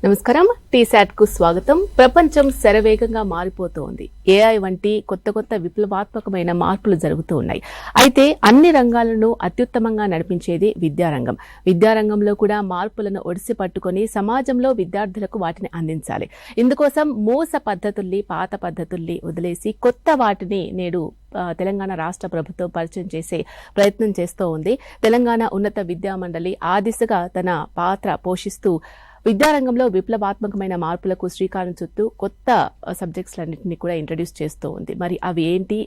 నమస్కారం. టీసాట్ కు స్వాగతం. ప్రపంచం శరవేగంగా మారిపోతోంది. ఏఐ వంటి కొత్త కొత్త విప్లవాత్మకమైన మార్పులు జరుగుతూ ఉన్నాయి. అయితే అన్ని రంగాలను అత్యుత్తమంగా నడిపించేది విద్యారంగం. విద్యారంగంలో కూడా మార్పులను ఒడిసి పట్టుకొని సమాజంలో విద్యార్థులకు వాటిని అందించాలి. ఇందుకోసం మూస పద్ధతుల్ని, పాత పద్ధతుల్ని వదిలేసి కొత్త వాటిని నేడు తెలంగాణ రాష్ట్ర ప్రభుత్వం పరిచయం చేసే ప్రయత్నం చేస్తూ ఉంది. తెలంగాణ ఉన్నత విద్యా మండలి ఆ దిశగా తన పాత్ర పోషిస్తూ విద్యారంగంలో విప్లవాత్మకమైన మార్పులకు శ్రీకారం చుట్టూ కొత్త సబ్జెక్ట్స్లన్నింటినీ కూడా ఇంట్రడ్యూస్ చేస్తూ ఉంది. మరి అవి ఏంటి,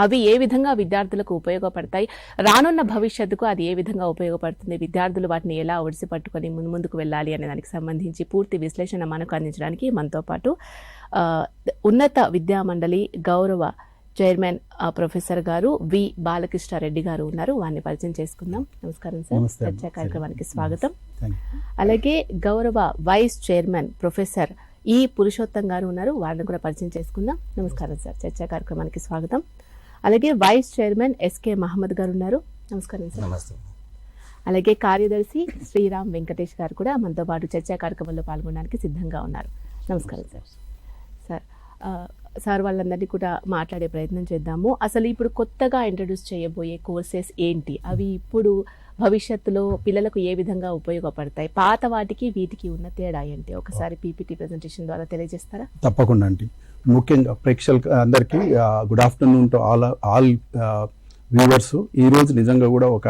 అవి ఏ విధంగా విద్యార్థులకు ఉపయోగపడతాయి, రానున్న భవిష్యత్తుకు అది ఏ విధంగా ఉపయోగపడుతుంది, విద్యార్థులు వాటిని ఎలా ఒడిసి పట్టుకొని ముందుకు వెళ్ళాలి అనే దానికి సంబంధించి పూర్తి విశ్లేషణ మనకు అందించడానికి మనతో పాటు ఉన్నత విద్యా మండలి గౌరవ చైర్మన్ ప్రొఫెసర్ గారు వి బాలకృష్ణారెడ్డి గారు ఉన్నారు. వారిని పరిచయం చేసుకుందాం. నమస్కారం సార్, చర్చా కార్యక్రమానికి స్వాగతం. అలాగే గౌరవ వైస్ చైర్మన్ ప్రొఫెసర్ ఈ పురుషోత్తం గారు ఉన్నారు. వారిని కూడా పరిచయం చేసుకుందాం. నమస్కారం సార్, చర్చా కార్యక్రమానికి స్వాగతం. అలాగే వైస్ చైర్మన్ ఎస్కే మహమ్మద్ గారు ఉన్నారు. నమస్కారం సార్. అలాగే కార్యదర్శి శ్రీరామ్ వెంకటేష్ గారు కూడా మనతో పాటు చర్చా కార్యక్రమంలో పాల్గొనడానికి సిద్ధంగా ఉన్నారు. నమస్కారం సార్. సార్ వాళ్ళందరినీ కూడా మాట్లాడే ప్రయత్నం చేద్దాము. అసలు ఇప్పుడు కొత్తగా ఇంట్రడ్యూస్ చేయబోయే కోర్సెస్ ఏంటి, అవి ఇప్పుడు భవిష్యత్తులో పిల్లలకు ఏ విధంగా ఉపయోగపడతాయి, పాత వాటికి వీటికి ఉన్న తేడా ఏంటి, ఒకసారి పీపీటీ ప్రెజెంటేషన్ ద్వారా తెలియజేస్తారా? తప్పకుండా అండి. ముఖ్యంగా ప్రేక్షకులకు అందరికీ good afternoon to all viewers. ఈరోజు నిజంగా కూడా ఒక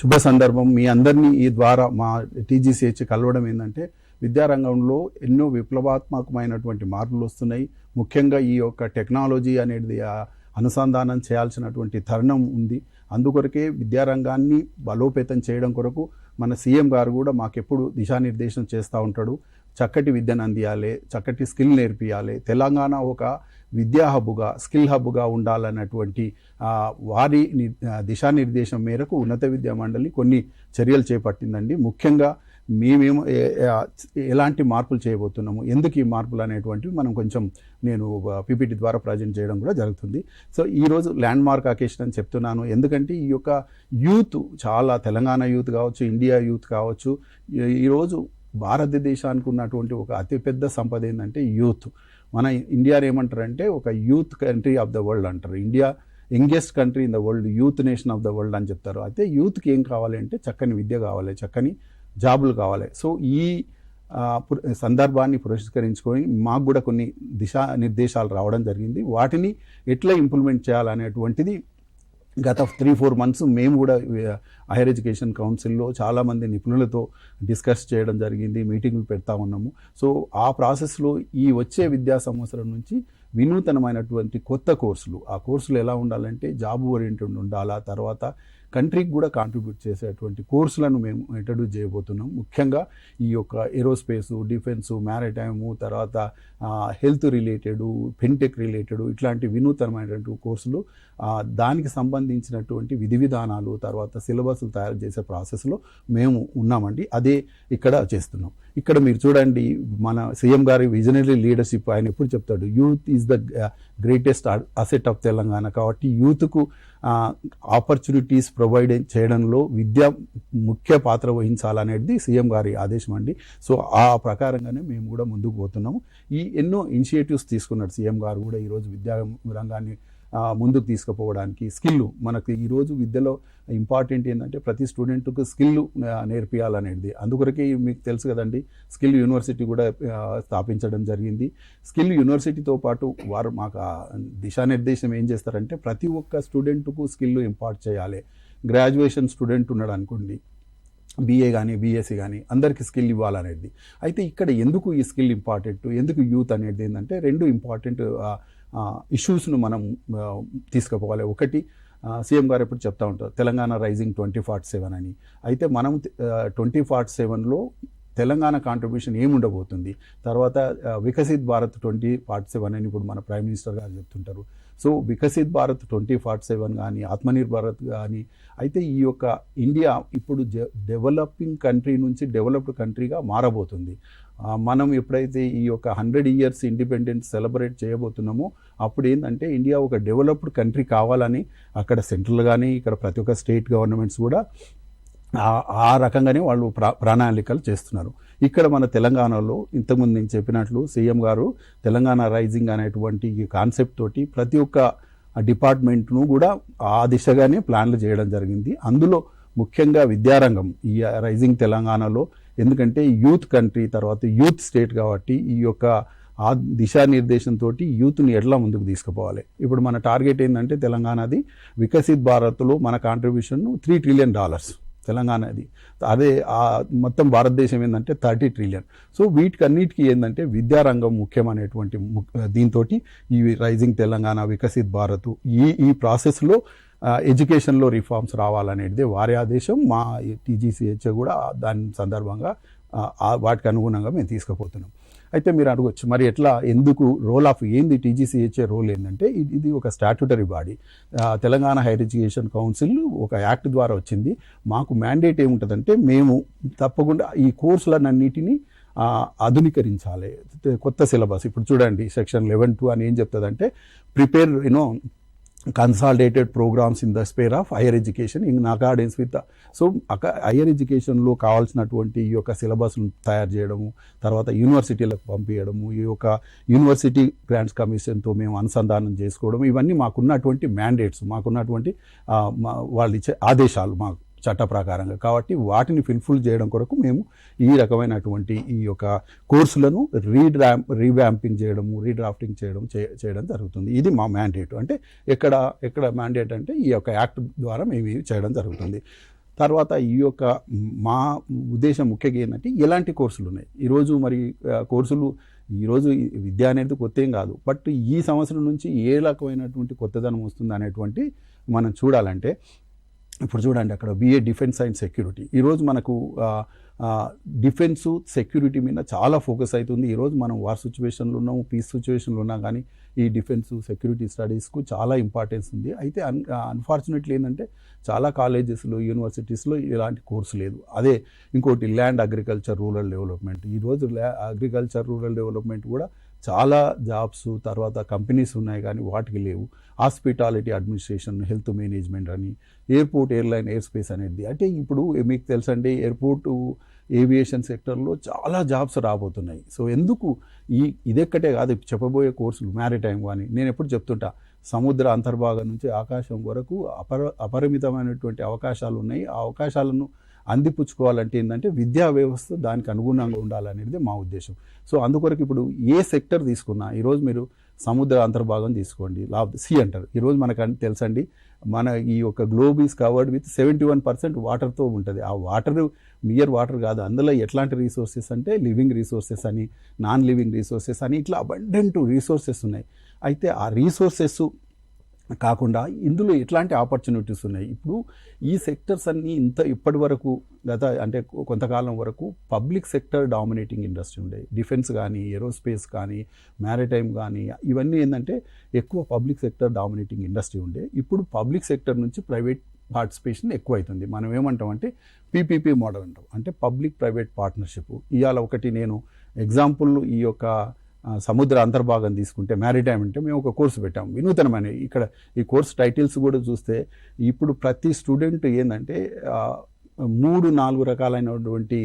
శుభ సందర్భం. మీ అందరినీ ఈ ద్వారా మా టీజీసీహెచ్ కలవడం ఏంటంటే, విద్యారంగంలో ఎన్నో విప్లవాత్మకమైనటువంటి మార్పులు వస్తున్నాయి. ముఖ్యంగా ఈ యొక్క టెక్నాలజీ అనేది అనుసంధానం చేయాల్సినటువంటి తరుణం ఉంది. అందుకొరకే విద్యారంగాన్ని బలోపేతం చేయడం కొరకు మన సీఎం గారు కూడా మాకెప్పుడు దిశానిర్దేశం చేస్తూ ఉంటాడు. చక్కటి విద్యను అందియాలి, చక్కటి స్కిల్ నేర్పియాలి, తెలంగాణ ఒక విద్యా హబ్బుగా, స్కిల్ హబ్బుగా ఉండాలన్నటువంటి వారి దిశానిర్దేశం మేరకు ఉన్నత విద్యా మండలి కొన్ని చర్యలు చేపట్టిందండి. ముఖ్యంగా మేమేమో ఎలాంటి మార్పులు చేయబోతున్నాము, ఎందుకు ఈ మార్పులు అనేటువంటివి మనం కొంచెం నేను పీపీటీ ద్వారా ప్రజెంట్ చేయడం కూడా జరుగుతుంది. సో ఈరోజు ల్యాండ్ మార్క్ అకేషన్ అని చెప్తున్నాను. ఎందుకంటే ఈ యొక్క యూత్ చాలా, తెలంగాణ యూత్ కావచ్చు, ఇండియా యూత్ కావచ్చు, ఈరోజు భారతదేశానికి ఉన్నటువంటి ఒక అతిపెద్ద సంపద ఏంటంటే యూత్. మన ఇండియాని ఏమంటారంటే ఒక youth country of the world అంటారు. India youngest country in the world, youth nation of the world అని చెప్తారు. అయితే యూత్కి ఏం కావాలి అంటే చక్కని విద్య కావాలి, చక్కని జాబులు కావాలి. సో ఈ సందర్భాన్ని పురస్కరించుకొని మాకు కూడా కొన్ని దిశానిర్దేశాలు రావడం జరిగింది. వాటిని ఎట్లా ఇంప్లిమెంట్ చేయాలనేటువంటిది గత 3-4 months మేము కూడా హైయర్ ఎడ్యుకేషన్ కౌన్సిల్లో చాలామంది నిపుణులతో డిస్కస్ చేయడం జరిగింది, మీటింగ్లు పెడతా ఉన్నాము. సో ఆ ప్రాసెస్లో ఈ వచ్చే విద్యా సంవత్సరం నుంచి వినూతనమైనటువంటి కొత్త కోర్సులు, ఆ కోర్సులు ఎలా ఉండాలంటే జాబ్ ఓరియంటెడ్ ఉండాలా, తర్వాత కంట్రీకి కూడా కాంట్రిబ్యూట్ చేసేటువంటి కోర్సులను మేము ఇంట్రడ్యూస్ చేయబోతున్నాం. ముఖ్యంగా ఈ యొక్క ఏరోస్పేసు, డిఫెన్సు, మ్యారిటైము, తర్వాత హెల్త్ రిలేటెడు, ఫిన్టెక్ రిలేటెడు, ఇట్లాంటి వినూతనమైనటువంటి కోర్సులు, దానికి సంబంధించినటువంటి విధి విధానాలు, తర్వాత సిలబస్లు తయారు చేసే ప్రాసెస్లో మేము ఉన్నామండి. అదే ఇక్కడ చేస్తున్నాం. ఇక్కడ మీరు చూడండి, మన సీఎం గారి విజనరీ లీడర్షిప్ ఆయన ఎప్పుడు చెప్తాడు, youth is the greatest asset of Telangana. కాబట్టి యూత్కు ఆపర్చునిటీస్ ప్రొవైడ్ చేయడంలో విద్య ముఖ్య పాత్ర వహించాలనేది సీఎం గారి ఆదేశం అండి. సో ఆ ప్రకారంగానే మేము కూడా ముందుకు పోతున్నాము. ఈ ఎన్నో ఇనిషియేటివ్స్ తీసుకున్నాడు సీఎం గారు కూడా ఈరోజు విద్యా రంగాన్ని ముందుకు తీసుకుపోవడానికి. స్కిల్ మనకు ఈరోజు విద్యలో ఇంపార్టెంట్ ఏంటంటే ప్రతి స్టూడెంట్కు స్కిల్ నేర్పియాలనేది. అందుకొరకే మీకు తెలుసు కదండి, స్కిల్ యూనివర్సిటీ కూడా స్థాపించడం జరిగింది. స్కిల్ యూనివర్సిటీతో పాటు వారు మాకు దిశానిర్దేశం ఏం చేస్తారంటే ప్రతి ఒక్క స్టూడెంట్కు స్కిల్ ఇంపార్ట్ చేయాలి. గ్రాడ్యుయేషన్ స్టూడెంట్ ఉన్నాడు అనుకోండి, బీఏ కానీ బీఎస్సీ కానీ, అందరికీ స్కిల్ ఇవ్వాలనేది. అయితే ఇక్కడ ఎందుకు ఈ స్కిల్ ఇంపార్టెంట్, ఎందుకు యూత్ అనేది ఏంటంటే రెండు ఇంపార్టెంట్ ఇష్యూస్ను మనం తీసుకుపోవాలి. ఒకటి, సీఎం గారు ఎప్పుడు చెప్తా ఉంటారు తెలంగాణ రైజింగ్ 2047 అని. అయితే మనం 2047లో తెలంగాణ కాంట్రిబ్యూషన్ ఏముండబోతుంది, తర్వాత వికసిత్ భారత్ 2047 అని ఇప్పుడు మన ప్రైమ్ మినిస్టర్ గారు చెప్తుంటారు. సో వికసిత్ భారత్ 2047 కానీ, ఆత్మనిర్భర్ భారత్ కానీ, అయితే ఈ యొక్క ఇండియా ఇప్పుడు డెవలపింగ్ కంట్రీ నుంచి డెవలప్డ్ కంట్రీగా మారబోతుంది. మనం ఎప్పుడైతే ఈ యొక్క 100 years ఇండిపెండెన్స్ సెలబ్రేట్ చేయబోతున్నామో అప్పుడు ఏంటంటే ఇండియా ఒక డెవలప్డ్ కంట్రీ కావాలని అక్కడ సెంట్రల్ కానీ ఇక్కడ ప్రతి ఒక్క స్టేట్ గవర్నమెంట్స్ కూడా ఆ రకంగానే వాళ్ళు ప్రణాళికలు చేస్తున్నారు. ఇక్కడ మన తెలంగాణలో ఇంతకుముందు నేను చెప్పినట్లు సీఎం గారు తెలంగాణ రైజింగ్ అనేటువంటి ఈ కాన్సెప్ట్ తోటి ప్రతి ఒక్క డిపార్ట్మెంట్ను కూడా ఆ దిశగానే ప్లాన్లు చేయడం జరిగింది. అందులో ముఖ్యంగా విద్యారంగం ఈ రైజింగ్ తెలంగాణలో, ఎందుకంటే యూత్ కంట్రీ తర్వాత యూత్ స్టేట్ కాబట్టి ఈ యొక్క ఆ దిశానిర్దేశంతో యూత్ని ఎట్లా ముందుకు తీసుకుపోవాలి. ఇప్పుడు మన టార్గెట్ ఏంటంటే తెలంగాణది వికసిత్ భారత్లో మన కాంట్రిబ్యూషన్ $3 ట్రిలియన్ తెలంగాణది. అదే మొత్తం భారతదేశం ఏంటంటే 30 ట్రిలియన్. సో వీటికన్నిటికీ ఏంటంటే విద్యారంగం ముఖ్యమైనటువంటి దీంతో ఈ రైజింగ్ తెలంగాణ వికసిత్ భారత్ ఈ ప్రాసెస్లో ఎడ్యుకేషన్లో రిఫార్మ్స్ రావాలనేది వారి ఆదేశం. మా టీజీసీహెచ్ కూడా దాని సందర్భంగా వాటికి అనుగుణంగా మేము తీసుకుపోతున్నాం. అయితే మీరు అడగొచ్చు మరి ఎట్లా, ఎందుకు, రోల్ ఆఫ్ ఏంది టీజీసీహెచ్ఏ రోల్ ఏంటంటే ఇది ఒక statutory body. Telangana higher education council ఒక యాక్ట్ ద్వారా వచ్చింది. మాకు మ్యాండేట్ ఏముంటుందంటే మేము తప్పకుండా ఈ కోర్సులన్నిటినీ ఆధునీకరించాలి, కొత్త సిలబస్. ఇప్పుడు చూడండి సెక్షన్ 11(2) అని ఏం చెప్తుందంటే prepare consolidated programs in the spare of higher education in accordance with. So higher ఎడ్యుకేషన్లో కావాల్సినటువంటి ఈ యొక్క సిలబస్ను తయారు చేయడము, తర్వాత యూనివర్సిటీలకు పంపించడము, ఈ యొక్క యూనివర్సిటీ గ్రాంట్స్ కమిషన్తో మేము అనుసంధానం చేసుకోవడం, ఇవన్నీ మాకున్నటువంటి మ్యాండేట్స్, మాకున్నటువంటి వాళ్ళు ఇచ్చే ఆదేశాలు మాకు చట్ట ప్రకారంగా. కాబట్టి వాటిని ఫుల్ఫిల్ చేయడం కొరకు మేము ఈ రకమైనటువంటి ఈ యొక్క కోర్సులను రీవ్యాంపింగ్ చేయడము, రీడ్రాఫ్టింగ్ చేయడం జరుగుతుంది. ఇది మా మ్యాండేట్. అంటే ఎక్కడ మ్యాండేట్ అంటే ఈ యొక్క యాక్ట్ ద్వారా మేము ఇవి చేయడం జరుగుతుంది. తర్వాత ఈ యొక్క మా ఉద్దేశం ముఖ్యంగా ఏంటంటే ఎలాంటి కోర్సులు ఉన్నాయి ఈరోజు. మరి కోర్సులు ఈరోజు విద్య అనేది కొత్త ఏం కాదు, బట్ ఈ సంవత్సరం నుంచి ఏ రకమైనటువంటి కొత్తదనం వస్తుంది అనేటువంటి మనం చూడాలంటే, ఇప్పుడు చూడండి అక్కడ BA డిఫెన్స్ అండ్ సెక్యూరిటీ. ఈరోజు మనకు డిఫెన్సు సెక్యూరిటీ మీద చాలా ఫోకస్ అవుతుంది. ఈరోజు మనం వార్ సిచ్యువేషన్లో ఉన్నాము, పీస్ సిచ్యువేషన్లో ఉన్నాం, కానీ ఈ డిఫెన్సు సెక్యూరిటీ స్టడీస్కు చాలా ఇంపార్టెన్స్ ఉంది. అయితే అన్ఫార్చునేట్లీ ఏంటంటే చాలా కాలేజెస్లో యూనివర్సిటీస్లో ఇలాంటి కోర్సు లేదు. అదే ఇంకోటి ల్యాండ్ అగ్రికల్చర్ రూరల్ డెవలప్మెంట్. ఈరోజు అగ్రికల్చర్ రూరల్ డెవలప్మెంట్ కూడా చాలా జాబ్స్ తర్వాత కంపెనీస్ ఉన్నాయి, కానీ వాటికి లేవు. హాస్పిటాలిటీ అడ్మినిస్ట్రేషన్, హెల్త్ మేనేజ్మెంట్ అని, ఎయిర్పోర్ట్, ఎయిర్లైన్, ఎయిర్ స్పేస్ అనేది. అంటే ఇప్పుడు మీకు తెలుసండి ఎయిర్పోర్టు ఏవియేషన్ సెక్టర్లో చాలా జాబ్స్ రాబోతున్నాయి. సో ఎందుకు ఇదెక్కటే కాదు చెప్పబోయే కోర్సులు, మ్యారిటైమ్ కానీ నేను ఎప్పుడు చెప్తుంటా, సముద్ర అంతర్భాగం నుంచి ఆకాశం వరకు అపరిమితమైనటువంటి అవకాశాలు ఉన్నాయి. ఆ అవకాశాలను అందిపుచ్చుకోవాలంటే ఏంటంటే విద్యా వ్యవస్థ దానికి అనుగుణంగా ఉండాలనేది మా ఉద్దేశం. సో అందుకొరకు ఇప్పుడు ఏ సెక్టర్ తీసుకున్నా, ఈరోజు మీరు సముద్ర అంతర్భాగం తీసుకోండి, సీ అంటారు. ఈరోజు మనకు తెలుసండి మన ఈ యొక్క గ్లోబ్ ఈజ్ కవర్డ్ విత్ 71% వాటర్తో ఉంటుంది. ఆ వాటర్ మియర్ వాటర్ కాదు, అందులో ఎట్లాంటి రీసోర్సెస్ అంటే లివింగ్ రీసోర్సెస్ అని, నాన్ లివింగ్ రీసోర్సెస్ అని, ఇట్లా అబండెంట్ రీసోర్సెస్ ఉన్నాయి. అయితే ఆ రీసోర్సెస్ కాకుండా ఇందులో ఎట్లాంటి ఆపర్చునిటీస్ ఉన్నాయి. ఇప్పుడు ఈ సెక్టర్స్ అన్నీ ఇప్పటి వరకు అంటే కొంతకాలం వరకు పబ్లిక్ సెక్టర్ డామినేటింగ్ ఇండస్ట్రీ ఉండే. డిఫెన్స్ కానీ, ఏరోస్పేస్ కానీ, మ్యారిటైమ్ కానీ, ఇవన్నీ ఏంటంటే ఎక్కువ పబ్లిక్ సెక్టర్ డామినేటింగ్ ఇండస్ట్రీ ఉండే. ఇప్పుడు పబ్లిక్ సెక్టర్ నుంచి ప్రైవేట్ పార్టిసిపేషన్ ఎక్కువ అవుతుంది. మనం ఏమంటామంటే PPP మోడల్ అంటాం, అంటే పబ్లిక్ ప్రైవేట్ పార్ట్నర్షిప్. ఇవాళ ఒకటి నేను ఎగ్జాంపుల్ ఈ యొక్క సముద్ర అంతర్భాగం తీసుకుంటే మ్యారిటైమ్ అంటే మేము ఒక కోర్సు పెట్టాము వినూతనమైన. ఇక్కడ ఈ కోర్స్ టైటిల్స్ కూడా చూస్తే ఇప్పుడు ప్రతి స్టూడెంట్ ఏంటంటే 3-4 రకాలైనటువంటి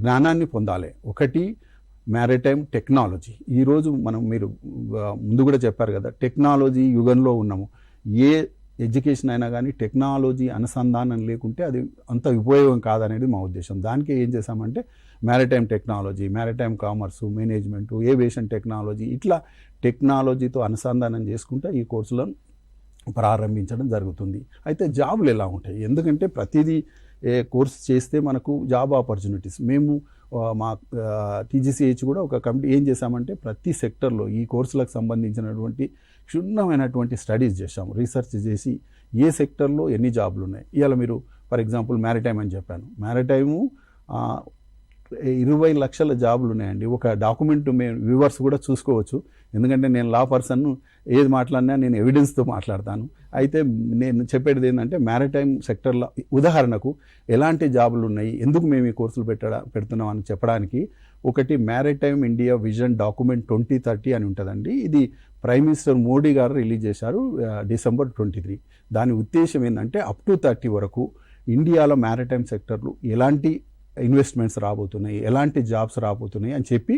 జ్ఞానాన్ని పొందాలి. ఒకటి మ్యారిటైమ్ టెక్నాలజీ. ఈరోజు మీరు ముందు కూడా చెప్పారు కదా, టెక్నాలజీ యుగంలో ఉన్నాము. ఏ ఎడ్యుకేషన్ అయినా కానీ టెక్నాలజీ అనుసంధానం లేకుంటే అది అంత ఉపయోగం కాదనేది మా ఉద్దేశం. దానికి ఏం చేశామంటే maritime technology, maritime commerce, management, aviation technology, ఇట్లా టెక్నాలజీతో అనుసంధానం చేసుకుంటే ఈ కోర్సులను ప్రారంభించడం జరుగుతుంది. అయితే జాబులు ఎలా ఉంటాయి, ఎందుకంటే ప్రతిదీ కోర్స్ చేస్తే మనకు జాబ్ ఆపర్చునిటీస్. మేము మా టీజీసీహెచ్ కూడా ఒక కమిటీ ఏం చేశామంటే ప్రతి సెక్టర్లో ఈ కోర్సులకు సంబంధించినటువంటి క్షుణ్ణమైనటువంటి స్టడీస్ చేశాము, రీసెర్చ్ చేసి ఏ సెక్టర్లో ఎన్ని జాబులు ఉన్నాయి. ఇవాళ మీరు ఫర్ ఎగ్జాంపుల్ మ్యారిటైమ్ అని చెప్పాను, మ్యారిటైము 20 లక్షల జాబులు ఉన్నాయండి. ఒక డాక్యుమెంట్ మేము వ్యూవర్స్ కూడా చూసుకోవచ్చు, ఎందుకంటే నేను లా పర్సన్, ఏది మాట్లాడినా నేను ఎవిడెన్స్తో మాట్లాడతాను. అయితే నేను చెప్పేది ఏంటంటే మ్యారిటైమ్ సెక్టర్లో ఉదాహరణకు ఎలాంటి జాబులు ఉన్నాయి, ఎందుకు మేము ఈ కోర్సులు పెడుతున్నాం అని చెప్పడానికి ఒకటి మ్యారిటైమ్ ఇండియా విజన్ డాక్యుమెంట్ 2030 అని ఉంటుందండి. ఇది ప్రైమ్ మినిస్టర్ మోడీ గారు రిలీజ్ చేశారు December 23. దాని ఉద్దేశం ఏంటంటే అప్ టు 30 వరకు ఇండియాలో మ్యారిటైమ్ సెక్టర్లు ఎలాంటి ఇన్వెస్ట్మెంట్స్ రాబోతున్నాయి, ఎలాంటి జాబ్స్ రాబోతున్నాయి అని చెప్పి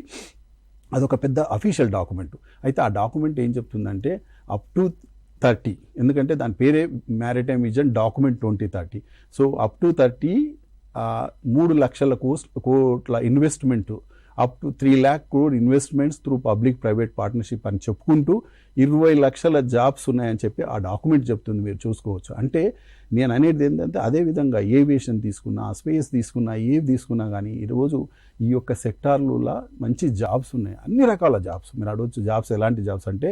అదొక పెద్ద అఫీషియల్ డాక్యుమెంట్. అయితే ఆ డాక్యుమెంట్ ఏం చెప్తుందంటే అప్ టు 30, ఎందుకంటే దాని పేరే maritime vision document 2030. So up to 30 3 లక్షల కోట్ల investment, up to 3 lakh crore investments through public private partnership అని చెప్పుకుంటూ 20 లక్షల జాబ్స్ ఉన్నాయని చెప్పి ఆ డాక్యుమెంట్ చెప్తుంది. మీరు చూసుకోవచ్చు. అంటే నేను అనేది ఏంటంటే అదేవిధంగా ఏవియేషన్ తీసుకున్నా, స్పేస్ తీసుకున్నా, ఏవి తీసుకున్నా కానీ ఈరోజు ఈ యొక్క సెక్టార్లలో మంచి జాబ్స్ ఉన్నాయి, అన్ని రకాల జాబ్స్. మీరు అడగచ్చు జాబ్స్ ఎలాంటి జాబ్స్ అంటే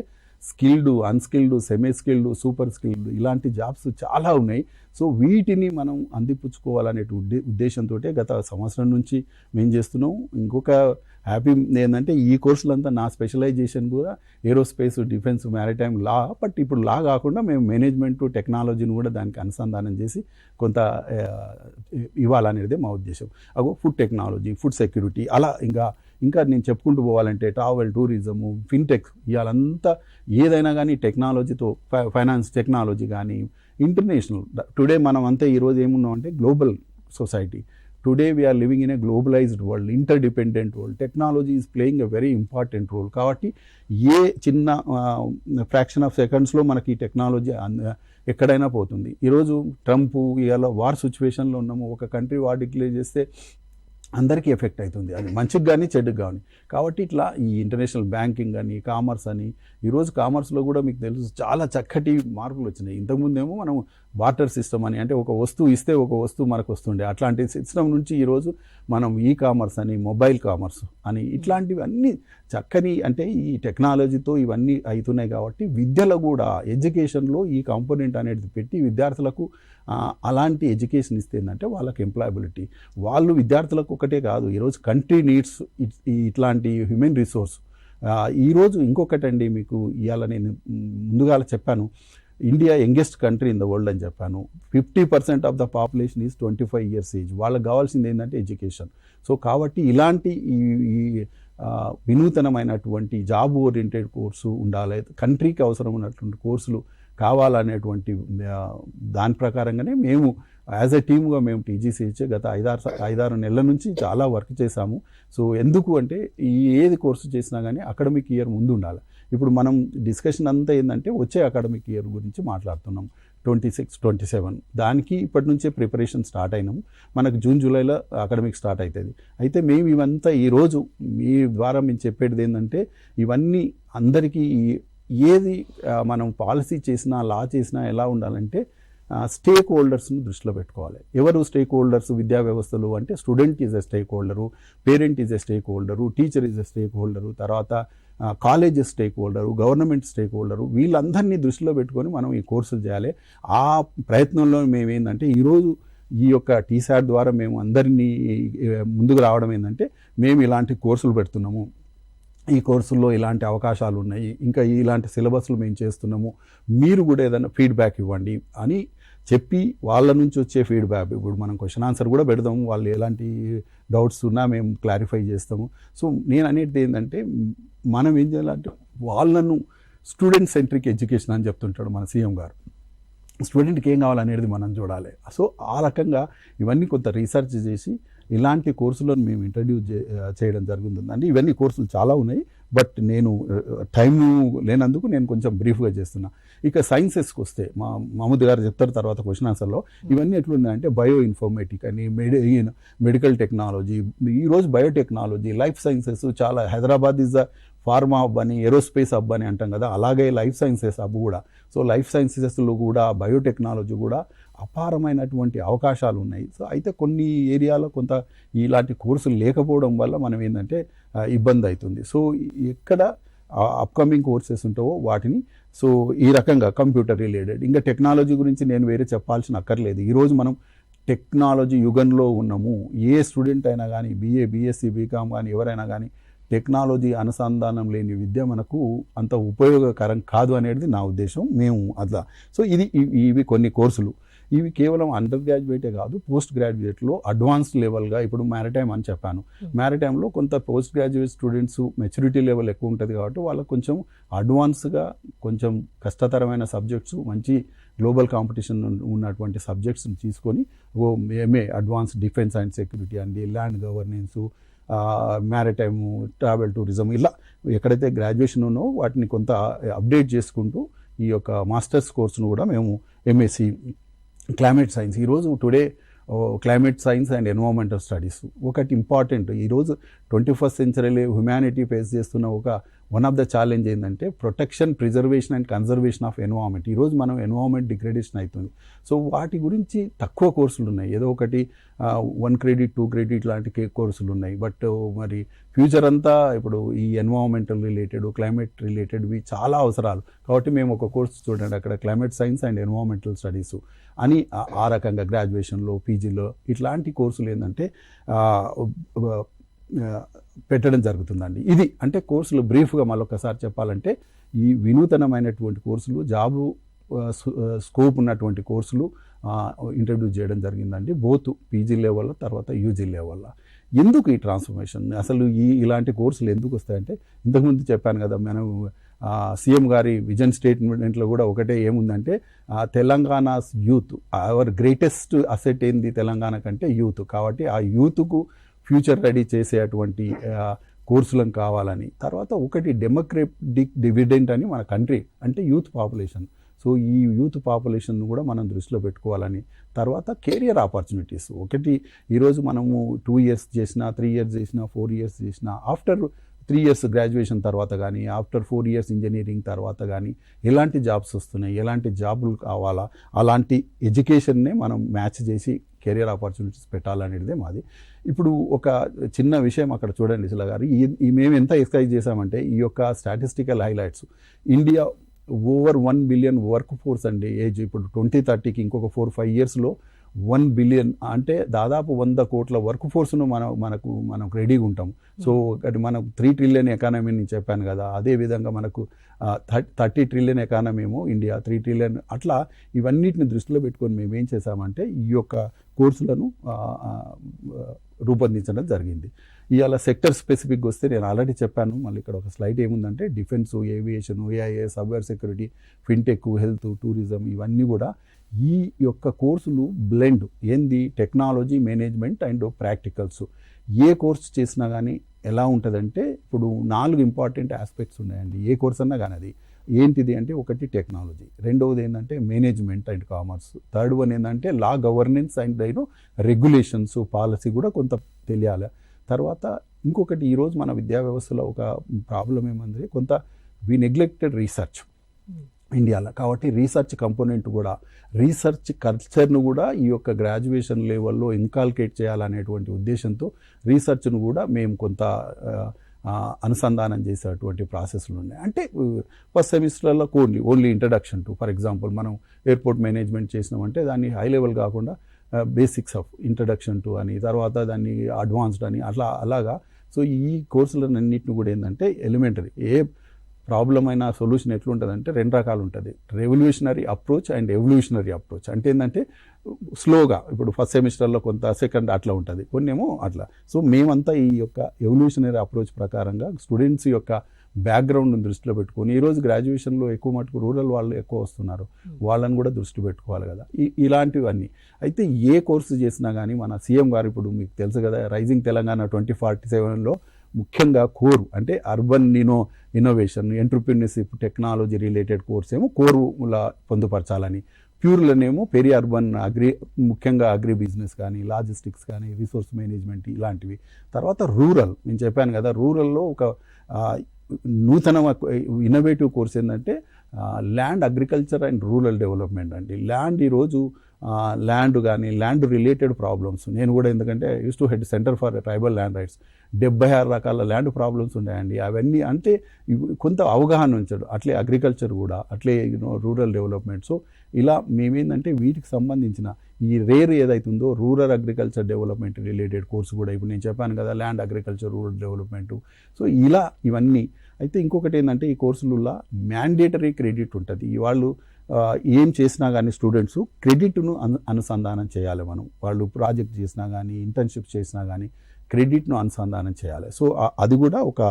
skilled, unskilled, semi skilled, super skilled, ఇలాంటి జాబ్స్ చాలా ఉన్నాయి. సో వీటిని మనం అందిపుచ్చుకోవాలనే ఉద్దేశంతో గత సంవత్సరం నుంచి మేము చేస్తున్నాం. ఇంకొక హ్యాపీ ఏంటంటే ఈ కోర్సులంతా నా స్పెషలైజేషన్ కూడా aerospace, defence, maritime, law. But ఇప్పుడు లా కాకుండా మేము మేనేజ్మెంట్, టెక్నాలజీని కూడా దానికి అనుసంధానం చేసి కొంత ఇవ్వాలనేది మా ఉద్దేశం. అగో ఫుడ్ టెక్నాలజీ, ఫుడ్ సెక్యూరిటీ, అలా ఇంకా నేను చెప్పుకుంటూ పోవాలంటే ట్రావెల్, టూరిజము, ఫిన్టెక్, ఇవాళంతా ఏదైనా కానీ టెక్నాలజీతో, ఫైనాన్స్ టెక్నాలజీ కానీ ఇంటర్నేషనల్. టుడే మనం అంతా ఈరోజు ఏమున్నాం అంటే global society. Today we're living in a globalised world, interdependent world. Technology is playing a very important role. కాబట్టి ఏ చిన్న ఫ్రాక్షన్ ఆఫ్ సెకండ్స్లో మనకి ఈ టెక్నాలజీ ఎక్కడైనా పోతుంది. ఈరోజు ట్రంప్ ఇవాళ వార్ సిచ్యువేషన్లో ఉన్నాము. ఒక కంట్రీ వార్ డిక్లేర్ చేస్తే అందరికీ ఎఫెక్ట్ అవుతుంది, అది మంచికి కానీ చెడుకు కానీ. కాబట్టి ఇట్లా ఈ ఇంటర్నేషనల్ బ్యాంకింగ్ అని, కామర్స్ అని, ఈరోజు కామర్స్లో కూడా మీకు తెలుసు చాలా చక్కటి మార్పులు వచ్చినాయి. ఇంతకుముందేమో మనం బార్టర్ సిస్టమ్ అని, అంటే ఒక వస్తువు ఇస్తే ఒక వస్తువు మనకు వస్తుండే, అట్లాంటి సిస్టమ్ నుంచి ఈరోజు మనం ఈ కామర్స్ అని, మొబైల్ కామర్స్ అని, ఇట్లాంటివి అన్నీ చక్కని, అంటే ఈ టెక్నాలజీతో ఇవన్నీ అవుతున్నాయి. కాబట్టి విద్యలో కూడా, ఎడ్యుకేషన్లో ఈ కాంపోనెంట్ అనేది పెట్టి విద్యార్థులకు అలాంటి ఎడ్యుకేషన్ ఇస్తే ఏంటంటే వాళ్ళకి ఎంప్లాయబిలిటీ, వాళ్ళు విద్యార్థులకు ఒకటే కాదు, ఈరోజు కంట్రీ నీడ్స్ ఇట్లాంటి హ్యూమన్ రిసోర్స్. ఈరోజు ఇంకొకటండి, మీకు ఇవాళ నేను ముందుగా చెప్పాను, India youngest country in the world అని చెప్పాను. 50% of the population is 25 years age. వాళ్ళకి కావాల్సింది ఏంటంటే ఎడ్యుకేషన్. సో కాబట్టి ఇలాంటి ఈ వినూతనమైనటువంటి జాబ్ ఓరియంటెడ్ కోర్సు ఉండాలి, కంట్రీకి అవసరం ఉన్నటువంటి కోర్సులు కావాలనేటువంటి దాని ప్రకారంగానే మేము యాజ్ ఎ టీమ్గా మేము టీజీసీహెచ్ గత 5-6 నెలల నుంచి చాలా వర్క్ చేశాము. సో ఎందుకు అంటే ఏది కోర్సు చేసినా కానీ అకాడమిక్ ఇయర్ ముందు ఉండాలి. ఇప్పుడు మనం డిస్కషన్ అంతా ఏంటంటే వచ్చే అకాడమిక్ ఇయర్ గురించి మాట్లాడుతున్నాం, 26-27. దానికి ఇప్పటి నుంచే ప్రిపరేషన్ స్టార్ట్ అయినాము. మనకు జూన్ జూలైలో అకాడమిక్ స్టార్ట్ అవుతుంది. అయితే మేము ఇవంతా ఈరోజు మీ ద్వారా మేము చెప్పేది ఏంటంటే ఇవన్నీ అందరికీ ఏది మనం పాలసీ చేసినా, లా చేసినా ఎలా ఉండాలంటే స్టేక్ హోల్డర్స్ని దృష్టిలో పెట్టుకోవాలి. ఎవరు స్టేక్ హోల్డర్స్ విద్యా వ్యవస్థలు అంటే student is a stake holder, parent is a stake holder, teacher is a stake holder, తర్వాత college stake holder, government stake holder, వీళ్ళందరినీ దృష్టిలో పెట్టుకొని మనం ఈ కోర్సులు చేయాలి. ఆ ప్రయత్నంలో మేము ఏంటంటే ఈరోజు ఈ యొక్క టీసాట్ ద్వారా మేము అందరినీ ముందుకు రావడం ఏంటంటే మేము ఇలాంటి కోర్సులు పెడుతున్నాము, ఈ కోర్సుల్లో ఇలాంటి అవకాశాలు ఉన్నాయి, ఇంకా ఇలాంటి సిలబస్లు మేము చేస్తున్నాము, మీరు కూడా ఏదైనా ఫీడ్బ్యాక్ ఇవ్వండి అని చెప్పి వాళ్ళ నుంచి వచ్చే ఫీడ్బ్యాక్, ఇప్పుడు మనం క్వశ్చన్ ఆన్సర్ కూడా పెడదాము, వాళ్ళు ఎలాంటి డౌట్స్ ఉన్నా మేము క్లారిఫై చేస్తాము. సో నేను అనేది ఏంటంటే మనం ఏం చేయాలంటే వాళ్ళను స్టూడెంట్ సెంట్రిక్ ఎడ్యుకేషన్ అని చెప్తుంటాడు మన సీఎం గారు. స్టూడెంట్కి ఏం కావాలనేది మనం చూడాలి. సో ఆ రకంగా ఇవన్నీ కొంత రీసెర్చ్ చేసి ఇలాంటి కోర్సులను మేము ఇంట్రడ్యూస్ చేయడం జరుగుతుందండి. ఇవన్నీ కోర్సులు చాలా ఉన్నాయి, బట్ నేను టైం లేనందుకు నేను కొంచెం బ్రీఫ్గా చేస్తున్నా. ఇక సైన్సెస్కి వస్తే మహమ్మద్ గారు చెప్తారు తర్వాత క్వశ్చన్ ఆన్సర్లో. ఇవన్నీ ఎట్లున్నాయంటే బయో ఇన్ఫర్మేటిక్ అని, మెడికల్ టెక్నాలజీ, ఈరోజు బయోటెక్నాలజీ, లైఫ్ సైన్సెస్ చాలా. Hyderabad is the pharma hub అని, ఏరోస్పేస్ హబ్ అని అంటాం కదా, అలాగే లైఫ్ సైన్సెస్ హబ్ కూడా. సో లైఫ్ సైన్సెస్లో కూడా బయోటెక్నాలజీ కూడా అపారమైనటువంటి అవకాశాలు ఉన్నాయి. సో అయితే కొన్ని ఏరియాలో కొంత ఇలాంటి కోర్సులు లేకపోవడం వల్ల మనం ఏంటంటే ఇబ్బంది అవుతుంది. సో ఎక్కడ అప్కమింగ్ కోర్సెస్ ఉంటావో వాటిని, సో ఈ రకంగా కంప్యూటర్ రిలేటెడ్, ఇంకా టెక్నాలజీ గురించి నేను వేరే చెప్పాల్సిన అక్కర్లేదు. ఈరోజు మనం టెక్నాలజీ యుగంలో ఉన్నాము. ఏ స్టూడెంట్ అయినా కానీ, BA, BSc, BCom కానీ ఎవరైనా కానీ టెక్నాలజీ అనుసంధానం లేని విద్య మనకు అంత ఉపయోగకరం కాదు అనేది నా ఉద్దేశం. మేము అట్లా. సో ఇవి కొన్ని కోర్సులు. ఇవి కేవలం అండర్ గ్రాడ్యుయేటే కాదు, పోస్ట్ గ్రాడ్యుయేట్లో అడ్వాన్స్డ్ లెవెల్గా, ఇప్పుడు మ్యారిటైమ్ అని చెప్పాను, మ్యారిటైమ్లో కొంత post graduate students maturity level ఎక్కువ ఉంటుంది కాబట్టి వాళ్ళకు కొంచెం అడ్వాన్స్గా, కొంచెం కష్టతరమైన సబ్జెక్ట్స్, మంచి గ్లోబల్ కాంపిటీషన్ ఉన్నటువంటి సబ్జెక్ట్స్ని తీసుకొని MA advance defence and security అండి, land governance, maritime, travel tourism, ఇలా ఎక్కడైతే గ్రాడ్యుయేషన్ ఉన్నో వాటిని కొంత అప్డేట్ చేసుకుంటూ ఈ యొక్క మాస్టర్స్ కోర్సును కూడా మేము ఎంఎస్సి క్లైమేట్ సైన్స్, ఈరోజు today climate science and environmental studies ఒకటి ఇంపార్టెంట్. ఈరోజు 21st సెంచరీలో హ్యుమానిటీ ఫేస్ చేస్తున్న వన్ ఆఫ్ ద ఛాలెంజ్ ఏంటంటే protection, preservation and conservation of environment. ఈరోజు మనం ఎన్విరాన్మెంట్ డిగ్రేడేషన్ అవుతుంది. సో వాటి గురించి తక్కువ కోర్సులు ఉన్నాయి, ఏదో ఒకటి 1 క్రెడిట్ 2 క్రెడిట్ లాంటి కోర్సులు ఉన్నాయి. బట్ మరి ఫ్యూచర్ అంతా ఇప్పుడు ఈ ఎన్విరాన్మెంటల్ రిలేటెడ్, క్లైమేట్ రిలేటెడ్వి చాలా అవసరాలు. కాబట్టి మేము ఒక కోర్సు చూడండి అక్కడ climate science and environmental studies అని ఆ రకంగా గ్రాడ్యుయేషన్లో, పీజీలో ఇట్లాంటి కోర్సులు ఏంటంటే పెట్టడం జరుగుతుందండి. ఇది అంటే కోర్సులు బ్రీఫ్గా మళ్ళొకసారి చెప్పాలంటే ఈ వినూతనమైనటువంటి కోర్సులు, జాబు స్కోప్ ఉన్నటువంటి కోర్సులు ఇంట్రడ్యూస్ చేయడం జరిగిందండి, బోత్ పీజీ లెవెల్ తర్వాత యూజీ లెవెల్. ఎందుకు ఈ ట్రాన్స్ఫర్మేషన్, అసలు ఇలాంటి కోర్సులు ఎందుకు వస్తాయంటే ఇంతకుముందు చెప్పాను కదా, మనం సీఎం గారి విజన్ స్టేట్మెంట్లో కూడా ఒకటే ఏముందంటే Telangana's youth, hour greatest asset ఏంది తెలంగాణ కంటే యూత్. కాబట్టి ఆ యూత్కు ఫ్యూచర్ రెడీ చేసేటువంటి కోర్సులను కావాలని. తర్వాత ఒకటి డెమోక్రటిక్ డివిడెంట్ అని మన కంట్రీ అంటే యూత్ పాపులేషన్. సో ఈ యూత్ పాపులేషన్ కూడా మనం దృష్టిలో పెట్టుకోవాలని. తర్వాత కెరియర్ ఆపర్చునిటీస్, ఒకటి ఈరోజు మనము 2 ఇయర్స్ చేసినా, 3 ఇయర్స్ చేసినా, 4 ఇయర్స్ చేసినా, ఆఫ్టర్ 3 ఇయర్స్ గ్రాడ్యుయేషన్ తర్వాత కానీ, ఆఫ్టర్ 4 ఇయర్స్ ఇంజనీరింగ్ తర్వాత కానీ ఎలాంటి జాబ్స్ వస్తున్నాయి, ఎలాంటి జాబులు కావాలా, అలాంటి ఎడ్యుకేషన్నే మనం మ్యాచ్ చేసి కెరియర్ ఆపర్చునిటీస్ పెట్టాలనేదే మాది. ఇప్పుడు ఒక చిన్న విషయం అక్కడ చూడండి శిలా గారు, మేము ఎంత ఎక్సైజ్ చేశామంటే ఈ యొక్క statistical highlights, India over 1 billion work force అండి, ఏజ్ ఇప్పుడు 2030కి ఇంకొక 4-5 ఇయర్స్లో 1 బిలియన్ అంటే దాదాపు 100 కోట్ల వర్క్ ఫోర్స్ను మనకు రెడీగా ఉంటాం. సో ఒకటి మనం 3 ట్రిలియన్ ఎకానమీని చెప్పాను కదా, అదేవిధంగా మనకు 30 ట్రిలియన్ ఎకానమీ ఏమో ఇండియా, 3 ట్రిలియన్, అట్లా ఇవన్నిటిని దృష్టిలో పెట్టుకొని మేము ఏం చేశామంటే ఈ యొక్క కోర్సులను రూపొందించడం జరిగింది. ఇవాళ సెక్టర్ స్పెసిఫిక్గా వస్తే నేను ఆల్రెడీ చెప్పాను, మళ్ళీ ఇక్కడ ఒక స్లైడ్ ఏముందంటే defence, aviation, AIA, cyber security, fintech, health, tourism, ఇవన్నీ కూడా ఈ యొక్క కోర్సులు బ్లెండ్ ఏంది technology, management and practicals. A course చేసినా కానీ ఎలా ఉంటుందంటే ఇప్పుడు 4 ఇంపార్టెంట్ ఆస్పెక్ట్స్ ఉన్నాయండి ఏ కోర్స్ అన్నా కానీ. అది ఏంటిది అంటే ఒకటి టెక్నాలజీ, రెండవది ఏంటంటే management and commerce, third one ఏంటంటే లా గవర్నెన్స్ అండ్ రెగ్యులేషన్స్, పాలసీ కూడా కొంత తెలియాలి. తర్వాత ఇంకొకటి ఈరోజు మన విద్యా వ్యవస్థలో ఒక ప్రాబ్లం ఏమంటే కొంత వి నెగ్లెక్టెడ్ రీసెర్చ్ ఇండియాలో. కాబట్టి రీసెర్చ్ కంపోనెంట్ కూడా, రీసెర్చ్ కల్చర్ను కూడా ఈ యొక్క గ్రాడ్యుయేషన్ లెవెల్లో ఇన్కాల్కేట్ చేయాలనేటువంటి ఉద్దేశంతో రీసెర్చ్ను కూడా మేము కొంత అనుసంధానం చేసేటువంటి ప్రాసెస్లు ఉన్నాయి. అంటే ఫస్ట్ సెమిస్టర్లో only introduction to, for example మనం ఎయిర్పోర్ట్ మేనేజ్మెంట్ చేసినామంటే దాన్ని హై లెవెల్ కాకుండా బేసిక్స్ ఆఫ్ ఇంట్రడక్షన్ టు అని, తర్వాత దాన్ని అడ్వాన్స్డ్ అని, అలాగా. సో ఈ కోర్సులన్నింటిని కూడా ఏంటంటే ఎలిమెంటరీ, ఏ ప్రాబ్లం అయినా సొల్యూషన్ ఎట్లుంటుందంటే 2 రకాలు ఉంటుంది, revolutionary approach and evolutionary approach. అంటే ఏంటంటే స్లోగా, ఇప్పుడు ఫస్ట్ సెమిస్టర్లో కొంత, సెకండ్ అట్లా ఉంటుంది, కొన్ని ఏమో అట్లా. సో మేమంతా ఈ యొక్క ఎవల్యూషనరీ అప్రోచ్ ప్రకారంగా స్టూడెంట్స్ యొక్క బ్యాక్గ్రౌండ్ని దృష్టిలో పెట్టుకొని, ఈరోజు గ్రాడ్యుయేషన్లో ఎక్కువ మటుకు రూరల్ వాళ్ళు ఎక్కువ వస్తున్నారు, వాళ్ళని కూడా దృష్టి పెట్టుకోవాలి కదా, ఇలాంటివన్నీ. అయితే ఏ కోర్సు చేసినా కానీ మన సీఎం గారు ఇప్పుడు మీకు తెలుసు కదా, రైజింగ్ తెలంగాణ 2047లో ముఖ్యంగా కోర్ అంటే urban innovation, entrepreneurship, technology related course ఏమో కోరులా పొందుపరచాలని, ప్యూర్లనేమో పెరి అర్బన్ ముఖ్యంగా అగ్రి బిజినెస్ కానీ, లాజిస్టిక్స్ కానీ, రిసోర్స్ మేనేజ్మెంట్ ఇలాంటివి. తర్వాత రూరల్, నేను చెప్పాను కదా, రూరల్లో ఒక నూతన ఇన్నోవేటివ్ కోర్స్ ఏంటంటే land agriculture and rural development అండి. ల్యాండ్ ఈరోజు ల్యాండ్ కానీ ల్యాండ్ రిలేటెడ్ ప్రాబ్లమ్స్, నేను కూడా ఎందుకంటే use to head center for tribal land rights, 76 రకాల ల్యాండ్ ప్రాబ్లమ్స్ ఉన్నాయండి. అవన్నీ అంటే కొంత అవగాహన ఉంచాడు, అట్లే అగ్రికల్చర్ కూడా, అట్లే రూరల్ డెవలప్మెంట్. సో ఇలా మేమేంటంటే వీటికి సంబంధించిన ఈ రేర్ ఏదైతుందో rural agriculture development related course కూడా, ఇప్పుడు నేను చెప్పాను కదా land agriculture rural development. So ఇలా ఇవన్నీ. అయితే ఇంకొకటి ఏంటంటే ఈ కోర్సులలో మ్యాండేటరీ క్రెడిట్ ఉంటుంది. వాళ్ళు ఏం చేసినా కానీ స్టూడెంట్స్ క్రెడిట్ను అనుసంధానం చేయాలి. మనం వాళ్ళు ప్రాజెక్ట్ చేసినా కానీ ఇంటర్న్షిప్ చేసినా కానీ క్రెడిట్ను అనుసంధానం చేయాలి. సో అది కూడా ఒక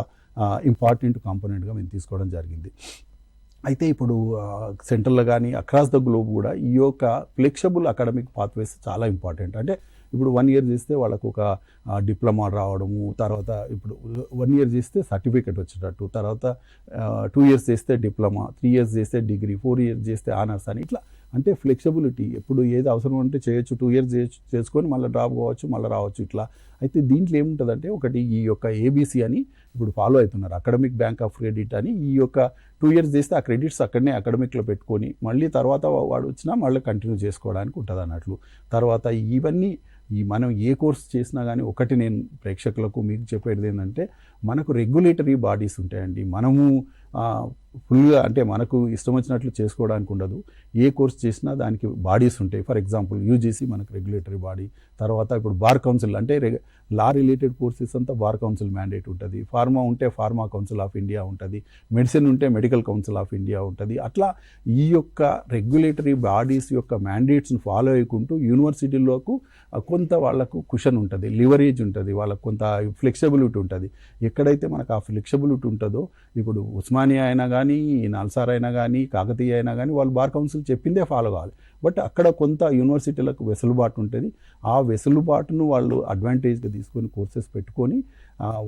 ఇంపార్టెంట్ కాంపోనెంట్గా మేము తీసుకోవడం జరిగింది. అయితే ఇప్పుడు సెంట్రల్లో కానీ అక్రాస్ ద గ్లోబ్ కూడా ఈ యొక్క ఫ్లెక్సిబుల్ అకాడమిక్ పాత్వేస్ చాలా ఇంపార్టెంట్. అంటే ఇప్పుడు 1 year చేస్తే వాళ్ళకు ఒక డిప్లొమా రావడము, తర్వాత ఇప్పుడు 1 year చేస్తే సర్టిఫికెట్ వచ్చేటట్టు, తర్వాత 2 years చేస్తే డిప్లొమా, 3 years చేస్తే డిగ్రీ, 4 years చేస్తే ఆనర్స్ అని ఇట్లా. అంటే ఫ్లెక్సిబిలిటీ ఎప్పుడు ఏది అవసరం అంటే చేయొచ్చు, 2 years చేసుకొని మళ్ళీ డ్రాప్ కావచ్చు, మళ్ళీ రావచ్చు ఇట్లా. అయితే దీంట్లో ఏముంటుందంటే ఒకటి ఈ యొక్క ఏబీసీ అని ఇప్పుడు ఫాలో అవుతున్నారు, అకాడమిక్ బ్యాంక్ ఆఫ్ క్రెడిట్ అని. ఈ యొక్క 2 years చేస్తే ఆ క్రెడిట్స్ అక్కడనే అకాడమిక్లో పెట్టుకొని మళ్ళీ తర్వాత వాడు వచ్చినా మళ్ళీ కంటిన్యూ చేసుకోవడానికి ఉంటుంది అన్నట్లు. తర్వాత ఇవన్నీ మనం ఏ కోర్స్ చేసినా కానీ ఒకటి నేను ప్రేక్షకులకు మీకు చెప్పేది ఏంటంటే మనకు రెగ్యులేటరీ బాడీస్ ఉంటాయండి. మనము ఫుల్గా అంటే మనకు ఇష్టం వచ్చినట్లు చేసుకోవడానికి ఉండదు. ఏ కోర్స్ చేసినా దానికి బాడీస్ ఉంటాయి. ఫర్ ఎగ్జాంపుల్ యూజీసీ మనకు రెగ్యులేటరీ బాడీ, తర్వాత ఇప్పుడు బార్ కౌన్సిల్ అంటే లా రిలేటెడ్ కోర్సెస్ అంతా బార్ కౌన్సిల్ మ్యాండేట్ ఉంటుంది. ఫార్మా ఉంటే ఫార్మా కౌన్సిల్ ఆఫ్ ఇండియా ఉంటుంది. మెడిసిన్ ఉంటే మెడికల్ కౌన్సిల్ ఆఫ్ ఇండియా ఉంటుంది. అట్లా ఈ యొక్క రెగ్యులేటరీ బాడీస్ యొక్క మ్యాండేట్స్ని ఫాలో అయ్యుకుంటూ యూనివర్సిటీలోకి కొంత వాళ్ళకు కుషన్ ఉంటుంది, లివరేజ్ ఉంటుంది, వాళ్ళకు కొంత ఫ్లెక్సిబిలిటీ ఉంటుంది. ఎక్కడైతే మనకు ఆ ఫ్లెక్సిబిలిటీ ఉంటుందో, ఇప్పుడు ఉస్మానియా అయినా కానీ, నల్సార్ అయినా కానీ, కాకతీయ అయినా కానీ వాళ్ళు బార్ కౌన్సిల్ చెప్పిందే ఫాలో కావాలి. బట్ అక్కడ కొంత యూనివర్సిటీలకు వెసులుబాటు ఉంటుంది. ఆ వెసులుబాటును వాళ్ళు అడ్వాంటేజ్గా తీసుకొని కోర్సెస్ పెట్టుకొని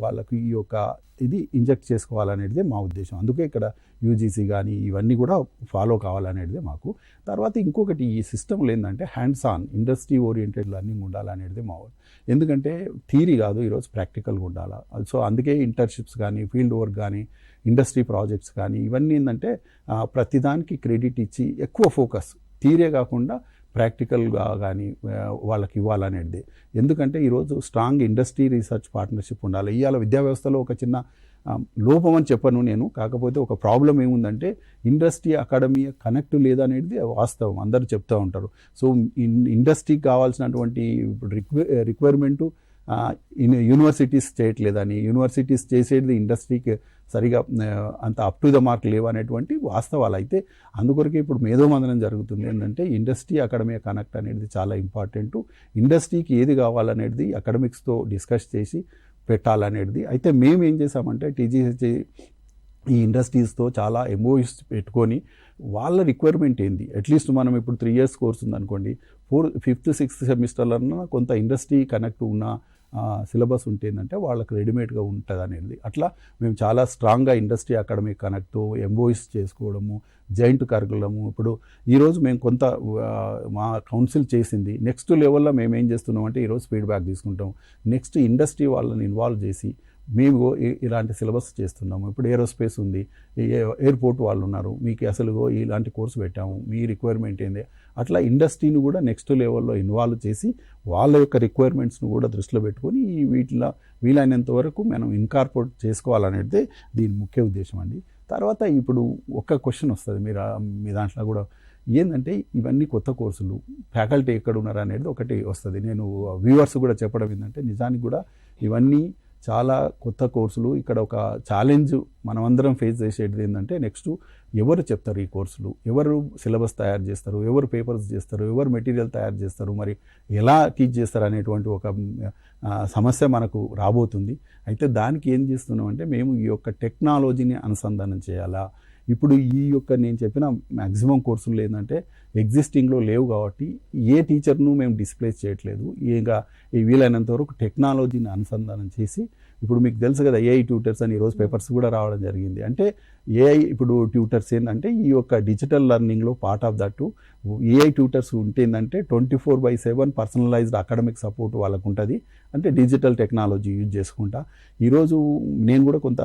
వాళ్ళకు ఈ యొక్క ఇది ఇంజెక్ట్ చేసుకోవాలనేది మా ఉద్దేశం. అందుకే ఇక్కడ యూజీసీ కానీ ఇవన్నీ కూడా ఫాలో కావాలనేది మాకు. తర్వాత ఇంకొకటి ఈ సిస్టంలో ఏంటంటే hands on industry oriented learning ఉండాలనేది మా. ఎందుకంటే థియరీ కాదు, ఈరోజు ప్రాక్టికల్గా ఉండాలి. సో అందుకే ఇంటర్న్షిప్స్ కానీ, ఫీల్డ్ వర్క్ కానీ, ఇండస్ట్రీ ప్రాజెక్ట్స్ కానీ ఇవన్నీ ఏంటంటే ప్రతిదానికి క్రెడిట్ ఇచ్చి ఎక్కువ ఫోకస్ థియరీ కాకుండా ప్రాక్టికల్గా కానీ వాళ్ళకి ఇవ్వాలనేది. ఎందుకంటే ఈరోజు స్ట్రాంగ్ ఇండస్ట్రీ రీసెర్చ్ పార్ట్నర్షిప్ ఉండాలి. ఇవాళ విద్యా వ్యవస్థలో ఒక చిన్న లోపం అని చెప్పను నేను, కాకపోతే ఒక ప్రాబ్లం ఏముందంటే ఇండస్ట్రీ అకాడమీ కనెక్ట్ లేదనేది వాస్తవం, అందరూ చెప్తూ ఉంటారు. సో ఇండస్ట్రీకి కావాల్సినటువంటి రిక్వైర్మెంటు యూనివర్సిటీస్ చేయట్లేదని, యూనివర్సిటీస్ చేసేది ఇండస్ట్రీకి సరిగా అంత అప్ టు ద మార్క్ లేవు అనేటువంటి వాస్తవాలు. అయితే అందుకొరకే ఇప్పుడు మేధోమందనం జరుగుతుంది. ఏంటంటే ఇండస్ట్రీ అకాడమీ కనెక్ట్ అనేది చాలా ఇంపార్టెంట్. ఇండస్ట్రీకి ఏది కావాలనేది అకాడమిక్స్తో డిస్కస్ చేసి పెట్టాలనేది. అయితే మేము ఏం చేసామంటే టీజీహెచ్ ఈ ఇండస్ట్రీస్తో చాలా ఎంఓయూస్ పెట్టుకొని వాళ్ళ రిక్వైర్మెంట్ ఏంది, అట్లీస్ట్ మనం ఇప్పుడు 3 years కోర్స్ ఉందనుకోండి, 4th, 5th, 6th సెమిస్టర్లన్నా కొంత ఇండస్ట్రీ కనెక్ట్ ఉన్న సిలబస్ ఉంటేందంటే వాళ్ళకి రెడీమేడ్గా ఉంటుంది అనేది. అట్లా మేము చాలా స్ట్రాంగ్గా ఇండస్ట్రీ అకాడమిక్ కనెక్ట్ ఎంఓయూస్ చేసుకోవడము, జాయింట్ కరికులము. ఇప్పుడు ఈరోజు మేము కొంత మా కౌన్సిల్ చేసింది నెక్స్ట్ లెవెల్లో మేము ఏం చేస్తున్నామంటే ఈరోజు ఫీడ్బ్యాక్ తీసుకుంటాం. నెక్స్ట్ ఇండస్ట్రీ వాళ్ళని ఇన్వాల్వ్ చేసి మేము ఇలాంటి సిలబస్ చేస్తున్నాము. ఇప్పుడు ఏరోస్పేస్ ఉంది, ఎయిర్పోర్ట్ వాళ్ళు ఉన్నారు, మీకు అసలు ఇలాంటి కోర్సు పెట్టాము, మీ రిక్వైర్మెంట్ ఏంది, అట్లా ఇండస్ట్రీని కూడా నెక్స్ట్ లెవెల్లో ఇన్వాల్వ్ చేసి వాళ్ళ యొక్క రిక్వైర్మెంట్స్ను కూడా దృష్టిలో పెట్టుకొని వీటిలో వీలైనంత వరకు మనం ఇన్కార్పొరేట్ చేసుకోవాలనేది దీని ముఖ్య ఉద్దేశం అండి. తర్వాత ఇప్పుడు ఒక క్వశ్చన్ వస్తుంది మీ దాంట్లో కూడా, ఏంటంటే ఇవన్నీ కొత్త కోర్సులు, ఫ్యాకల్టీ ఎక్కడ ఉన్నారు అనేది ఒకటి వస్తుంది. నేను వ్యూవర్స్ కూడా చెప్పడం ఏంటంటే నిజానికి కూడా ఇవన్నీ చాలా కొత్త కోర్సులు. ఇక్కడ ఒక ఛాలెంజ్ మనమందరం ఫేస్ చేసేది ఏంటంటే నెక్స్ట్ ఎవరు చెప్తారు ఈ కోర్సులు, ఎవరు సిలబస్ తయారు చేస్తారు, ఎవరు పేపర్స్ చేస్తారు, ఎవరు మెటీరియల్ తయారు చేస్తారు, మరి ఎలా టీచ్ చేస్తారు అనేటువంటి ఒక సమస్య మనకు రాబోతుంది. అయితే దానికి ఏం చేస్తున్నాం అంటే మేము ఈ యొక్క టెక్నాలజీని అనుసంధానం చేయాలా. ఇప్పుడు ఈ యొక్క నేను చెప్పిన మ్యాక్సిమం కోర్సులు ఏంటంటే ఎగ్జిస్టింగ్లో లేవు కాబట్టి ఏ టీచర్ను మేము డిస్ప్లేస్ చేయట్లేదు. ఇంకా వీలైనంత వరకు టెక్నాలజీని అనుసంధానం చేసి, ఇప్పుడు మీకు తెలుసు కదా ఏఐ ట్యూటర్స్ అని ఈరోజు పేపర్స్ కూడా రావడం జరిగింది. అంటే ఏఐ ఇప్పుడు ట్యూటర్స్ ఏంటంటే ఈ యొక్క డిజిటల్ లెర్నింగ్లో part of that AI tutors ఉంటేందంటే 24/7 పర్సనలైజ్డ్ అకాడమిక్ సపోర్ట్ వాళ్ళకు ఉంటుంది. అంటే డిజిటల్ టెక్నాలజీ యూజ్ చేసుకుంటా. ఈరోజు నేను కూడా కొంత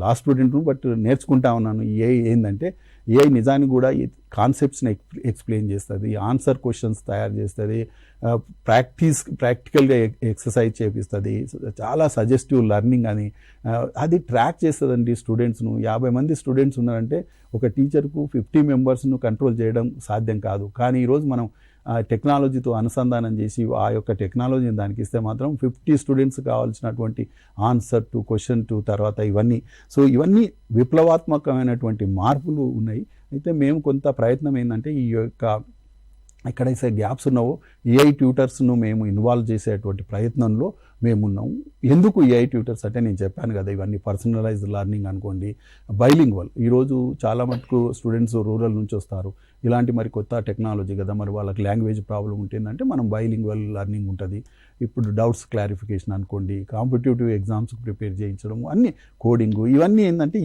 లాస్ట్ స్టూడెంట్ను బట్ నేర్చుకుంటా ఉన్నాను. ఏఐ ఏంటంటే ఏఐ నిజానికి కూడా కాన్సెప్ట్స్ని ఎక్స్ప్లెయిన్ చేస్తుంది, ఆన్సర్ క్వశ్చన్స్ తయారు చేస్తుంది, ప్రాక్టికల్గా ఎక్సర్సైజ్ చేపిస్తుంది, చాలా సజెస్టివ్ లెర్నింగ్ అని అది ట్రాక్ చేస్తుందండి స్టూడెంట్స్ను. 50 మంది స్టూడెంట్స్ ఉన్నారంటే ఒక టీచర్కు 50 మెంబర్స్ను కంట్రోల్ చేయడం సాధ్యం కాదు. కానీ ఈరోజు మనం టెక్నాలజీతో అనుసంధానం చేసి ఆ యొక్క టెక్నాలజీని దానికి ఇస్తే మాత్రం 50 స్టూడెంట్స్ కావాల్సినటువంటి ఆన్సర్ టు క్వశ్చన్ టు తర్వాత ఇవన్నీ. సో ఇవన్నీ విప్లవాత్మకమైనటువంటి మార్పులు ఉన్నాయి. అయితే మేము కొంత ప్రయత్నం ఏంటంటే ఈ యొక్క ఎక్కడైతే గ్యాప్స్ ఉన్నావో ఏఐ ట్యూటర్స్ను మేము ఇన్వాల్వ్ చేసేటువంటి ప్రయత్నంలో మేమున్నాము. ఎందుకు ఏఐ ట్యూటర్స్ అంటే నేను చెప్పాను కదా, ఇవన్నీ పర్సనలైజ్డ్ లెర్నింగ్ అనుకోండి, బైలింగ్వల్. ఈరోజు చాలా మటుకు స్టూడెంట్స్ రూరల్ నుంచి వస్తారు, ఇలాంటి మరి కొత్త టెక్నాలజీ కదా, మరి వాళ్ళకి లాంగ్వేజ్ ప్రాబ్లం ఉంటుందంటే మనం బైలింగ్వల్ లెర్నింగ్ ఉంటుంది. ఇప్పుడు డౌట్స్ క్లారిఫికేషన్ అనుకోండి, కాంపిటేటివ్ ఎగ్జామ్స్కి ప్రిపేర్ చేయించడం, అన్ని కోడింగ్, ఇవన్నీ ఏంటంటే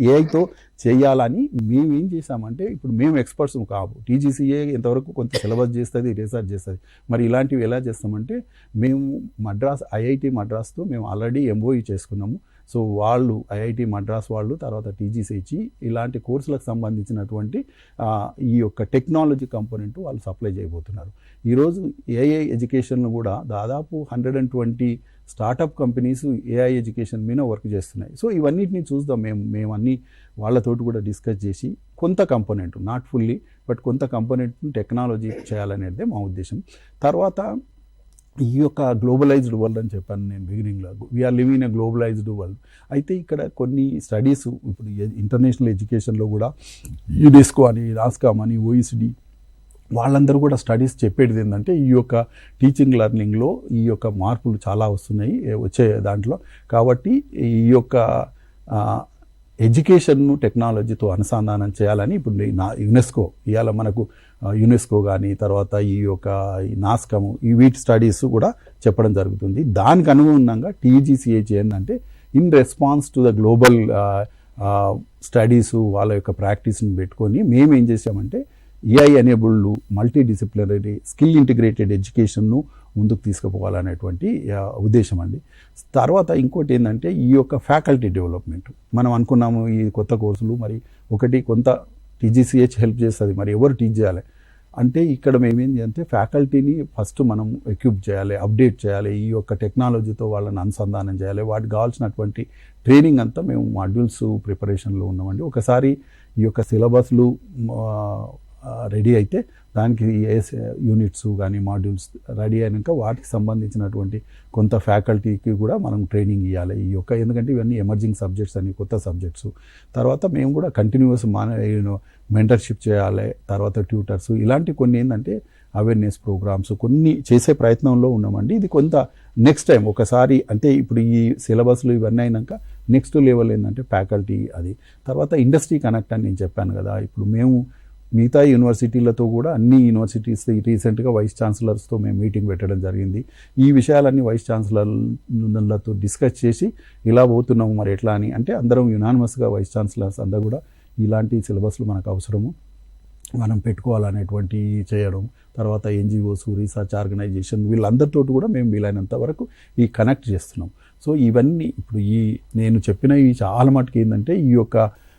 ఏఐతో చేయాలని మేము ఏం చేసామంటే, ఇప్పుడు మేము ఎక్స్పర్ట్స్ కావు, టీజీసీఏ ఎంతవరకు కొంత సిలబస్ చేస్తుంది, రీసెర్చ్ చేస్తుంది. మరి ఇలాంటివి ఎలా చేస్తామంటే, మేము ఐఐటి మద్రాస్తో మేము ఆల్రెడీ ఎంఓఈ చేసుకున్నాము. సో వాళ్ళు ఐఐటి మద్రాస్ వాళ్ళు, తర్వాత టీజీసీహెచ్ ఇలాంటి కోర్సులకు సంబంధించినటువంటి ఈ యొక్క టెక్నాలజీ కంపోనెంట్ వాళ్ళు సప్లై చేయబోతున్నారు. ఈరోజు ఏఐ ఎడ్యుకేషన్ను కూడా దాదాపు 120 స్టార్టప్ కంపెనీస్ ఏఐ ఎడ్యుకేషన్ మీద వర్క్ చేస్తున్నాయి. సో ఇవన్నిటిని చూద్దాం, మేము అన్ని వాళ్ళతోటి కూడా డిస్కస్ చేసి కొంత కంపోనెంట్, నాట్ ఫుల్లీ బట్ కొంత కంపోనెంట్ను టెక్నాలజీ చేయాలనేదే మా ఉద్దేశం. తర్వాత ఈ యొక్క గ్లోబలైజ్డ్ వరల్డ్ అని చెప్పాను నేను బిగినింగ్లో, we're living in a globalized world. అయితే ఇక్కడ కొన్ని స్టడీస్ ఇప్పుడు ఇంటర్నేషనల్ ఎడ్యుకేషన్లో కూడా యునెస్కో అని, నాస్కామ్ అని, ఓఈసిడి వాళ్ళందరూ కూడా స్టడీస్ చెప్పేది ఏంటంటే, ఈ యొక్క టీచింగ్ లెర్నింగ్లో ఈ యొక్క మార్పులు చాలా వస్తున్నాయి వచ్చే దాంట్లో. కాబట్టి ఈ యొక్క ఎడ్యుకేషన్ను టెక్నాలజీతో అనుసంధానం చేయాలని ఇప్పుడు యునెస్కో, ఇవాళ మనకు యునెస్కో కానీ, తర్వాత ఈ యొక్క నాస్కము, ఈ వీటి స్టడీస్ కూడా చెప్పడం జరుగుతుంది. దానికి అనుగుణంగా టీజీసీహెచ్ ఏంటంటే, in response to the global studies వాళ్ళ యొక్క ప్రాక్టీస్ని పెట్టుకొని మేము ఏం చేసామంటే, AI enabled multi disciplinary skill integrated ఎడ్యుకేషన్ను ముందుకు తీసుకుపోవాలనేటువంటి ఉద్దేశం అండి. తర్వాత ఇంకోటి ఏంటంటే, ఈ యొక్క ఫ్యాకల్టీ డెవలప్మెంట్. మనం అనుకున్నాము ఈ కొత్త కోర్సులు, మరి ఒకటి కొంత టీజీసీహెచ్ హెల్ప్ చేస్తుంది, మరి ఎవరు టీచ్ చేయాలి అంటే, ఇక్కడ మేమేంటి అంటే ఫ్యాకల్టీని ఫస్ట్ మనం ఎక్విప్ చేయాలి, అప్డేట్ చేయాలి, ఈ యొక్క టెక్నాలజీతో వాళ్ళని అనుసంధానం చేయాలి. వాటికి కావాల్సినటువంటి ట్రైనింగ్ అంతా మేము మాడ్యూల్స్ ప్రిపరేషన్లో ఉన్నామండి. ఒకసారి ఈ యొక్క సిలబస్లు రెడీ అయితే దానికి యూనిట్స్ కానీ మాడ్యూల్స్ రెడీ అయినాక వాటికి సంబంధించినటువంటి కొంత ఫ్యాకల్టీకి కూడా మనం ట్రైనింగ్ ఇవ్వాలి ఈ యొక్క, ఎందుకంటే ఇవన్నీ ఎమర్జింగ్ సబ్జెక్ట్స్ అని, కొత్త సబ్జెక్ట్స్. తర్వాత మేము కూడా కంటిన్యూస్ మెంటర్షిప్ చేయాలి, తర్వాత ట్యూటర్స్, ఇలాంటి కొన్ని ఏంటంటే అవేర్నెస్ ప్రోగ్రామ్స్ కొన్ని చేసే ప్రయత్నంలో ఉన్నామండి. ఇది కొంత నెక్స్ట్ టైం ఒకసారి అంటే, ఇప్పుడు ఈ సిలబస్లు ఇవన్నీ అయినాక నెక్స్ట్ లెవెల్ ఏంటంటే ఫ్యాకల్టీ అది. తర్వాత ఇండస్ట్రీ కనెక్ట్ అని నేను చెప్పాను కదా, ఇప్పుడు మేము మిగతా యూనివర్సిటీలతో కూడా అన్ని యూనివర్సిటీస్ రీసెంట్గా వైస్ ఛాన్సలర్స్తో మేము మీటింగ్ పెట్టడం జరిగింది. ఈ విషయాలన్నీ వైస్ ఛాన్సలర్లతో డిస్కస్ చేసి ఇలా పోతున్నాము మరి ఎట్లా అని, అంటే అందరం యునానిమస్గా వైస్ ఛాన్సలర్స్ అందరూ కూడా ఇలాంటి సిలబస్లు మనకు అవసరము, మనం పెట్టుకోవాలనేటువంటి చేయడం. తర్వాత ఎన్జిఓస్, రీసెర్చ్ ఆర్గనైజేషన్ వీళ్ళందరితో కూడా మేము వీలైనంత వరకు ఈ కనెక్ట్ చేస్తున్నాం. సో ఇవన్నీ ఇప్పుడు నేను చెప్పినవి చాలా మటుకు ఏంటంటే, ఈ యొక్క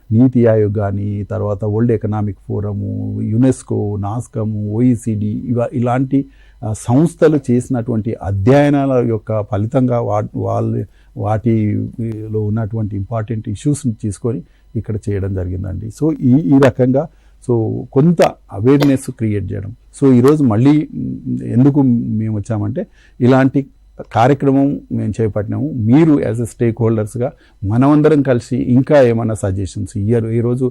నీతి ఆయోగ్ కానీ, తర్వాత world economic forum, UNESCO, NASSCOM, OECD ఇలాంటి సంస్థలు చేసినటువంటి అధ్యయనాల యొక్క ఫలితంగా వాటిలో ఉన్నటువంటి ఇంపార్టెంట్ ఇష్యూస్ని తీసుకొని ఇక్కడ చేయడం జరిగిందండి. సో ఈ రకంగా కొంత అవేర్నెస్ క్రియేట్ చేయడం. సో ఈరోజు మళ్ళీ ఎందుకు మేము వచ్చామంటే, ఇలాంటి కార్యక్రమం మేము చేపట్టినాము. మీరు యాజ్ ఎ స్టేక్ హోల్డర్స్గా మనమందరం కలిసి ఇంకా ఏమైనా సజెషన్స్ ఈరోజు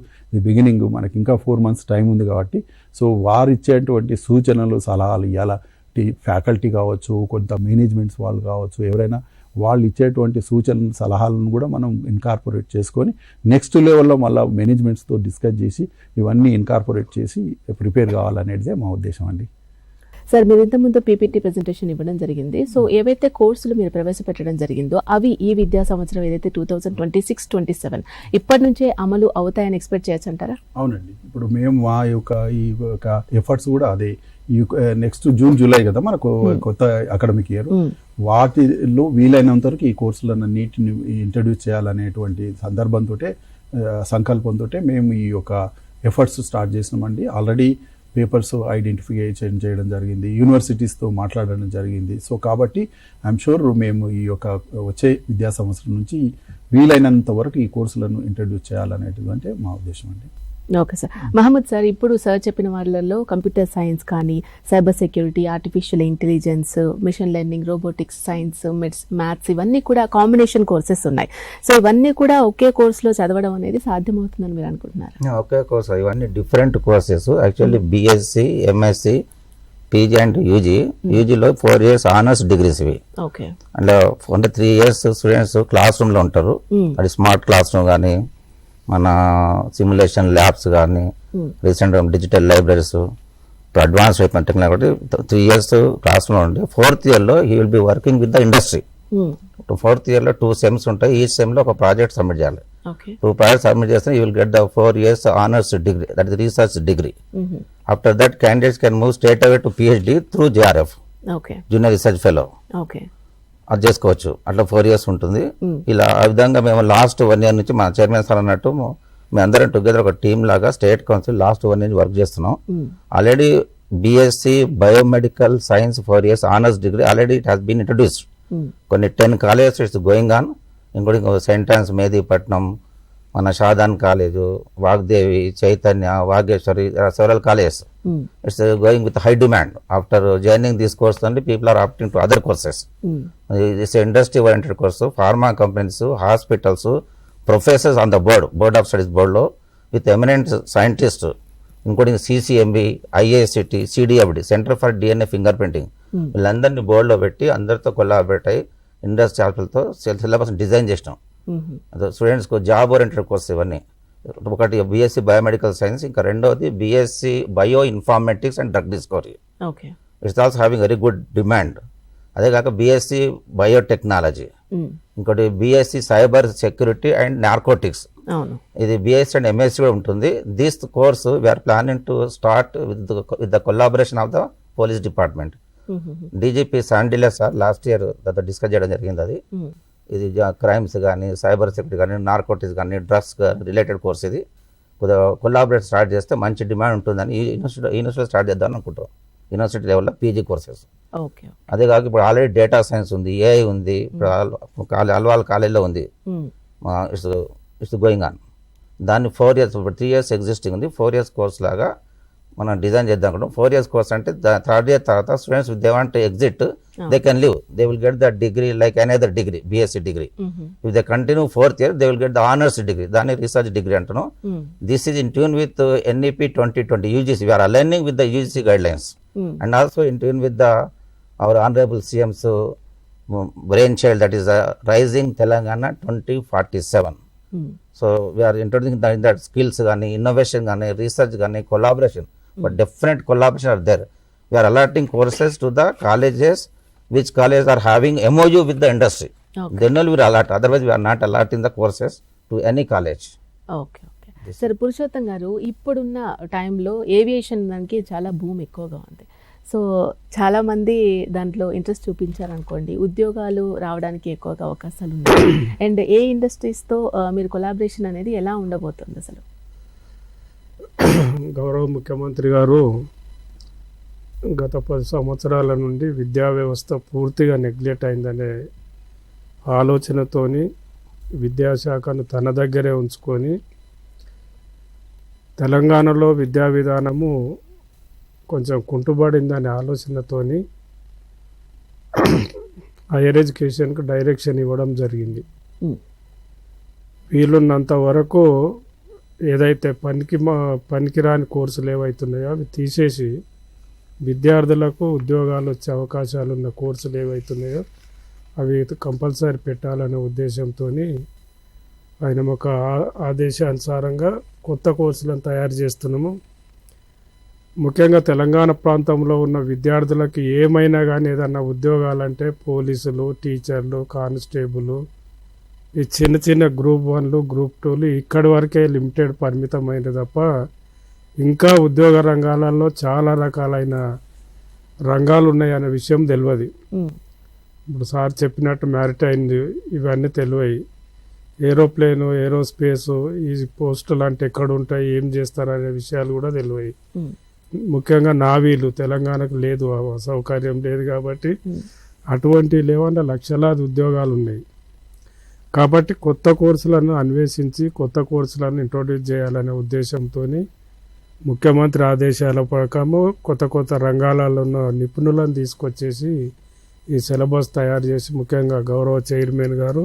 బిగినింగ్, మనకి ఇంకా 4 months టైం ఉంది కాబట్టి, సో వారు ఇచ్చేటువంటి సూచనలు, సలహాలు ఇవాళ ఫ్యాకల్టీ కావచ్చు, కొంత మేనేజ్మెంట్స్ వాళ్ళు కావచ్చు, ఎవరైనా వాళ్ళు ఇచ్చేటువంటి సూచనలు, సలహాలను కూడా మనం ఇన్కార్పొరేట్ చేసుకొని నెక్స్ట్ లెవెల్లో మళ్ళీ మేనేజ్మెంట్స్తో డిస్కస్ చేసి ఇవన్నీ ఇన్కార్పొరేట్ చేసి ప్రిపేర్ కావాలనేదే మా ఉద్దేశం అండి. సార్, మీరు ఇంతకుముందు పీపీటీ ప్రెజెంటేషన్ ఇవ్వడం జరిగింది. సో ఏవైతే కోర్సులు మీరు ప్రవేశపెట్టడం జరిగిందో అవి ఈ విద్యా సంవత్సరం ఏదైతే 2026-27 ఇప్పటి నుంచే అమలు అవుతాయని ఎక్స్పెక్ట్ చేయొచ్చు అంటారా? అవునండి, ఇప్పుడు మేము మా యొక్క ఈ యొక్క ఎఫర్ట్స్ కూడా అదే. ఈ నెక్స్ట్ జూన్, జూలై కదా మనకు కొత్త అకాడమిక్ ఇయర్, వాటిలో వీలైనంత వరకు ఈ కోర్సులన్నిటిని ఇంట్రడ్యూస్ చేయాలనేటువంటి సంకల్పంతో మేము ఈ యొక్క ఎఫర్ట్స్ స్టార్ట్ చేసినామండి. ఆల్రెడీ పేపర్స్ ఐడెంటిఫికేషన్ చేయడం జరిగింది, యూనివర్సిటీస్తో మాట్లాడడం జరిగింది. సో కాబట్టి ఐఎమ్ షూర్ మేము ఈ యొక్క వచ్చే విద్యా సంవత్సరం నుంచి వీలైనంత వరకు ఈ కోర్సులను ఇంట్రడ్యూస్ చేయాలనేటువంటి మా ఉద్దేశం అండి. Okay sir. మహమ్మద్ సార్, ఇప్పుడు సార్ చెప్పిన వాళ్ళలో కంప్యూటర్ సైన్స్ కానీ, cyber security, artificial intelligence, machine learning, robotics, science, maths ఇవన్నీ కూడా కాంబినేషన్ కోర్సెస్ ఉన్నాయి. సో ఇవన్నీ కూడా ఒకే కోర్సులో చదవడం అనేది సాధ్యమవుతుందని మీరు అనుకుంటున్నారు? ఒకే కోర్స్, ఇవన్నీ different courses. Actually BSc, MSc, PG and యూజీలో 4 years ఆనర్స్ డిగ్రీస్ ఇవి. ఓకే. అంటే 3 years స్టూడెంట్స్ క్లాస్ రూమ్లో ఉంటారు. అది స్మార్ట్ క్లాస్ రూమ్ కానీ, మన సిమ్యులేషన్ ల్యాబ్స్ కానీ, రీసెంట్ డిజిటల్ లైబ్రరీస్, అడ్వాన్స్ అయిపోయిన టెక్నాలజీ. 3 years క్లాస్ రూమ్లో ఉండి 4th yearలో he will be working with the industry. 4th yearలో 2 sems ఉంటాయి. ఈ సెమ్లో ఒక ప్రాజెక్ట్ సబ్మిట్ చేయాలి. 2 projects సబ్మిట్ చేస్తే you will get the 4 years honours degree, that is research degree. After that candidates can move straight away to PhD through JRF, junior research fellow. అది చేసుకోవచ్చు. అట్లా 4 years ఉంటుంది. ఇలా ఆ విధంగా మేము లాస్ట్ 1 year నుంచి మా చైర్మన్ సార్ అన్నట్టు మేము అందరం టుగెదర్ ఒక టీమ్ లాగా state council last 1 year work చేస్తున్నాం. Already BSc biomedical science 4 years honours degree already it has been introduced. కొన్ని 10 colleges it's going on, including Saint Ann's Mehdipatnam, మన Shadan college, Vagdevi, Chaitanya, Vageshwari, several colleges. It's going with high demand. After joining this course only people are opting to other courses. It's industry oriented course. Pharma companies, hospitals, professors on the board of studies బోర్డులో with eminent scientist, including CCMB, IICT, CDFD, centre for DNA finger printing, వీళ్ళందరినీ బోర్డులో పెట్టి అందరితో collaborate అయ్యి industry హాస్పిటల్తో syllabus design చేసినాం. స్టూడెంట్స్కు job oriented course ఇవన్నీ. ఒకటి BSc biomedical science, ఇంకా రెండోది BSc bio informatics and drug discovery. It's also having very good demand. అదే కాక బీఎస్సీ బయోటెక్నాలజీ, ఇంకోటి BSc cyber security and narcotics. ఇది బీఎస్సీ అండ్ ఎంఎస్సీ కూడా ఉంటుంది. This course we're planning to start with the collaboration of the police department. DGP Shandilya sir last year discuss చేయడం జరిగింది. అది ఇది క్రైమ్స్ కానీ, సైబర్ సెక్యూరిటీ కానీ, నార్కోటిక్స్ కానీ, డ్రగ్స్ రిలేటెడ్ కోర్స్. ఇది కొద్దిగా కొలాబరేట్ స్టార్ట్ చేస్తే మంచి డిమాండ్ ఉంటుందని ఈ యూనివర్సిటీ స్టార్ట్ చేద్దాం అనుకుంటాం. యూనివర్సిటీ లెవెల్లో పీజీ కోర్సెస్. అదే కాక ఇప్పుడు ఆల్రెడీ డేటా సైన్స్ ఉంది, ఏఐ ఉంది, ఇప్పుడు అల్వాల్ కాలేజ్లో ఉంది. It's going on. దాన్ని 4 years, 3 years ఎగ్జిస్టింగ్ ఉంది. 4 years కోర్స్ లాగా మనం డిజైన్ చేద్దాం అనుకుంటాం. 4 years కోర్స్ అంటే 3rd year తర్వాత students they want to exit, they can leave, they will get the degree like any other degree, BSc degree. If they continue 4th year they will get the honours degree, దాన్ని research degree అంటున్నాం. This is in tune with NEP 2020 UGC. We are aligning with the UGC guidelines and also in tune with the our honourable CM's brain child, that is rising Telangana 2047. So we are introducing that skills కానీ, innovation కానీ, research కానీ, collaboration. But definite collaboration are there. We are allotting courses to the colleges which colleges are having MOU with the industry. Then only we will allot. Otherwise, we are not allotting the courses to any college. Okay. సరే పురుషోత్తం గారు, ఇప్పుడున్న టైంలో aviation దానికి చాలా భూమి ఎక్కువగా ఉంది. So చాలా మంది దాంట్లో ఇంట్రెస్ట్ చూపించారనుకోండి, ఉద్యోగాలు రావడానికి ఎక్కువగా అవకాశాలు ఉన్నాయి. అండ్ ఏ ఇండస్ట్రీస్తో మీరు కొలాబరేషన్ అనేది ఎలా ఉండబోతుంది అసలు? గౌరవ ముఖ్యమంత్రి గారు గత 10 సంవత్సరాల నుండి విద్యా వ్యవస్థ పూర్తిగా నెగ్లెక్ట్ అయిందనే ఆలోచనతోని విద్యాశాఖను తన దగ్గరే ఉంచుకొని తెలంగాణలో విద్యా విధానము కొంచెం కుంటుబడిందనే ఆలోచనతోని హైయర్ ఎడ్యుకేషన్కు డైరెక్షన్ ఇవ్వడం జరిగింది. వీలున్నంత వరకు ఏదైతే పనికిరాని కోర్సులు ఏవైతున్నాయో అవి తీసేసి విద్యార్థులకు ఉద్యోగాలు వచ్చే అవకాశాలు ఉన్న కోర్సులు ఏవైతున్నాయో అవి కంపల్సరీ పెట్టాలనే ఉద్దేశంతో ఆయన ఒక ఆదేశానుసారంగా కొత్త కోర్సులను తయారు చేస్తున్నాము. ముఖ్యంగా తెలంగాణ ప్రాంతంలో ఉన్న విద్యార్థులకు ఏమైనా కానీ ఏదన్నా ఉద్యోగాలంటే పోలీసులు, టీచర్లు, కానిస్టేబుల్, ఈ చిన్న చిన్న గ్రూప్ 1లు, గ్రూప్ 2లు ఇక్కడి వరకే లిమిటెడ్ పరిమితమైనది తప్ప ఇంకా ఉద్యోగ రంగాలలో చాలా రకాలైన రంగాలు ఉన్నాయనే విషయం తెలియదు. ఇప్పుడు సార్ చెప్పినట్టు మ్యారిటైన్ ఇవన్నీ తెలివాయి. ఏరోప్లేను, ఏరోస్పేసు, ఈ పోస్టులు అంటే ఎక్కడ ఉంటాయి, ఏం చేస్తారు అనే విషయాలు కూడా తెలివాయి. ముఖ్యంగా నావీలు తెలంగాణకు లేదు, సౌకర్యం లేదు కాబట్టి అటువంటి లేవన్న లక్షలాది ఉద్యోగాలు ఉన్నాయి. కాబట్టి కొత్త కోర్సులను అన్వేషించి కొత్త కోర్సులను ఇంట్రొడ్యూస్ చేయాలనే ఉద్దేశంతో ముఖ్యమంత్రి ఆదేశాల ప్రకారం కొత్త కొత్త రంగాలలో ఉన్న నిపుణులను తీసుకొచ్చేసి ఈ సిలబస్ తయారు చేసి, ముఖ్యంగా గౌరవ చైర్మన్ గారు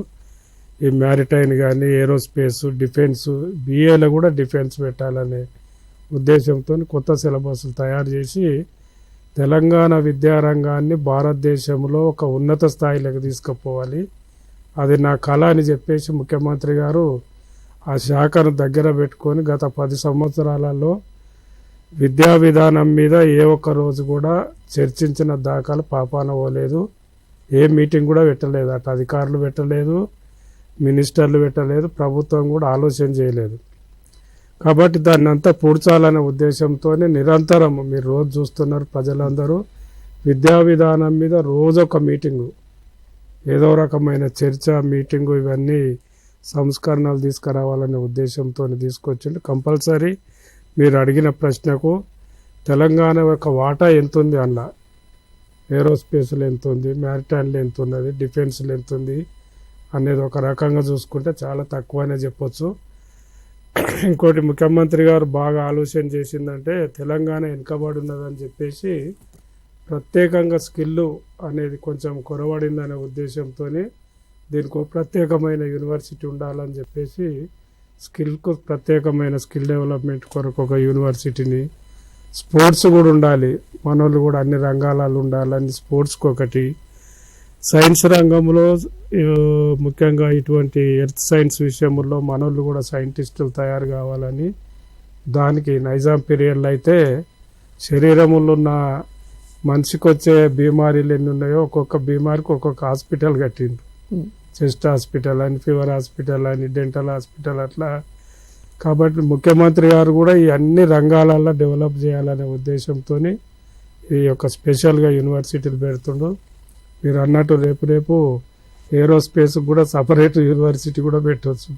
ఈ మ్యారిటైన్ కానీ ఏరోస్పేస్, డిఫెన్స్, బిఏలో కూడా డిఫెన్స్ పెట్టాలనే ఉద్దేశంతో కొత్త సిలబస్లు తయారు చేసి తెలంగాణ విద్యారంగాన్ని భారతదేశంలో ఒక ఉన్నత స్థాయిలోకి తీసుకుపోవాలి. అది నా కళ అని చెప్పేసి ముఖ్యమంత్రి గారు ఆ శాఖను దగ్గర పెట్టుకొని గత 10 సంవత్సరాలలో విద్యా విధానం మీద ఏ ఒక్క రోజు కూడా చర్చించిన దాఖలు పాపాన పోలేదు. ఏ మీటింగ్ కూడా పెట్టలేదు, అటు అధికారులు పెట్టలేదు, మినిస్టర్లు పెట్టలేదు, ప్రభుత్వం కూడా ఆలోచన చేయలేదు. కాబట్టి దాన్ని అంతా పూడ్చాలనే ఉద్దేశంతోనే నిరంతరం మీరు రోజు చూస్తున్నారు ప్రజలందరూ విద్యా విధానం మీద రోజు ఒక మీటింగు, ఏదో రకమైన చర్చ, మీటింగు, ఇవన్నీ సంస్కరణలు తీసుకురావాలనే ఉద్దేశంతో తీసుకొచ్చిండు. కంపల్సరీ మీరు అడిగిన ప్రశ్నకు తెలంగాణ యొక్క వాటా ఎంత ఉంది అందులో, ఏరోస్పేస్లో ఎంత ఉంది, మ్యారిటైన్లో ఎంత ఉన్నది, డిఫెన్స్లో ఎంత ఉంది అనేది ఒక రకంగా చూసుకుంటే చాలా తక్కువనే చెప్పొచ్చు. ఇంకోటి ముఖ్యమంత్రి గారు బాగా ఆలోచన చేసిందంటే తెలంగాణ వెనుకబడి ఉన్నదని చెప్పేసి ప్రత్యేకంగా స్కిల్ అనేది కొంచెం కొరవడిందనే ఉద్దేశంతో దీనికి ఒక ప్రత్యేకమైన యూనివర్సిటీ ఉండాలని చెప్పేసి స్కిల్కు ప్రత్యేకమైన స్కిల్ డెవలప్మెంట్ కొరకు ఒక యూనివర్సిటీని, స్పోర్ట్స్ కూడా ఉండాలి, మనోళ్ళు కూడా అన్ని రంగాలలో ఉండాలని స్పోర్ట్స్కి ఒకటి, సైన్స్ రంగంలో ముఖ్యంగా ఇటువంటి ఎర్త్ సైన్స్ విషయంలో మనోళ్ళు కూడా సైంటిస్టులు తయారు కావాలని, దానికి నైజాం పీరియడ్లో అయితే శరీరంలో ఉన్న మనిషికి వచ్చే బీమారీలు ఎన్ని ఉన్నాయో ఒక్కొక్క బీమారికి ఒక్కొక్క హాస్పిటల్ కట్టిండు. చెస్ట్ హాస్పిటల్ అని, ఫీవర్ హాస్పిటల్ అని, డెంటల్ హాస్పిటల్, అట్లా. కాబట్టి ముఖ్యమంత్రి గారు కూడా ఈ అన్ని రంగాలలో డెవలప్ చేయాలనే ఉద్దేశంతో ఈ యొక్క స్పెషల్గా యూనివర్సిటీలు పెడుతుండు. మీరు అన్నట్టు రేపు ఏరోస్పేస్ కూడా సపరేట్ యూనివర్సిటీ కూడా పెట్టవచ్చు.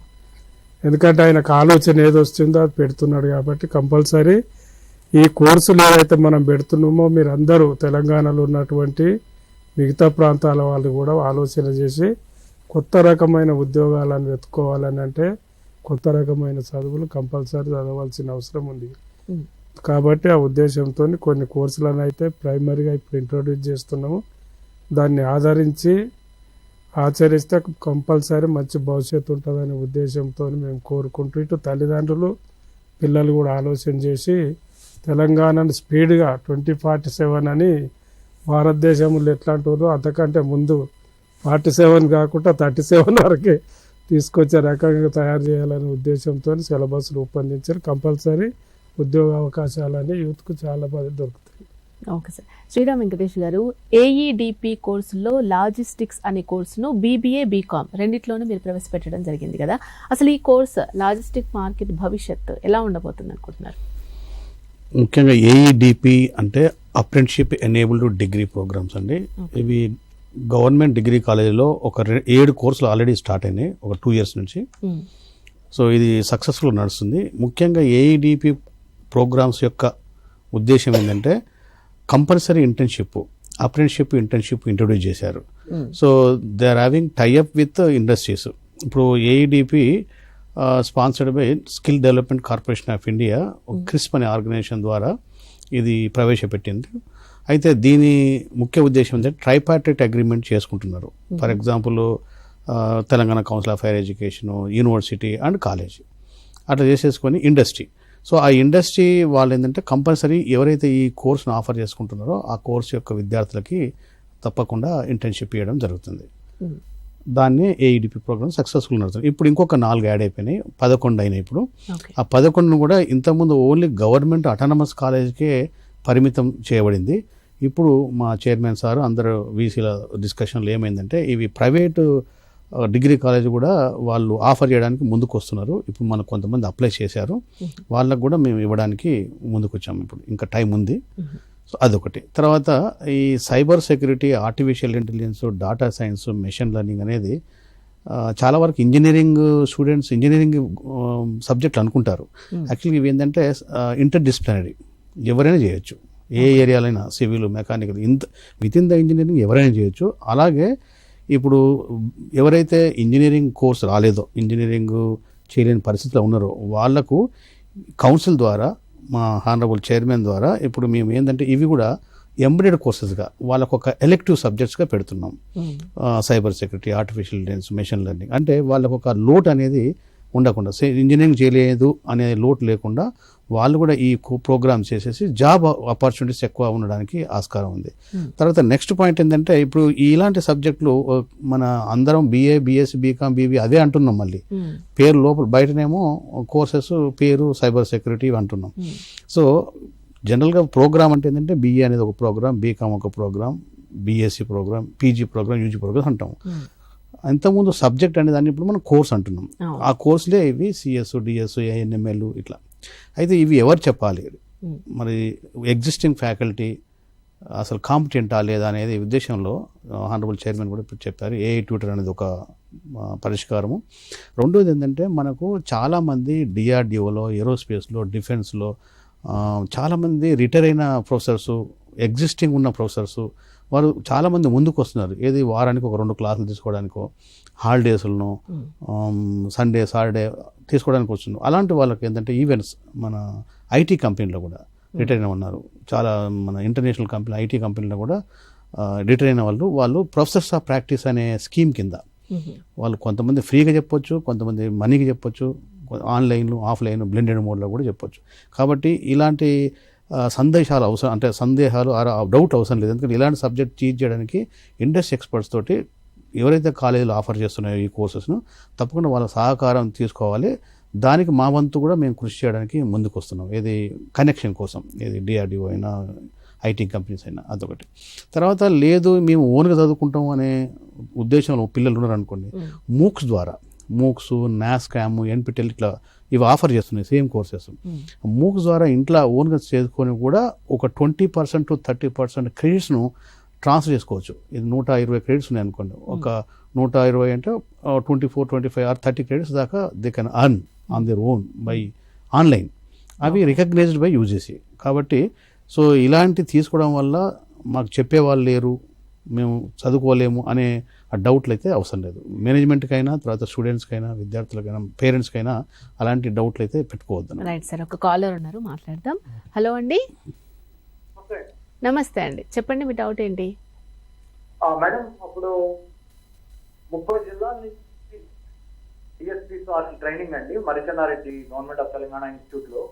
ఎందుకంటే ఆయనకు ఆలోచన ఏది వస్తుందో అది పెడుతున్నాడు. కాబట్టి కంపల్సరీ ఈ కోర్సులు ఏదైతే మనం పెడుతున్నామో మీరు అందరూ తెలంగాణలో ఉన్నటువంటి మిగతా ప్రాంతాల వాళ్ళు కూడా ఆలోచన చేసి కొత్త రకమైన ఉద్యోగాలను వెతుక్కోవాలని, అంటే కొత్త రకమైన చదువులు కంపల్సరీ చదవాల్సిన అవసరం ఉంది. కాబట్టి ఆ ఉద్దేశంతో కొన్ని కోర్సులను అయితే ప్రైమరీగా ఇప్పుడు ఇంట్రొడ్యూస్ చేస్తున్నాము. దాన్ని ఆదరించి ఆచరిస్తే కంపల్సరీ మంచి భవిష్యత్తు ఉంటుందనే ఉద్దేశంతో మేము కోరుకుంటూ, ఇటు తల్లిదండ్రులు పిల్లలు కూడా ఆలోచన చేసి తెలంగాణను స్పీడ్గా 2047 అని భారతదేశంలో ఎట్లాంటి అంతకంటే ముందు 47 కాకుండా 37 వరకే తీసుకొచ్చే రకంగా తయారు చేయాలనే ఉద్దేశంతో సిలబస్ రూపొందించారు. కంపల్సరీ ఉద్యోగ అవకాశాలని యూత్కు చాలా బాగా దొరుకుతాయి. Okay sir. శ్రీరామ్ వెంకటేష్ గారు, ఏఈడిపి కోర్సులో లాజిస్టిక్స్ అనే కోర్సును బీబీఏ, బీకామ్ రెండిట్లోనూ మీరు ప్రవేశపెట్టడం జరిగింది కదా. అసలు ఈ కోర్సు లాజిస్టిక్ మార్కెట్ భవిష్యత్తు ఎలా ఉండబోతుంది అనుకుంటున్నారు? ముఖ్యంగా ఏఈడిపి అంటే అప్రెంటిస్షిప్ ఎనేబుల్డ్ డిగ్రీ ప్రోగ్రామ్స్ అండి. ఇవి గవర్నమెంట్ డిగ్రీ కాలేజీలో ఒక 7 కోర్సులు ఆల్రెడీ స్టార్ట్ అయినాయి ఒక 2 years నుంచి. సో ఇది సక్సెస్ఫుల్ నడుస్తుంది. ముఖ్యంగా ఏఈడిపి ప్రోగ్రామ్స్ యొక్క ఉద్దేశం ఏంటంటే compulsory internship, apprenticeship, internship introduce చేశారు. So they are having tie up with industries. ఇప్పుడు AEDP sponsored by skill development corporation of India, CRISP అనే ఆర్గనైజేషన్ ద్వారా ఇది ప్రవేశపెట్టింది. అయితే దీని ముఖ్య ఉద్దేశం ఏంటంటే ట్రైపార్టైట్ అగ్రిమెంట్ చేసుకుంటున్నారు. For example Telangana council of higher education, university and college అట్లా చేసేసుకొని ఇండస్ట్రీ. సో ఆ ఇండస్ట్రీ వాళ్ళు ఏంటంటే కంపల్సరీ ఎవరైతే ఈ కోర్సును ఆఫర్ చేసుకుంటున్నారో ఆ కోర్సు యొక్క విద్యార్థులకి తప్పకుండా ఇంటర్న్షిప్ ఇవ్వడం జరుగుతుంది. దాన్ని ఏఈడిపి ప్రోగ్రామ్ సక్సెస్ఫుల్ నడుతుంది. ఇప్పుడు ఇంకొక 4 యాడ్ అయిపోయినాయి, 11 అయినాయి. ఇప్పుడు ఆ 11 కూడా ఇంతకుముందు ఓన్లీ గవర్నమెంట్ అటానమస్ కాలేజ్కే పరిమితం చేయబడింది. ఇప్పుడు మా చైర్మన్ సార్ అందరూ వీసీల డిస్కషన్లో ఏమైందంటే ఇవి ప్రైవేటు డిగ్రీ కాలేజ్ కూడా వాళ్ళు ఆఫర్ చేయడానికి ముందుకు వస్తున్నారు. ఇప్పుడు మనకు కొంతమంది అప్లై చేశారు, వాళ్ళకు కూడా మేము ఇవ్వడానికి ముందుకు వచ్చాము. ఇప్పుడు ఇంకా టైం ఉంది. సో అదొకటి. తర్వాత ఈ cyber security, artificial intelligence, data science, machine learning అనేది చాలా వరకు ఇంజనీరింగ్ స్టూడెంట్స్ ఇంజనీరింగ్ సబ్జెక్టులు అనుకుంటారు. యాక్చువల్లీ ఇవి ఏంటంటే ఇంటర్ డిసిప్లినరీ, ఎవరైనా చేయొచ్చు. ఏ ఏరియాలైనా civil, mechanical, with in the engineering ఎవరైనా చేయొచ్చు. అలాగే ఇప్పుడు ఎవరైతే ఇంజనీరింగ్ కోర్స్ రాలేదో, ఇంజనీరింగ్ చేయలేని పరిస్థితిలో ఉన్నారో వాళ్ళకు కౌన్సిల్ ద్వారా, మా హానరబుల్ చైర్మన్ ద్వారా ఇప్పుడు మేము ఏంటంటే ఇవి కూడా ఎంబెడెడ్ కోర్సెస్గా వాళ్ళకు ఒక ఎలెక్టివ్ సబ్జెక్ట్స్గా పెడుతున్నాం. Cyber security, artificial intelligence, machine learning. అంటే వాళ్ళకు ఒక లోట్ అనేది ఉండకుండా, ఇంజనీరింగ్ చేయలేదు అనే లోటు లేకుండా వాళ్ళు కూడా ఈ ప్రోగ్రామ్ చేసేసి జాబ్ ఆపర్చునిటీస్ ఎక్కువ ఉండడానికి ఆస్కారం ఉంది. తర్వాత నెక్స్ట్ పాయింట్ ఏంటంటే ఇప్పుడు ఇలాంటి సబ్జెక్టులు మన అందరం BA, BSc, BCom, BB అదే అంటున్నాం. మళ్ళీ పేరు లోపల బయటనేమో కోర్సెస్ పేరు సైబర్ సెక్యూరిటీ అంటున్నాం. సో జనరల్గా ప్రోగ్రామ్ అంటే ఏంటంటే BA అనేది ఒక ప్రోగ్రామ్, BCom ఒక program, BSc program, PG program, UG program అంటాము. ఇంతకుముందు సబ్జెక్ట్ అనే దాన్ని ఇప్పుడు మనం కోర్స్ అంటున్నాం. ఆ కోర్సులే ఇవి CS, DS, ANML ఇట్లా. అయితే ఇవి ఎవరు చెప్పాలి? మరి ఎగ్జిస్టింగ్ ఫ్యాకల్టీ అసలు కాంపిటెంటా లేదా అనేది ఉద్దేశంలో హానరబుల్ చైర్మన్ కూడా చెప్పారు. AI ట్యూటర్ అనేది ఒక పరిష్కారము. రెండోది ఏంటంటే మనకు చాలామంది DRDOలో, ఏరోస్పేస్లో, డిఫెన్స్లో చాలామంది రిటైర్ అయిన ప్రొఫెసర్స్, ఎగ్జిస్టింగ్ ఉన్న ప్రొఫెసర్స్ వారు చాలామంది ముందుకు వస్తున్నారు. ఏది వారానికి ఒక 2 క్లాసులు తీసుకోవడానికో, హాలిడేస్లను సండే సాటర్డే తీసుకోవడానికి వస్తున్నారు. అలాంటి వాళ్ళకి ఏంటంటే ఈవెంట్స్ మన IT కంపెనీలో కూడా రిటైర్ అయిన ఉన్నారు. చాలా మన ఇంటర్నేషనల్ కంపెనీ IT కంపెనీలో కూడా రిటైర్ అయిన వాళ్ళు ప్రొఫెసర్స్ ఆఫ్ ప్రాక్టీస్ అనే స్కీమ్ కింద వాళ్ళు కొంతమంది ఫ్రీగా చెప్పొచ్చు, కొంతమంది మనీకి చెప్పొచ్చు, ఆన్లైన్, ఆఫ్లైన్, బ్లెండెడ్ మోడ్లో కూడా చెప్పొచ్చు. కాబట్టి ఇలాంటి సందేహాలు అవసరం, అంటే సందేహాలు డౌట్ అవసరం లేదు. ఎందుకంటే ఇలాంటి సబ్జెక్ట్ టీచ్ చేయడానికి ఇండస్ట్రీ ఎక్స్పర్ట్స్ తోటి ఎవరైతే కాలేజీలో ఆఫర్ చేస్తున్నాయో ఈ కోర్సెస్ను తప్పకుండా వాళ్ళ సహకారం తీసుకోవాలి. దానికి మా వంతు కూడా మేము కృషి చేయడానికి ముందుకు వస్తున్నాం. ఏది కనెక్షన్ కోసం, ఏది DRDO అయినా, IT కంపెనీస్ అయినా, అదొకటి. తర్వాత లేదు మేము ఓన్గా చదువుకుంటాం అనే ఉద్దేశంలో పిల్లలు ఉన్నారనుకోండి, మూక్స్ ద్వారా, మూక్స్, NASCAM, NPTEL ఇట్లా ఇవి ఆఫర్ చేస్తున్నాయి సేమ్ కోర్సెస్. మూక్స్ ద్వారా ఇంట్లో ఓన్గా చేసుకొని కూడా ఒక 20% to 30% క్రెడిట్స్ను ట్రాన్స్ఫర్ చేసుకోవచ్చు. ఇది 120 క్రెడిట్స్ ఉన్నాయి అనుకోండి. ఒక 120 అంటే 24, 25 or 30 క్రెడిట్స్ దాకా they can earn on their own buy online. అవి రికగ్నైజ్డ్ బై UGC. కాబట్టి సో ఇలాంటి తీసుకోవడం వల్ల మాకు చెప్పేవాళ్ళు లేరు, మేము చదువుకోలేము అనే ఆ డౌట్లు అయితే అవసరం లేదు. మేనేజ్మెంట్కైనా, తర్వాత స్టూడెంట్స్కైనా, విద్యార్థులకైనా, పేరెంట్స్కైనా అలాంటి డౌట్లు అయితే పెట్టుకోవద్దు. రైట్ సార్, ఒక కాలర్ ఉన్నారు, మాట్లాడదాం. హలో అండి. నమస్తే అండి, చెప్పండి మీ డౌట్ ఏంటి? మేడం, అప్పుడు 30 జిల్లాల నుంచి DSPs ట్రైనింగ్ అండి మరిచెన్నారెడ్డి గవర్నమెంట్ ఆఫ్ తెలంగాణ ఇన్స్టిట్యూట్ లో.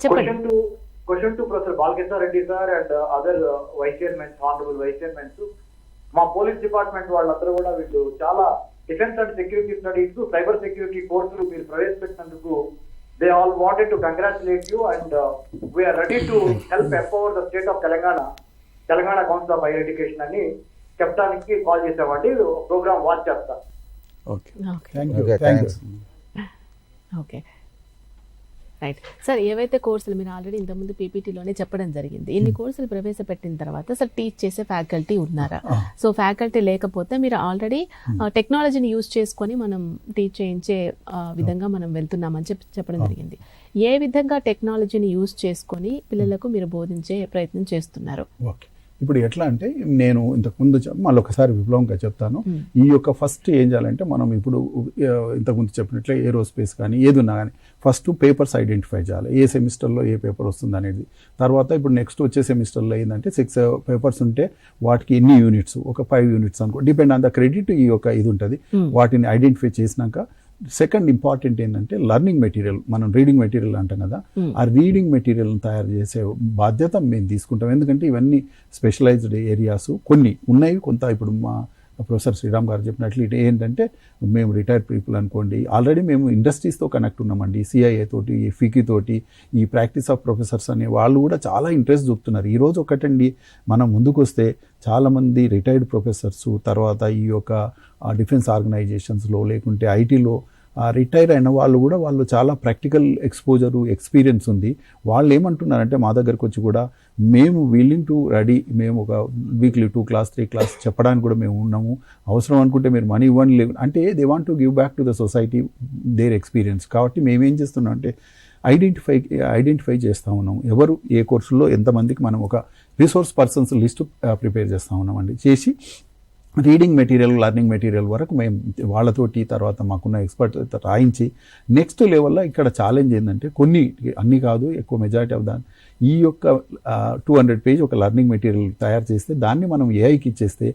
చెప్పండి. Question to Professor Balkisha Reddy sir and other vice chairmen, honorable vice chairmen. మా పోలీస్ డిపార్ట్మెంట్ వాళ్ళందరూ కూడా వీళ్ళు చాలా defence and security studies, cyber security కోర్సులు మీరు ప్రవేశపెట్టినందుకు they all wanted to congratulate you and we are ready to help empower the state of Telangana Council of Higher Education అని చెప్పడానికి call చేసామండి. ప్రోగ్రామ్ వాచ్ చేస్తా. Okay, thank you. Okay right sir, ఏవైతే కోర్సులు మీరు already ఇంతకుముందు PPTలోనే చెప్పడం జరిగింది, ఇన్ని కోర్సులు ప్రవేశపెట్టిన తర్వాత సార్ టీచ్ చేసే ఫ్యాకల్టీ ఉన్నారా? సో ఫ్యాకల్టీ లేకపోతే మీరు ఆల్రెడీ టెక్నాలజీని యూజ్ చేసుకొని మనం టీచ్ చేయించే విధంగా మనం వెళ్తున్నామని చెప్పడం జరిగింది. ఏ విధంగా టెక్నాలజీని యూజ్ చేసుకొని పిల్లలకు మీరు బోధించే ప్రయత్నం చేస్తున్నారు? ఓకే, ఇప్పుడు ఎట్లా అంటే నేను ఇంతకుముందు మళ్ళీ ఒకసారి విప్లవంగా చెప్తాను. ఈ యొక్క ఫస్ట్ ఏం చేయాలంటే మనం ఇప్పుడు ఇంతకుముందు చెప్పినట్లే ఏరోస్పేస్ కానీ ఏది ఉన్నా కానీ ఫస్ట్ పేపర్స్ ఐడెంటిఫై చేయాలి. ఏ సెమిస్టర్లో ఏ పేపర్ వస్తుంది అనేది. తర్వాత ఇప్పుడు నెక్స్ట్ వచ్చే సెమిస్టర్లో ఏంటంటే 6 పేపర్స్ ఉంటే వాటికి ఎన్ని యూనిట్స్, ఒక 5 యూనిట్స్ అనుకో, డిపెండ్ ఆన్ ద క్రెడిట్ ఈ యొక్క ఇది ఉంటుంది. వాటిని ఐడెంటిఫై చేసినాక సెకండ్ ఇంపార్టెంట్ ఏంటంటే లర్నింగ్ మెటీరియల్, మనం రీడింగ్ మెటీరియల్ అంటాం కదా, ఆ రీడింగ్ మెటీరియల్ని తయారు చేసే బాధ్యత మేము తీసుకుంటాం. ఎందుకంటే ఇవన్నీ స్పెషలైజ్డ్ ఏరియాస్ కొన్ని ఉన్నాయి. కొంత ఇప్పుడు మా ప్రొఫెసర్ శ్రీరామ్ గారు చెప్పినట్లు ఇటు ఏంటంటే మేము రిటైర్డ్ పీపుల్ అనుకోండి, ఆల్రెడీ మేము ఇండస్ట్రీస్తో కనెక్ట్ ఉన్నామండి. CIA తోటి, FICI తోటి, ఈ ప్రాక్టీస్ ఆఫ్ ప్రొఫెసర్స్ అనే వాళ్ళు కూడా చాలా ఇంట్రెస్ట్ చూపుతున్నారు. ఈరోజు ఒకటండి మనం ముందుకు వస్తే చాలామంది రిటైర్డ్ ప్రొఫెసర్స్, తర్వాత ఈ యొక్క డిఫెన్స్ ఆర్గనైజేషన్స్లో లేకుంటే ITలో రిటైర్ అయిన వాళ్ళు కూడా వాళ్ళు చాలా ప్రాక్టికల్ ఎక్స్పోజరు, ఎక్స్పీరియన్స్ ఉంది. వాళ్ళు ఏమంటున్నారంటే మా దగ్గరకు వచ్చి కూడా మేము విల్లింగ్ టు రెడీ, మేము ఒక వీక్లీ 2 క్లాస్ 3 క్లాస్ చెప్పడానికి కూడా మేము ఉన్నాము, అవసరం అనుకుంటే మీరు మనీ ఇవ్వండి, అంటే they want to give back to the society their experience. కాబట్టి మేమేం చేస్తున్నాం అంటే ఐడెంటిఫై చేస్తూ ఉన్నాం. ఎవరు ఏ కోర్సుల్లో ఎంతమందికి మనం ఒక రిసోర్స్ పర్సన్స్ లిస్టు ప్రిపేర్ చేస్తూ ఉన్నామండి. చేసి రీడింగ్ మెటీరియల్, లర్నింగ్ మెటీరియల్ వరకు మేము వాళ్ళతోటి తర్వాత మాకున్న ఎక్స్పర్ట్ రాయించి నెక్స్ట్ లెవెల్లో ఇక్కడ ఛాలెంజ్ ఏంటంటే కొన్ని అన్ని కాదు, ఎక్కువ మెజారిటీ ఆఫ్ దాని ఈ యొక్క 200 పేజ్ ఒక లర్నింగ్ మెటీరియల్ తయారు చేస్తే దాన్ని మనం ఏఐకి ఇచ్చేస్తే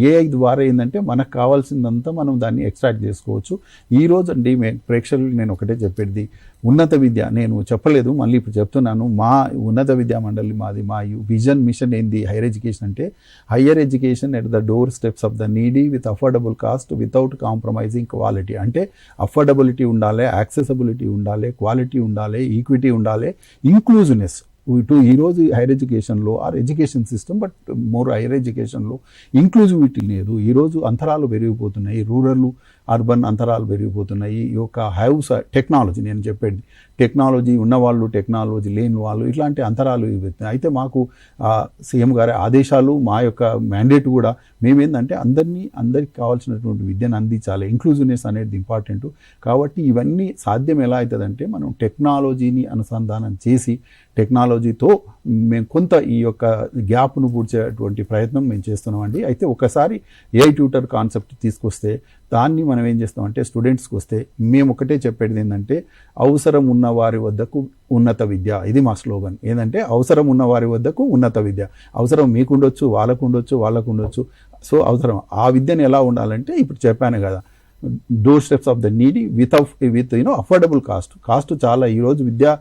ఏఐ ద్వారా ఏంటంటే మనకు కావాల్సిందంతా మనం దాన్ని ఎక్స్ట్రాక్ట్ చేసుకోవచ్చు. ఈరోజు అండి ప్రేక్షకులకు నేను ఒకటే చెప్పేది, ఉన్నత విద్య నేను చెప్పలేదు, మళ్ళీ ఇప్పుడు చెప్తున్నాను. మా ఉన్నత విద్యా మండలి మాది, మా విజన్ మిషన్ ఏంది హైయర్ ఎడ్యుకేషన్ అంటే higher education at the doorsteps of the needy with affordable cost without compromising quality. అంటే అఫోర్డబిలిటీ ఉండాలి, యాక్సెసిబిలిటీ ఉండాలి, క్వాలిటీ ఉండాలి, ఈక్విటీ ఉండాలి, ఇంక్లూజివ్నెస్. ఈరోజు హైయర్ ఎడ్యుకేషన్లో or education system but more higher ఎడ్యుకేషన్లో ఇంక్లూజివిటీ లేదు. ఈరోజు అంతరాలు పెరిగిపోతున్నాయి, రూరల్ అర్బన్ అంతరాలు పెరిగిపోతున్నాయి. ఈ యొక్క హౌస్ టెక్నాలజీ, నేను చెప్పేది టెక్నాలజీ ఉన్నవాళ్ళు, టెక్నాలజీ లేని వాళ్ళు, ఇట్లాంటి అంతరాలు ఇవి. అయితే మాకు సీఎం గారి ఆదేశాలు, మా యొక్క మ్యాండేట్ కూడా మేమేందంటే అందరికి కావాల్సినటువంటి విద్యను అందించాలి. ఇంక్లూజివ్నెస్ అనేది ఇంపార్టెంట్. కాబట్టి ఇవన్నీ సాధ్యం ఎలా అవుతుందంటే మనం టెక్నాలజీని అనుసంధానం చేసి టెక్నాలజీతో మేము కొంత ఈ యొక్క గ్యాప్ను పూడ్చేటువంటి ప్రయత్నం మేము చేస్తున్నామండి. అయితే ఒకసారి ఏఐ ట్యూటర్ కాన్సెప్ట్ తీసుకొస్తే దాన్ని మనం ఏం చేస్తామంటే స్టూడెంట్స్కి వస్తే మేము ఒకటే చెప్పేది ఏంటంటే అవసరం ఉన్న వారి వద్దకు ఉన్నత విద్య. ఇది మా స్లోగన్. ఏంటంటే అవసరం ఉన్న వారి వద్దకు ఉన్నత విద్య. అవసరం మీకుండొచ్చు, వాళ్ళకు ఉండొచ్చు. సో అవసరం ఆ విద్యను ఎలా ఉండాలంటే ఇప్పుడు చెప్పాను కదా, door steps of the needy with affordable cost చాలా ఈరోజు విద్య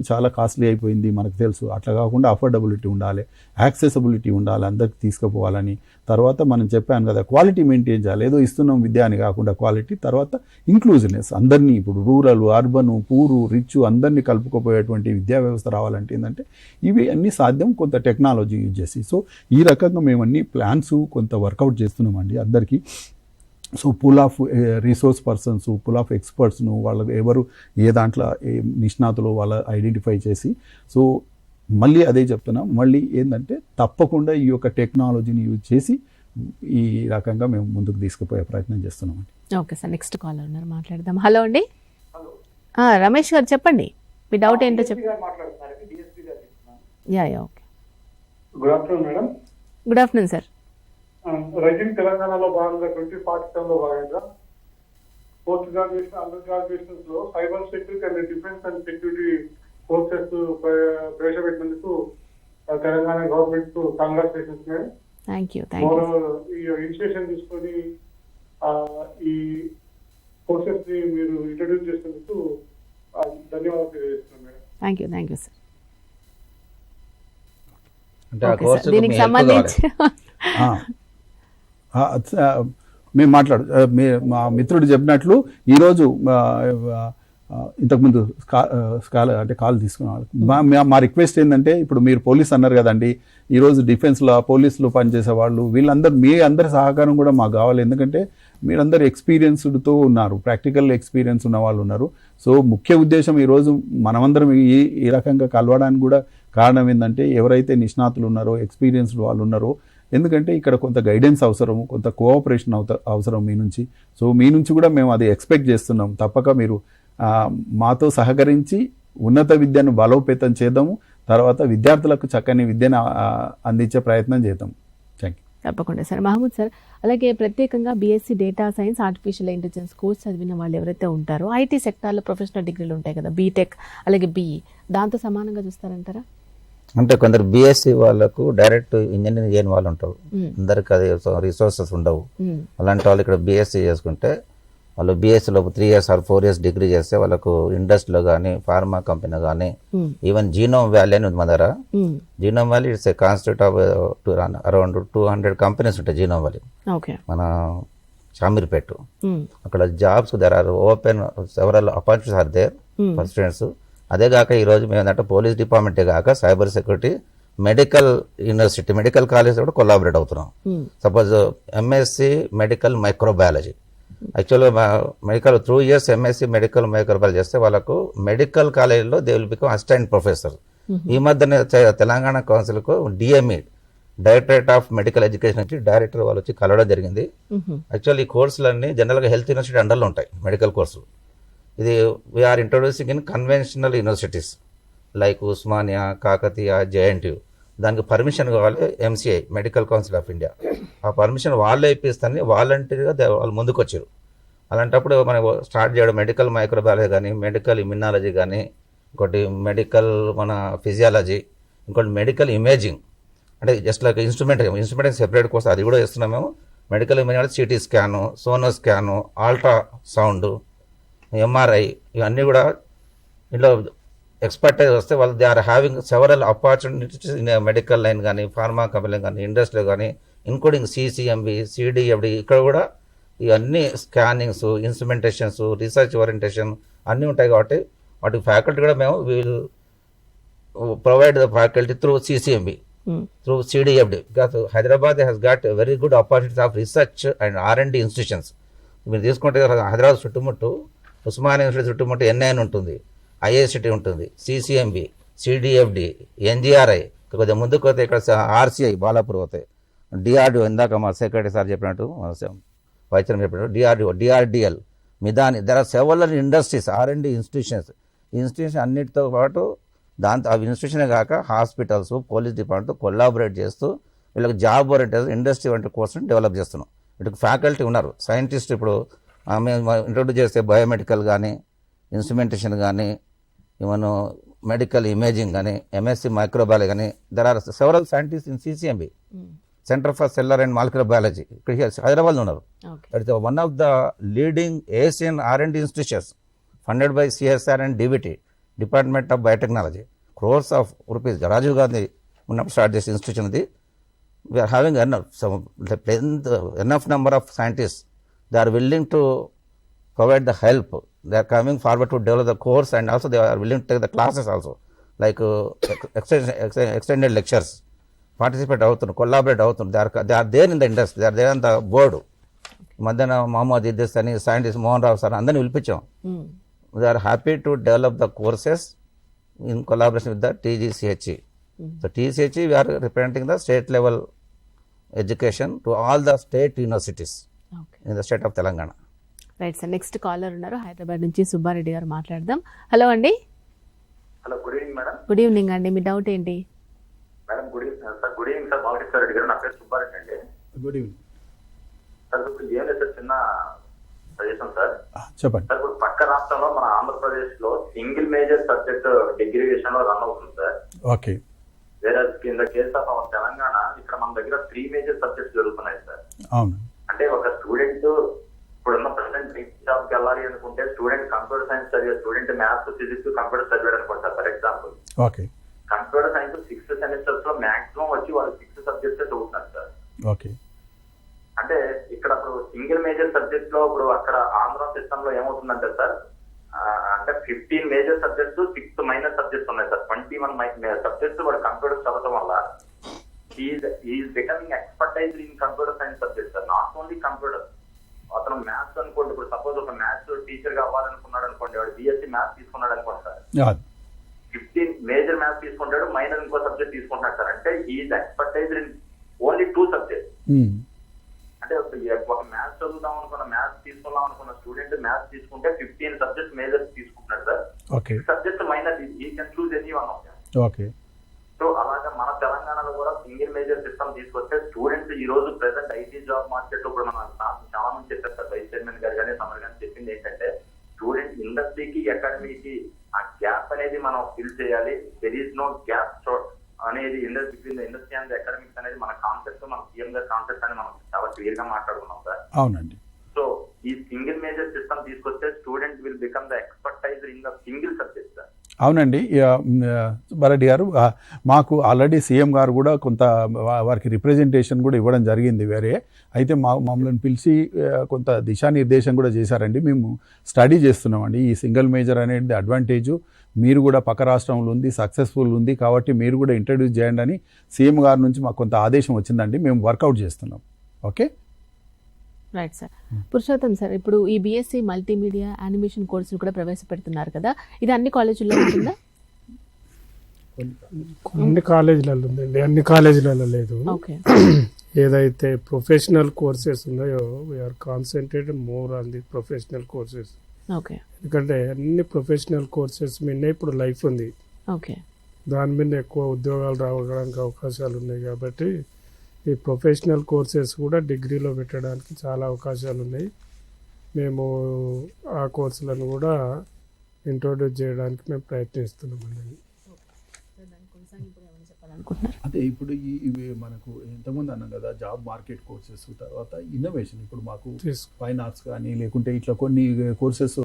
చాలా కాస్ట్లీ అయిపోయింది మనకు తెలుసు. అట్లా కాకుండా అఫోర్డబిలిటీ ఉండాలి, యాక్సెసిబిలిటీ ఉండాలి, అందరికి తీసుకుపోవాలని. తర్వాత మనం చెప్పాను కదా క్వాలిటీ మెయింటైన్ చేయాలి. ఏదో ఇస్తున్నాం విద్య అని కాకుండా క్వాలిటీ. తర్వాత ఇంక్లూజివ్నెస్, అందరినీ ఇప్పుడు రూరల్, అర్బన్, పూరు, రిచ్ అందరినీ కలుపుకోపోయేటువంటి విద్యా వ్యవస్థ రావాలంటే ఏంటంటే ఇవి అన్నీ సాధ్యం కొంత టెక్నాలజీ యూజ్ చేసి. సో ఈ రకంగా మేము అన్ని ప్లాన్స్ కొంత వర్కౌట్ చేస్తున్నామండి అందరికీ. So pool of resource persons, pool of ఎక్స్పర్ట్స్ను వాళ్ళకి ఎవరు ఏ దాంట్లో నిష్ణాతులు వాళ్ళ ఐడెంటిఫై చేసి, సో మళ్ళీ అదే చెప్తున్నాం, మళ్ళీ ఏంటంటే తప్పకుండా ఈ యొక్క టెక్నాలజీని యూజ్ చేసి ఈ రకంగా మేము ముందుకు తీసుకుపోయే ప్రయత్నం చేస్తున్నామండి. ఓకే సార్, నెక్స్ట్ కాలర్ ఉన్నారు, మాట్లాడదాం. హలో అండి. రమేష్ గారు చెప్పండి, మీ డౌట్ ఏంటో చెప్పండి. Yeah okay. Good afternoon madam. Good afternoon sir. Rising తెలంగాణలో భాగంగా 2047 లో భాగంగా పోస్ట్ గ్రాడ్యుయేషన్, అండర్ గ్రాడ్యుయేషన్స్ లో cyber security and defence and security courses ప్రవేశపెట్టినందుకు తెలంగాణ గవర్నమెంట్ కు కంగ్రాచులేషన్స్ మేడం. Thank you. ఈ ఇనిషియేషన్ తీసుకొని ఈ కోర్సెస్ ని మీరు ఇంట్రడ్యూస్ చేసినందుకు ధన్యవాదాలు తెలియజేస్తున్నాను మేడం. Thank you sir. అంటే ఆ ఓకే కోర్సు సార్, దీనికి సంబంధించి మేము మా మిత్రుడు చెప్పినట్లు ఈరోజు ఇంతకుముందు అంటే కాల్ తీసుకున్నాం. మా రిక్వెస్ట్ ఏంటంటే ఇప్పుడు మీరు పోలీస్ అన్నారు కదండి, ఈరోజు డిఫెన్స్లో పోలీసులు పనిచేసే వాళ్ళు వీళ్ళందరూ మీ అందరి సహకారం కూడా మాకు కావాలి. ఎందుకంటే మీరందరూ ఎక్స్పీరియన్స్డ్తో ఉన్నారు, ప్రాక్టికల్ ఎక్స్పీరియన్స్ ఉన్న వాళ్ళు ఉన్నారు. సో ముఖ్య ఉద్దేశం ఈరోజు మనమందరం ఈ రకంగా కలవడానికి కూడా కారణం ఏంటంటే ఎవరైతే నిష్ణాతులు ఉన్నారో, ఎక్స్పీరియన్స్డ్ వాళ్ళు ఉన్నారో, ఎందుకంటే ఇక్కడ కొంత గైడెన్స్ అవసరము, కొంత కోఆపరేషన్ అవసరం మీ నుంచి. సో మీ నుంచి కూడా మేము అది ఎక్స్పెక్ట్ చేస్తున్నాం. తప్పక మీరు మాతో సహకరించి ఉన్నత విద్యను బలోపేతం చేద్దాము, తర్వాత విద్యార్థులకు చక్కని విద్యను అందించే ప్రయత్నం చేద్దాం. Thank you. తప్పకుండా సార్. మహమూద్ సార్, అలాగే ప్రత్యేకంగా BSc data science, artificial intelligence course చదివిన వాళ్ళు ఎవరైతే ఉంటారో ఐటీ సెక్టార్లో ప్రొఫెషనల్ డిగ్రీలు ఉంటాయి కదా, బీటెక్ అలాగే బీఈ, దాంతో సమానంగా చూస్తారంటారా? అంటే కొందరు బీఎస్సీ వాళ్ళకు డైరెక్ట్ ఇంజనీరింగ్ చేయని వాళ్ళు ఉంటారు, అందరికి అది రిసోర్సెస్ ఉండవు. అలాంటి వాళ్ళు ఇక్కడ బీఎస్సీ చేసుకుంటే వాళ్ళు బీఎస్సీలో 3 years or 4 years డిగ్రీ చేస్తే వాళ్ళకు ఇండస్ట్రీలో కానీ, ఫార్మా కంపెనీ కానీ, ఈవెన్ జీనోమ్ వ్యాలీ అని ఉంది మన దగ్గర. Genome valley it's a constitute of around 200 companies ఉంటాయి జీనోమ్ వ్యాలీ, మన షామీర్పేట. అక్కడ jobs there are open, several opportunities are there for students. అదే కాక ఈరోజు మేము ఏంటంటే పోలీస్ డిపార్ట్మెంటే కాక cyber security, medical university, medical college కూడా కొలాబరేట్ అవుతున్నాం. సపోజ్ ఎంఎస్సి మెడికల్ మైక్రోబయాలజీ, యాక్చువల్గా medical 3 years MSc medical microbiology చేస్తే వాళ్ళకు మెడికల్ కాలేజీలో they will become assistant professor. ఈ మధ్యనే తెలంగాణ కౌన్సిల్కు DME, directorate of medical education నుంచి డైరెక్టర్ వాళ్ళు వచ్చి కలవడం జరిగింది. యాక్చువల్ ఈ కోర్సులన్నీ జనరల్గా హెల్త్ యూనివర్సిటీ అండర్లో ఉంటాయి మెడికల్ కోర్సులు. ఇది we're introducing in conventional universities like Osmania, Kakatiya, JNTU. దానికి పర్మిషన్ కావాలి MCI, medical council of India. ఆ పర్మిషన్ వాళ్ళే ఇప్పిస్తారని వాలంటీర్గా వాళ్ళు ముందుకు వచ్చారు. అలాంటప్పుడు మనం స్టార్ట్ చేయడం మెడికల్ మైక్రోబయాలజీ కానీ, మెడికల్ ఇమ్యునాలజీ కానీ, ఇంకోటి మెడికల్ మన ఫిజియాలజీ, ఇంకోటి మెడికల్ ఇమేజింగ్. అంటే జస్ట్ లైక్ ఇన్స్ట్రుమెంట్ సెపరేట్ కోసం అది కూడా చేస్తున్నాం మేము. Medical imaging CT scan, sono scan, ultrasound, MRI, ఇవన్నీ కూడా ఇందులో ఎక్స్పర్టైజ్ వస్తే వాళ్ళు they are having several opportunities in medical line కానీ, ఫార్మా కంపెనీ కానీ, ఇండస్ట్రీ కానీ, ఇన్క్లూడింగ్ సిసిఎంబి, సిడిఎఫ్డి. ఇక్కడ కూడా ఇవన్నీ స్కానింగ్స్, ఇన్స్ట్రుమెంటేషన్స్, రీసెర్చ్ ఓరియంటేషన్ అన్నీ ఉంటాయి. కాబట్టి వాటి ఫ్యాకల్టీ కూడా మేము will provide the faculty through CCMB, through CDFD. Because Hyderabad has got very good opportunities of research and R&D institutions. మీరు తీసుకుంటే హైదరాబాద్ చుట్టుముట్టు ఉస్మానియా యూనివర్సిటీ చుట్టుముట్టు ఎన్ఐఎన్ ఉంటుంది, ఐఐసిటీ ఉంటుంది, సిసిఎంబి, సిడిఎఫ్డి, ఎన్జిఆర్ఐ. కొద్దిగా ముందుకు పోతే ఇక్కడ ఆర్సిఐ బాలాపూర్ పోతే, డిఆర్డిఓ, ఇందాక మా సెక్రటరీ సార్ చెప్పినట్టు, వైస్ చైర్మన్ చెప్పినట్టు DRDL, Midhani. There are several industries, R&D institutions. ఈ ఇన్స్టిట్యూషన్ అన్నిటితో పాటు దాంతో అవి ఇన్స్టిట్యూషనే కాక హాస్పిటల్స్, పోలీస్ డిపార్ట్మెంట్తో కొలాబరేట్ చేస్తూ వీళ్ళకి జాబ్ ఓరియంటెడ్ ఇండస్ట్రీ వంటి కోర్సుని డెవలప్ చేస్తున్నాం. వీటికి ఫ్యాకల్టీ ఉన్నారు, సైంటిస్ట్. ఇప్పుడు మేము ఇంట్రొడ్యూస్ చేస్తే బయోమెడికల్ కానీ, ఇన్స్ట్రుమెంటేషన్ కానీ, ఈవెన్ మెడికల్ ఇమేజింగ్ కానీ, ఎంఎస్సి మైక్రోబయాలజీ కానీ, there are several scientist in CCMB, centre for cellular and molecular biology. ఇక్కడ హైదరాబాద్లో ఉన్నారు. It's one of the leading Asian R&D institutions funded by CSR and DBT, department of biotechnology. Crores of rupees Rajiv Gandhi ఉన్నప్పుడు start చేసే institution ఇది. We are having enough number of scientist. They are willing to provide the help. They are coming forward to develop the course, and also they are willing to take the classes also, like extended lectures. Participate అవుతున్నారు, collaborate అవుతున్నారు. They are there in the industry, they are there on the board. మధ్యాహ్న మహమ్మద్ ఇద్రిస్ అని scientist Mohan Rao sir అందరినీ పిలిపించాం. They are happy to develop the courses in collaboration with the TGCHE. So TGCHE, we are representing the state level education to all the state universities in the state of Telangana. Right sir, next caller ఉన్నారు హైదరాబాద్ నుంచి, సుబ్బారెడ్డి గారు, మాట్లాడదాం. Hello అండి. Hello, good evening madam. Good evening అండి, మీ doubt ఏంటి? Madam good evening sir. Good evening sir, Balakrishna Reddy గారు. నా పేరు సుబ్బారెడ్డి అండి. Good evening sir. ఇప్పుడు ఏం లేదు సార్, చిన్న సజెషన్ సార్. చెప్పండి సార్, ఇప్పుడు పక్క రాష్ట్రంలో మన ఆంధ్రప్రదేశ్ లో సింగిల్ మేజర్ సబ్జెక్ట్ డిగ్రీ విషయంలో రన్ అవుతుంది సార్. ఓకే. వేరే కింద కేసు ఆఫ్ అవర్ తెలంగాణ, ఇక్కడ మన దగ్గర 3 మేజర్ సబ్జెక్ట్స్ జరుగుతున్నాయి సార్. అవును. అంటే ఒక స్టూడెంట్ ఇప్పుడున్న ప్రెసెంట్ జాబ్ కి వెళ్ళాలి అనుకుంటే, స్టూడెంట్ కంప్యూటర్ సైన్స్ చదివే స్టూడెంట్ మ్యాథ్స్, ఫిజిక్స్, కంప్యూటర్ చదివాడు అనుకుంటారు for example. Okay. Computer science 6 semesters లో మాక్సిమం వచ్చి వాళ్ళు 6 సబ్జెక్ట్స్ చదువుతున్నారు సార్. ఓకే. అంటే ఇక్కడ ఇప్పుడు సింగిల్ మేజర్ సబ్జెక్ట్ లో ఇప్పుడు అక్కడ ఆంధ్ర సిస్టమ్ లో ఏమవుతుందంటే సార్, అంటే 15 మేజర్ సబ్జెక్ట్స్, 6 మైనర్ సబ్జెక్ట్స్ ఉన్నాయి సార్. 21 సబ్జెక్ట్స్ వాడు కంప్యూటర్ చదవడం వల్ల is becoming expertise in computer science subject sir. Not only computer. అతను మ్యాథ్స్ అనుకోండి, ఇప్పుడు సపోజ్ ఒక మ్యాథ్స్ టీచర్ గా అవ్వాలనుకున్నాడు అనుకోండి, వాడు BSc మ్యాథ్స్ తీసుకున్నాడు అనుకోండి సార్, 15 మేజర్ మ్యాథ్స్ తీసుకుంటాడు, మైనర్ ఇంకో సబ్జెక్ట్ తీసుకుంటాడు సార్. అంటే is expertise in only 2 subjects. అంటే ఒక మ్యాథ్స్ చదువుదాం అనుకున్న, మ్యాథ్స్ తీసుకుందాం అనుకున్న స్టూడెంట్ మ్యాథ్స్ తీసుకుంటే 15 సబ్జెక్ట్స్ మేజర్ తీసుకుంటున్నాడు సార్. సబ్జెక్ట్ మైనర్, ఈ can choose any one of them. Okay. So అలాగే మన తెలంగాణలో కూడా సింగిల్ మేజర్ సిస్టమ్ తీసుకొస్తే స్టూడెంట్స్ ఈ రోజు ప్రెసెంట్ ఐటీ జాబ్ మార్కెట్ లో కూడా మన చాలా మంది చెప్పారు సార్, వైస్ చైర్మన్ గారు కానీ సమర్ గారు చెప్పింది ఏంటంటే, స్టూడెంట్ ఇండస్ట్రీకి అకాడమీకి ఆ గ్యాప్ అనేది మనం ఫిల్ చేయాలి. దెర్ ఈజ్ నో గ్యాప్ అనేది ఇండస్ట్రీ అండ్ అకాడమిక్స్ అనేది మన కాన్సెప్ట్, మన సీఎం గారి కాన్సెప్ట్ అని మనం చాలా క్లియర్ గా మాట్లాడుకున్నాం సార్. అవునండి. సో ఈ సింగిల్ మేజర్ సిస్టమ్ తీసుకొస్తే student will become the expertiser in the single subject sir. అవునండి. సుబ్బారెడ్డి గారు, మాకు ఆల్రెడీ సీఎం గారు కూడా కొంత వారికి రిప్రజెంటేషన్ కూడా ఇవ్వడం జరిగింది వేరే. అయితే మమ్మల్ని పిలిచి కొంత దిశానిర్దేశం కూడా చేశారండి. మేము స్టడీ చేస్తున్నామండి. ఈ సింగిల్ మేజర్ అనేది అడ్వాంటేజు మీరు కూడా పక్క రాష్ట్రంలో ఉంది, సక్సెస్ఫుల్ ఉంది, కాబట్టి మీరు కూడా ఇంట్రడ్యూస్ చేయండి అని సీఎం గారి నుంచి మాకు కొంత ఆదేశం వచ్చిందండి. మేము వర్కౌట్ చేస్తున్నాం. Okay. Right sir. Purushottam sir, ఇప్పుడు ఈ BSc మల్టీమీడియా యానిమేషన్ కోర్సులు కూడా ప్రవేశపెడుతున్నారు కదా, ఇది అన్ని కాలేజీల్లో ఉంటుందా? కొన్ని కాలేజీలలో ఉందండి, అన్ని కాలేజీలలో లేదు. ఓకే. ఏదైతే ప్రొఫెషనల్ కోర్సెస్ ఉన్నాయో we are concentrated more on the professional courses. Okay ఎందుకంటే అన్ని ప్రొఫెషనల్ కోర్సెస్ మీద ఇప్పుడు లైఫ్ ఉంది, ఓకే దాని మీద ఎక్కువ ఉద్యోగాలు రావడానికి అవకాశాలు ఉన్నాయి. కాబట్టి ఈ ప్రొఫెషనల్ కోర్సెస్ కూడా డిగ్రీలో పెట్టడానికి చాలా అవకాశాలు ఉన్నాయి. మేము ఆ కోర్సులను కూడా ఇంట్రొడ్యూస్ చేయడానికి మేము ప్రయత్నిస్తున్నామండి. అదే ఇప్పుడు ఇవి మనకు ఇంతకుముందు అన్నాం కదా, జాబ్ మార్కెట్ కోర్సెస్, తర్వాత ఇన్నోవేషన్. ఇప్పుడు మాకు ఫైన్ ఆర్ట్స్ కానీ లేకుంటే ఇట్లా కొన్ని కోర్సెస్,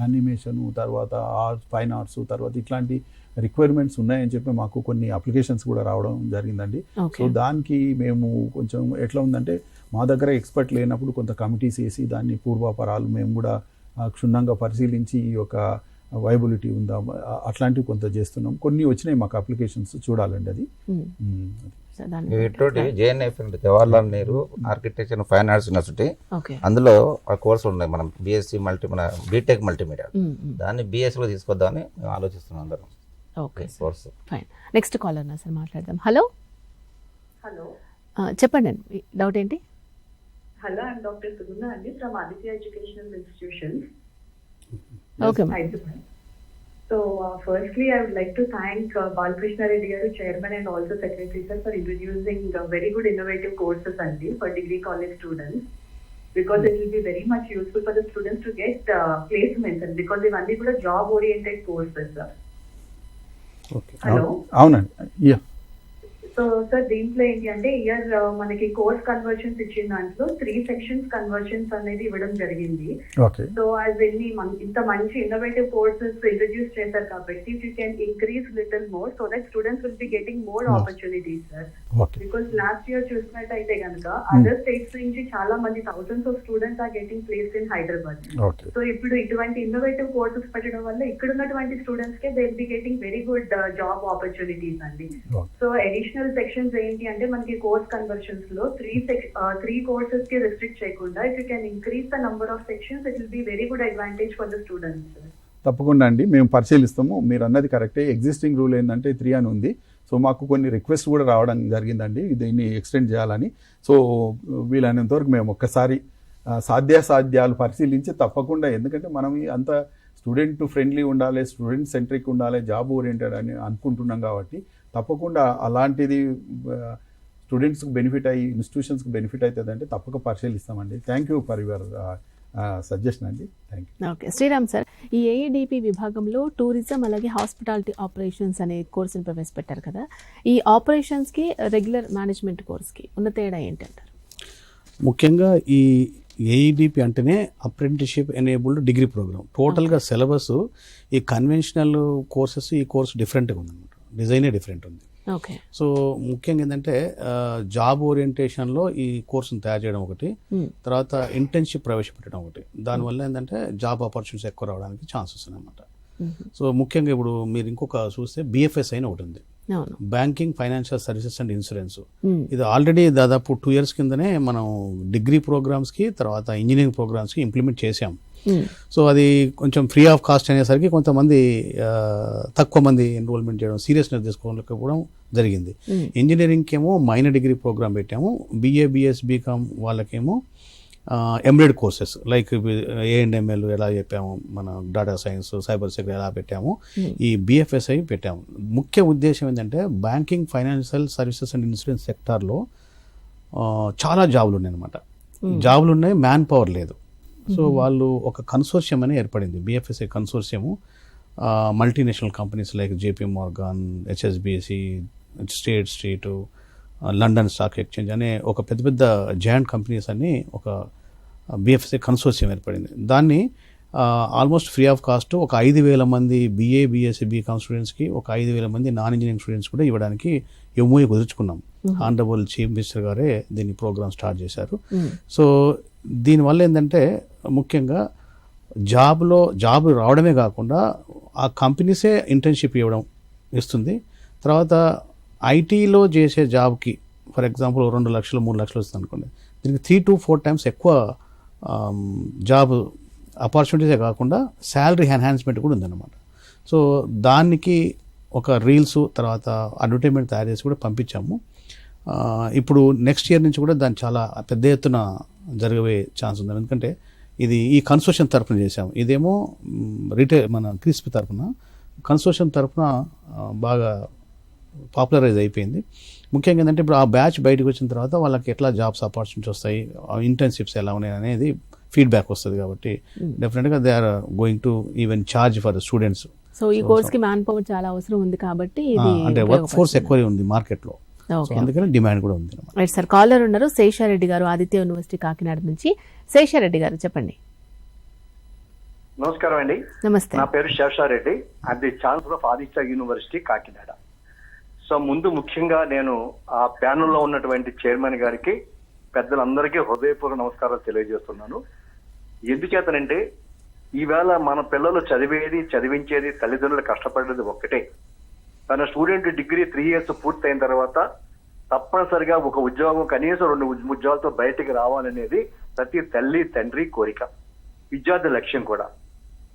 యానిమేషన్, తర్వాత ఆర్ట్స్, ఫైన్ ఆర్ట్స్, తర్వాత ఇట్లాంటి రిక్వైర్మెంట్స్ ఉన్నాయని చెప్పి మాకు కొన్ని అప్లికేషన్స్ కూడా రావడం జరిగిందండి. సో దానికి మేము కొంచెం ఎట్లా ఉందంటే, మా దగ్గర ఎక్స్పర్ట్ లేనప్పుడు కొంత కమిటీస్ వేసి దాన్ని పూర్వాపరాలు మేము కూడా క్షుణ్ణంగా పరిశీలించి ఈ యొక్క వైబిలిటీ ఉందా అట్లాంటివి కొంత చేస్తున్నాం. కొన్ని వచ్చినాయి మాకు అప్లికేషన్స్, చూడాలండి అది. వీటితోటి JNF Jawaharlal Nehru architecture and fine arts university, అందులో ఆ కోర్సులు ఉన్నాయి. మనం బీఎస్సీ మన బీటెక్ మల్టీమీడియా, దాన్ని బీఎస్సీలో తీసుకొద్దామని మేము ఆలోచిస్తున్నాం అందరం. Okay course fine. Next caller నా సార్ మాట్లాడదాం. హలో హలో చెప్పండి అండి, డౌట్ ఏంటి? హలో, ఐఎమ్ డాక్టర్ సుగుణ అండి from Aditya educational institutions, okay. Hyderabad. So firstly, I would like to thank Balakrishna Reddy garu, Chairman and also Secretary sir, for introducing very good innovative courses for degree college students, because it will be very much useful for the students to get placements, and because they only good job oriented courses. Okay, Hello. అవునండి. Yeah, so sir దీంట్లో ఏంటి అంటే year మనకి course conversions ఇచ్చిన దాంట్లో 3 sections conversions అనేది ఇవ్వడం జరిగింది. ఓకే. సో యాజ్ ఎన్ని ఇంత మంచి ఇన్నోవేటివ్ కోర్సెస్ ఇంట్రడ్యూస్ చేశారు కాబట్టి if you can increase little more so that students will be getting more opportunities sir. Okay. Because last year చూసినట్టయితే కనుక అదర్ స్టేట్స్ నుంచి చాలా మంది thousands of students are getting placed in Hyderabad. Okay. So ఇప్పుడు ఇటువంటి innovative courses పెట్టడం వల్ల ఇక్కడ ఉన్నటువంటి స్టూడెంట్స్ కే they will be getting very good job opportunities అండి. సో అడిషనల్ సెక్షన్స్ ఏంటి అంటే మనకి కోర్స్ కన్వర్షన్స్ లో 3 కోర్సెస్ కి రెస్ట్రిక్ట్ చేయకుండా if you can increase the number of sections it will be very good advantage for the students. తప్పకుండా అండి, మేము పరిశీలిస్తాము. మీరు అన్నది కరెక్టే. ఎగ్జిస్టింగ్ రూల్ ఏంటంటే 3 అని ఉంది. సో మాకు కొన్ని రిక్వెస్ట్ కూడా రావడం జరిగిందండి దీన్ని ఎక్స్టెండ్ చేయాలని. సో వీలైనంత వరకు మేము ఒక్కసారి సాధ్యాలు పరిశీలించి తప్పకుండా, ఎందుకంటే మనం అంత స్టూడెంట్ ఫ్రెండ్లీ ఉండాలి, స్టూడెంట్ సెంట్రిక్ ఉండాలి, జాబ్ ఓరియంటెడ్ అని అనుకుంటున్నాం కాబట్టి తప్పకుండా అలాంటిది స్టూడెంట్స్కి బెనిఫిట్ అయ్యి ఇన్స్టిట్యూషన్స్కి బెనిఫిట్ అవుతుంది అంటే తప్పక పరిశీలిస్తామండి. Thank you for your suggestion అండి. Thank you. Okay Sriram sir, ఈ ఏఈడిపి విభాగంలో టూరిజం అలాగే హాస్పిటాలిటీ ఆపరేషన్స్ అనే కోర్సును ప్రవేశపెట్టారు కదా, ఈ ఆపరేషన్స్కి రెగ్యులర్ మేనేజ్మెంట్ కోర్స్కి ఉన్న తేడా ఏంటంటారు? ముఖ్యంగా ఈ ఏఈడిపి అంటేనే అప్రెంటిస్షిప్ ఎనేబుల్డ్ డిగ్రీ ప్రోగ్రామ్. టోటల్గా సిలబస్ ఈ కన్వెన్షనల్ కోర్సెస్ ఈ కోర్స్ డిఫరెంట్గా ఉందన్నమాట, డిజైనే డిఫరెంట్ ఉంది. ఓకే. సో ముఖ్యంగా ఏంటంటే జాబ్ ఓరియంటేషన్లో ఈ కోర్సును తయారు చేయడం ఒకటి, తర్వాత ఇంటర్న్షిప్ ప్రవేశపెట్టడం ఒకటి. దానివల్ల ఏంటంటే జాబ్ ఆపర్చునిటీస్ ఎక్కువ రావడానికి ఛాన్సెస్ ఉన్నాయన్నమాట. సో ముఖ్యంగా ఇప్పుడు మీరు ఇంకొక చూస్తే బిఎఫ్ఎస్ అయిన ఒకటి ఉంది, banking financial services and insurance. ఇది ఆల్రెడీ దాదాపు 2 years కిందనే మనం డిగ్రీ ప్రోగ్రామ్స్కి తర్వాత ఇంజనీరింగ్ ప్రోగ్రామ్స్కి ఇంప్లిమెంట్ చేసాం. సో అది కొంచెం ఫ్రీ ఆఫ్ కాస్ట్ అనేసరికి కొంతమంది తక్కువ మంది ఎన్రోల్మెంట్ చేయడం, సీరియస్నెస్ తీసుకోవడం జరిగింది. ఇంజనీరింగ్కి ఏమో మైనర్ డిగ్రీ ప్రోగ్రామ్ పెట్టాము, బిఏ బిఎస్ బీకామ్ వాళ్ళకేమో ఎంబెడెడ్ కోర్సెస్ లైక్ ఏఎండ్ఎంఎల్ ఎలా చెప్పాము, మన డేటా సైన్స్, సైబర్ సెక్యూరిటీ ఎలా పెట్టాము, ఈ బిఎఫ్ఎస్ఐ పెట్టాము. ముఖ్య ఉద్దేశం ఏంటంటే banking financial services and insurance సెక్టార్లో చాలా జాబులు ఉన్నాయి అన్నమాట. జాబులు ఉన్నాయి, మ్యాన్ పవర్ లేదు. సో వాళ్ళు ఒక కన్సోర్షియం అని ఏర్పడింది, BFSI consortium. Multinational companies like JP Morgan, HSBC, State Street, London stock exchange అనే ఒక పెద్ద పెద్ద జాయింట్ కంపెనీస్ అన్ని ఒక బిఎఫ్ఎస్ఐ కన్సోర్షియం ఏర్పడింది. దాన్ని ఆల్మోస్ట్ ఫ్రీ ఆఫ్ కాస్ట్ ఒక 5,000 మంది బిఏ బిఎస్సి బీకామ్ స్టూడెంట్స్కి, ఒక 5,000 మంది నాన్ ఇంజనీరింగ్ స్టూడెంట్స్ కూడా ఇవ్వడానికి ఎంఓఏ కుదుర్చుకున్నాం. ఆనరబుల్ చీఫ్ మినిస్టర్ గారే దీన్ని ప్రోగ్రామ్ స్టార్ట్ చేశారు. సో దీనివల్ల ఏంటంటే ముఖ్యంగా జాబ్ రావడమే కాకుండా ఆ కంపెనీసే ఇంటర్న్షిప్ ఇస్తుంది. తర్వాత ఐటీలో చేసే జాబ్కి ఫర్ ఎగ్జాంపుల్ 2 లక్షలు 3 లక్షలు వస్తుంది అనుకోండి, దీనికి 3 to 4 times ఎక్కువ జాబ్ ఆపర్చునిటీసే కాకుండా శాలరీ ఎన్హాన్స్మెంట్ కూడా ఉందన్నమాట. సో దానికి ఒక రీల్స్ తర్వాత అడ్వర్టైజ్మెంట్ తయారు చేసి కూడా పంపించాము. ఇప్పుడు నెక్స్ట్ ఇయర్ నుంచి కూడా దాన్ని చాలా పెద్ద ఎత్తున జరిగే ఛాన్స్ ఉంది. ఎందుకంటే ఇది ఈ కన్సోర్షియం తరఫున చేసాము. ఇదేమో రిటైల్ మన క్రిస్ప్ తరఫున, కన్సోర్షియం తరఫున బాగా పాపులరైజ్ అయిపోయింది. ముఖ్యంగా ఏంటంటే ఇప్పుడు ఆ బ్యాచ్ బయటకు వచ్చిన తర్వాత వాళ్ళకి ఎట్లా జాబ్స్ ఆపర్చునిటీస్ వస్తాయి, ఇంటర్న్షిప్స్ ఎలా ఉన్నాయి అనేది ఫీడ్బ్యాక్ వస్తుంది. కాబట్టి డెఫినెట్గా they are going to even charge for the students. So ఈ కోర్స్ కి మ్యాన్ పవర్ చాలా అవసరం ఉంది కాబట్టి ఇది అంటే వర్క్ ఫోర్స్ ఎక్కువ ఉంది మార్కెట్లో, అందుకని డిమాండ్ కూడా ఉంది. రైట్ సార్, కాలర్ ఉన్నారు శేషారెడ్డి గారు, ఆదిత్య యూనివర్సిటీ కాకినాడ నుంచి. శేషారెడ్డి గారు చెప్పండి. నమస్కారం అండి. నమస్తే. నా పేరు Sheshareddy, I the chancellor of Aditya university Kakinada. So ముందు ముఖ్యంగా నేను ఆ ప్యానెల్లో ఉన్నటువంటి చైర్మన్ గారికి, పెద్దలందరికీ హృదయపూర్వక నమస్కారాలు తెలియజేస్తున్నాను. ఎందుచేతనంటే ఈవేళ మన పిల్లలు చదివించేది తల్లిదండ్రులు కష్టపడేది ఒక్కటే. తన స్టూడెంట్ డిగ్రీ 3 years పూర్తయిన తర్వాత తప్పనిసరిగా ఒక ఉద్యోగం, కనీసం 2 ఉద్యోగాలతో బయటికి రావాలనేది ప్రతి తల్లి తండ్రి కోరిక, విద్యార్థి లక్ష్యం కూడా.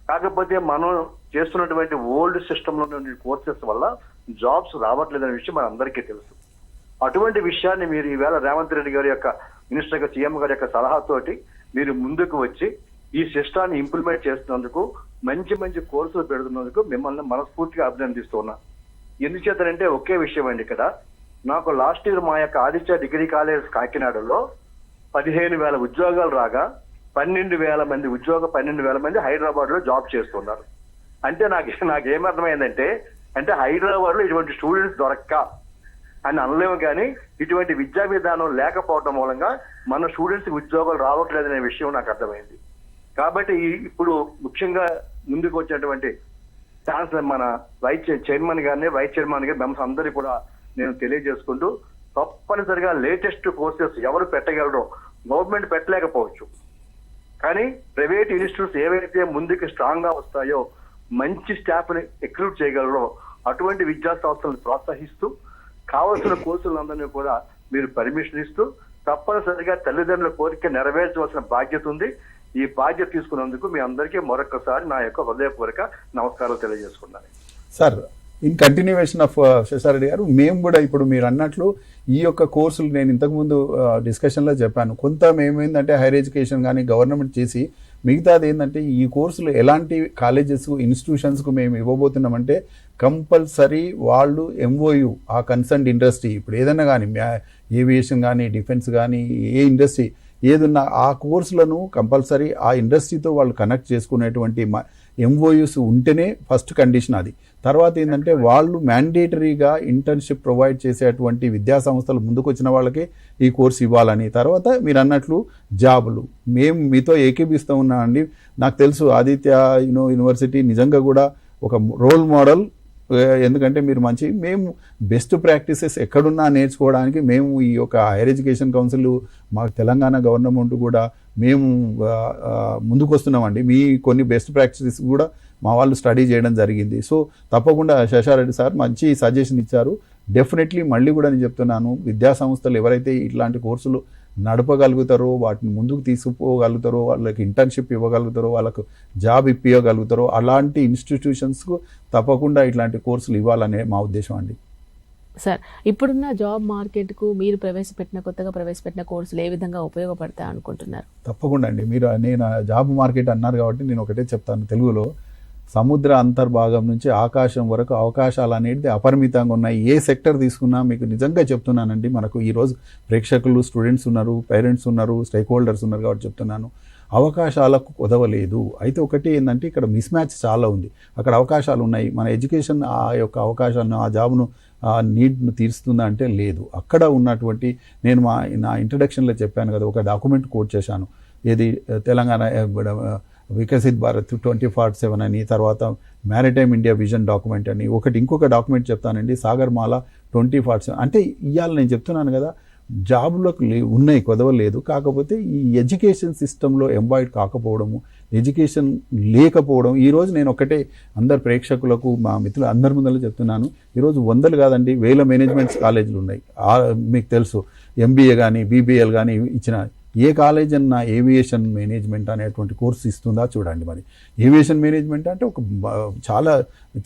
కాకపోతే మనం చేస్తున్నటువంటి ఓల్డ్ సిస్టంలో కోర్సెస్ వల్ల జాబ్స్ రావట్లేదనే విషయం మన అందరికీ తెలుసు. అటువంటి విషయాన్ని మీరు ఈవేళ రేవంత్ రెడ్డి గారి యొక్క మినిస్టర్ గా, సీఎం గారి యొక్క సలహాతోటి మీరు ముందుకు వచ్చి ఈ సిస్టాన్ని ఇంప్లిమెంట్ చేస్తున్నందుకు, మంచి మంచి కోర్సులు పెడుతున్నందుకు మిమ్మల్ని మనస్ఫూర్తిగా అభినందిస్తున్నా. ఎందుచేతనంటే ఒకే విషయం అండి, ఇక్కడ నాకు లాస్ట్ ఇయర్ మా యొక్క ఆదిత్య డిగ్రీ కాలేజ్ కాకినాడలో 15,000 ఉద్యోగాలు రాగా 12,000 మంది హైదరాబాద్ లో జాబ్ చేస్తున్నారు. అంటే నాకేమర్థమైందంటే, అంటే హైదరాబాద్ లో ఇటువంటి స్టూడెంట్స్ దొరక్క అని అనలేము, కానీ ఇటువంటి విద్యా విధానం లేకపోవడం మూలంగా మన స్టూడెంట్స్ ఉద్యోగాలు రావట్లేదనే విషయం నాకు అర్థమైంది. కాబట్టి ఇప్పుడు ముఖ్యంగా ముందుకు వచ్చినటువంటి ఛాన్సలర్ మన చైర్మన్ గారిని, వైస్ చైర్మన్ గారి మెంబర్స్ అందరికీ కూడా నేను తెలియజేసుకుంటూ, తప్పనిసరిగా లేటెస్ట్ కోర్సెస్ ఎవరు పెట్టగలరో, గవర్నమెంట్ పెట్టలేకపోవచ్చు కానీ ప్రైవేట్ ఇన్స్టిట్యూట్స్ ఏవైతే ముందుకు స్ట్రాంగ్ గా వస్తాయో, మంచి స్టాఫ్ ని రిక్రూట్ చేయగలరో అటువంటి విద్యా సంస్థలను ప్రోత్సహిస్తూ, కావలసిన కోర్సులందరినీ కూడా మీరు పర్మిషన్ ఇస్తూ, తప్పనిసరిగా తల్లిదండ్రుల కోరిక నెరవేర్చవలసిన బాధ్యత ఉంది. ఈ బాధ్యత తీసుకున్నందుకు మీ అందరికీ మరొకసారి నా యొక్క హృదయపూర్వక నమస్కారాలు తెలియజేసుకున్నాను. Sir, in continuation of Sesha Reddy గారు, మేము కూడా ఇప్పుడు మీరు అన్నట్లు ఈ యొక్క కోర్సులు నేను ఇంతకుముందు డిస్కషన్లో చెప్పాను, కొంత మేమేందంటే హైయర్ ఎడ్యుకేషన్ కానీ గవర్నమెంట్ చేసి, మిగతాది ఏంటంటే ఈ కోర్సులు ఎలాంటి కాలేజెస్ ఇన్స్టిట్యూషన్స్కు మేము ఇవ్వబోతున్నామంటే కంపల్సరీ వాళ్ళు MOU, ఆ కన్సర్న్డ్ ఇండస్ట్రీ, ఇప్పుడు ఏదైనా కానీ ఏవియేషన్ కానీ డిఫెన్స్ కానీ ఏ ఇండస్ట్రీ ఏదున్నా ఆ కోర్సులను కంపల్సరీ ఆ ఇండస్ట్రీతో వాళ్ళు కనెక్ట్ చేసుకునేటువంటి MOUs ఉంటేనే ఫస్ట్ కండిషన్ అది. తర్వాత ఏంటంటే వాళ్ళు మ్యాండేటరీగా ఇంటర్న్షిప్ ప్రొవైడ్ చేసేటువంటి విద్యా సంస్థలు ముందుకు వచ్చిన వాళ్ళకి ఈ కోర్సు ఇవ్వాలని. తర్వాత మీరు అన్నట్లు జాబులు మేము మీతో ఏకీభిస్తూ ఉన్నామండి. నాకు తెలుసు ఆదిత్య యూనివర్సిటీ నిజంగా కూడా ఒక రోల్ మోడల్. ఎందుకంటే మీరు మేము బెస్ట్ ప్రాక్టీసెస్ ఎక్కడున్నా నేర్చుకోవడానికి మేము ఈ యొక్క హైయర్ ఎడ్యుకేషన్ కౌన్సిల్, మాకు తెలంగాణ గవర్నమెంట్ కూడా మేము ముందుకు వస్తున్నామండి. మీ కొన్ని బెస్ట్ ప్రాక్టీసెస్ కూడా మా వాళ్ళు స్టడీ చేయడం జరిగింది. సో తప్పకుండా శేషారెడ్డి సార్ మంచి సజెషన్ ఇచ్చారు. డెఫినెట్లీ మళ్ళీ కూడా నేను చెప్తున్నాను, విద్యా సంస్థలు ఎవరైతే ఇట్లాంటి కోర్సులు నడపగలుగుతారో, వాటిని ముందుకు తీసుకుపోగలుగుతారో, వాళ్ళకి ఇంటర్న్షిప్ ఇవ్వగలుగుతారో, వాళ్ళకు జాబ్ ఇప్పించగలుగుతారో, అలాంటి ఇన్స్టిట్యూషన్స్కు తప్పకుండా ఇట్లాంటి కోర్సులు ఇవ్వాలనే మా ఉద్దేశం అండి. సార్, ఇప్పుడున్న జాబ్ మార్కెట్కు మీరు కొత్తగా ప్రవేశపెట్టిన కోర్సులు ఏ విధంగా ఉపయోగపడతాయి అనుకుంటున్నారు? తప్పకుండా అండి. నేను జాబ్ మార్కెట్ అన్నారు కాబట్టి నేను ఒకటే చెప్తాను తెలుగులో, సముద్ర అంతర్భాగం నుంచి ఆకాశం వరకు అవకాశాలు అనేది అపరిమితంగా ఉన్నాయి. ఏ సెక్టర్ తీసుకున్నా మీకు నిజంగా చెప్తున్నానండి, మనకు ఈరోజు ప్రేక్షకులు, స్టూడెంట్స్ ఉన్నారు, పేరెంట్స్ ఉన్నారు, స్టేక్ హోల్డర్స్ ఉన్నారు కాబట్టి చెప్తున్నాను, అవకాశాలకు కుదవలేదు. అయితే ఒకటి ఏంటంటే ఇక్కడ మిస్ మ్యాచ్ చాలా ఉంది. అక్కడ అవకాశాలు ఉన్నాయి, మన ఎడ్యుకేషన్ ఆ యొక్క అవకాశాలను, ఆ జాబ్ను, ఆ నీడ్ను తీరుస్తుందా అంటే లేదు. అక్కడ ఉన్నటువంటి నేను నా ఇంట్రడక్షన్లో చెప్పాను కదా, ఒక డాక్యుమెంట్ కోట్ చేశాను, ఏది తెలంగాణ వికసిత్ భారత్ 2047 అని, తర్వాత మ్యారిటైమ్ ఇండియా విజన్ డాక్యుమెంట్ అని, ఇంకొక డాక్యుమెంట్ చెప్తానండి, సాగర్మాల 2047. అంటే ఇవాళ నేను చెప్తున్నాను కదా, జాబులకు ఉన్నాయి, కుదవలేదు. కాకపోతే ఈ ఎడ్యుకేషన్ సిస్టంలో ఎంబాయిడ్ కాకపోవడము, ఎడ్యుకేషన్ లేకపోవడం. ఈరోజు నేను ఒకటే అందరు ప్రేక్షకులకు, మా మిత్రులు అందరి ముందర చెప్తున్నాను, ఈరోజు 100 కాదండి 1000 మేనేజ్మెంట్స్ కాలేజీలు ఉన్నాయి. మీకు తెలుసు, MBA కానీ BBL కానీ ఇచ్చిన ఏ కాలేజ్ అన్నా ఏవియేషన్ మేనేజ్మెంట్ అనేటువంటి కోర్సు ఇస్తుందా చూడండి. మరి ఏవియేషన్ మేనేజ్మెంట్ అంటే ఒక చాలా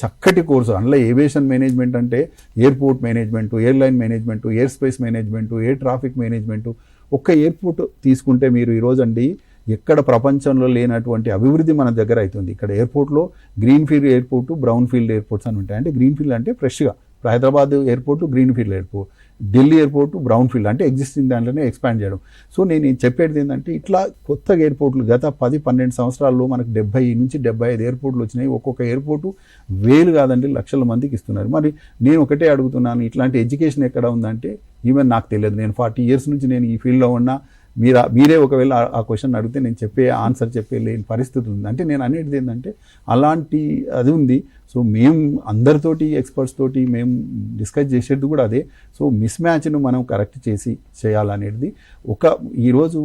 చక్కటి కోర్సు. అందులో ఏవియేషన్ మేనేజ్మెంట్ అంటే airport management, airline management, air space management, air traffic management. ఒక్క ఎయిర్పోర్ట్ తీసుకుంటే మీరు ఈరోజు అండి ఎక్కడ ప్రపంచంలో లేనటువంటి అభివృద్ధి మన దగ్గర అవుతుంది. ఇక్కడ ఎయిర్పోర్ట్లో green field airport, brown field airports అని ఉంటాయి. అంటే గ్రీన్ ఫీల్డ్ అంటే ఫ్రెష్గా, Hyderabad airport green field airport, Delhi airport brown field అంటే ఎగ్జిస్టింగ్ దాంట్లోనే ఎక్స్పాండ్ చేయడం. సో నేను చెప్పేది ఏంటంటే ఇట్లా కొత్తగా ఎయిర్పోర్ట్లు గత 10-12 సంవత్సరాల్లో మనకు 70 నుంచి 75 ఎయిర్పోర్ట్లు వచ్చినాయి. ఒక్కొక్క ఎయిర్పోర్టు వేలు కాదండి లక్షల మందికి ఇస్తున్నారు. మరి నేను ఒకటే అడుగుతున్నాను, ఇట్లాంటి ఎడ్యుకేషన్ ఎక్కడ ఉందంటే ఈవెన్ నాకు తెలియదు. నేను 40 years నుంచి నేను ఈ ఫీల్డ్లో ఉన్నా. మీరే ఒకవేళ ఆ క్వశ్చన్ అడిగితే నేను ఆన్సర్ చెప్పే లేని పరిస్థితి ఉంది. అంటే నేను అనేది ఏంటంటే అలాంటి అది ఉంది. సో మేము అందరితోటి ఎక్స్పర్ట్స్ తోటి మేము డిస్కస్ చేసేది కూడా అదే. సో మిస్ మ్యాచ్ను మనం కరెక్ట్ చేయాలనేది ఈరోజు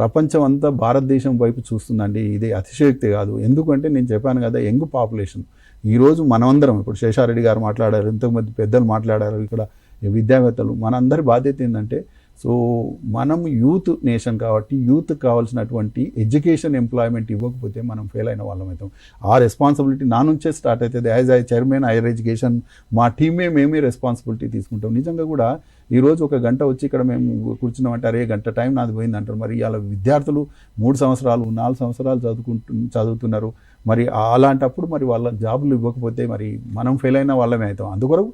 ప్రపంచం అంతా భారతదేశం వైపు చూస్తుందండి. ఇది అతిశయోక్తి కాదు. ఎందుకంటే నేను చెప్పాను కదా, యంగ్ పాపులేషన్. ఈరోజు మనమందరం, ఇప్పుడు శేషారెడ్డి గారు మాట్లాడారు, ఇంతకుమంది పెద్దలు మాట్లాడారు, ఇక్కడ విద్యావేత్తలు, మనందరి బాధ్యత ఏంటంటే, సో మనం యూత్ నేషన్ కాబట్టి యూత్ కావాల్సినటువంటి ఎడ్యుకేషన్, ఎంప్లాయ్మెంట్ ఇవ్వకపోతే మనం ఫెయిల్ అయిన వాళ్ళం అవుతాం. ఆ రెస్పాన్సిబిలిటీ నా నుంచే స్టార్ట్ అవుతుంది. యాజ్ చైర్మన్ హైయర్ ఎడ్యుకేషన్ మా మేమే రెస్పాన్సిబిలిటీ తీసుకుంటాం. నిజంగా కూడా ఈరోజు 1 గంట వచ్చి ఇక్కడ మేము కూర్చున్నామంటే అరే గంట టైం నాది పోయింది అంటారు. మరి ఇవాళ విద్యార్థులు 3 సంవత్సరాలు 4 సంవత్సరాలు చదువుతున్నారు. మరి అలాంటప్పుడు మరి వాళ్ళ జాబులు ఇవ్వకపోతే మరి మనం ఫెయిల్ అయిన వాళ్ళమే అవుతాం. అందుకొరకు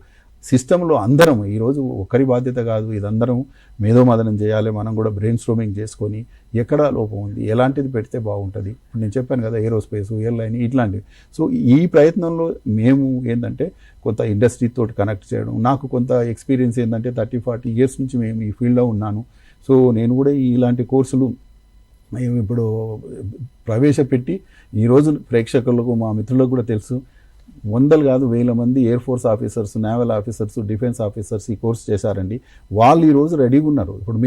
సిస్టంలో అందరం ఈరోజు ఒకరి బాధ్యత కాదు, ఇదందరం మేధోమదనం చేయాలి. మనం కూడా బ్రెయిన్ స్ట్రోమింగ్ చేసుకొని ఎక్కడ లోపం ఉంది, ఎలాంటిది పెడితే బాగుంటుంది. ఇప్పుడు నేను చెప్పాను కదా, ఏరోస్పేస్, ఎయిర్లైన్ ఇట్లాంటివి. సో ఈ ప్రయత్నంలో మేము ఏంటంటే కొంత ఇండస్ట్రీతో కనెక్ట్ చేయడం. నాకు కొంత ఎక్స్పీరియన్స్ ఏంటంటే 30-40 years నుంచి మేము ఈ ఫీల్డ్లో ఉన్నాను. సో నేను కూడా ఇలాంటి కోర్సులు మేము ఇప్పుడు ప్రవేశపెట్టి ఈరోజు ప్రేక్షకులకు, మా మిత్రులకు కూడా తెలుసు, 100 కాదు 1000 మంది air force officers, naval officers, defence officers ఈ కోర్సు చేశారండి. వాళ్ళు ఈరోజు రెడీగా ఉన్నారు. ఇప్పుడు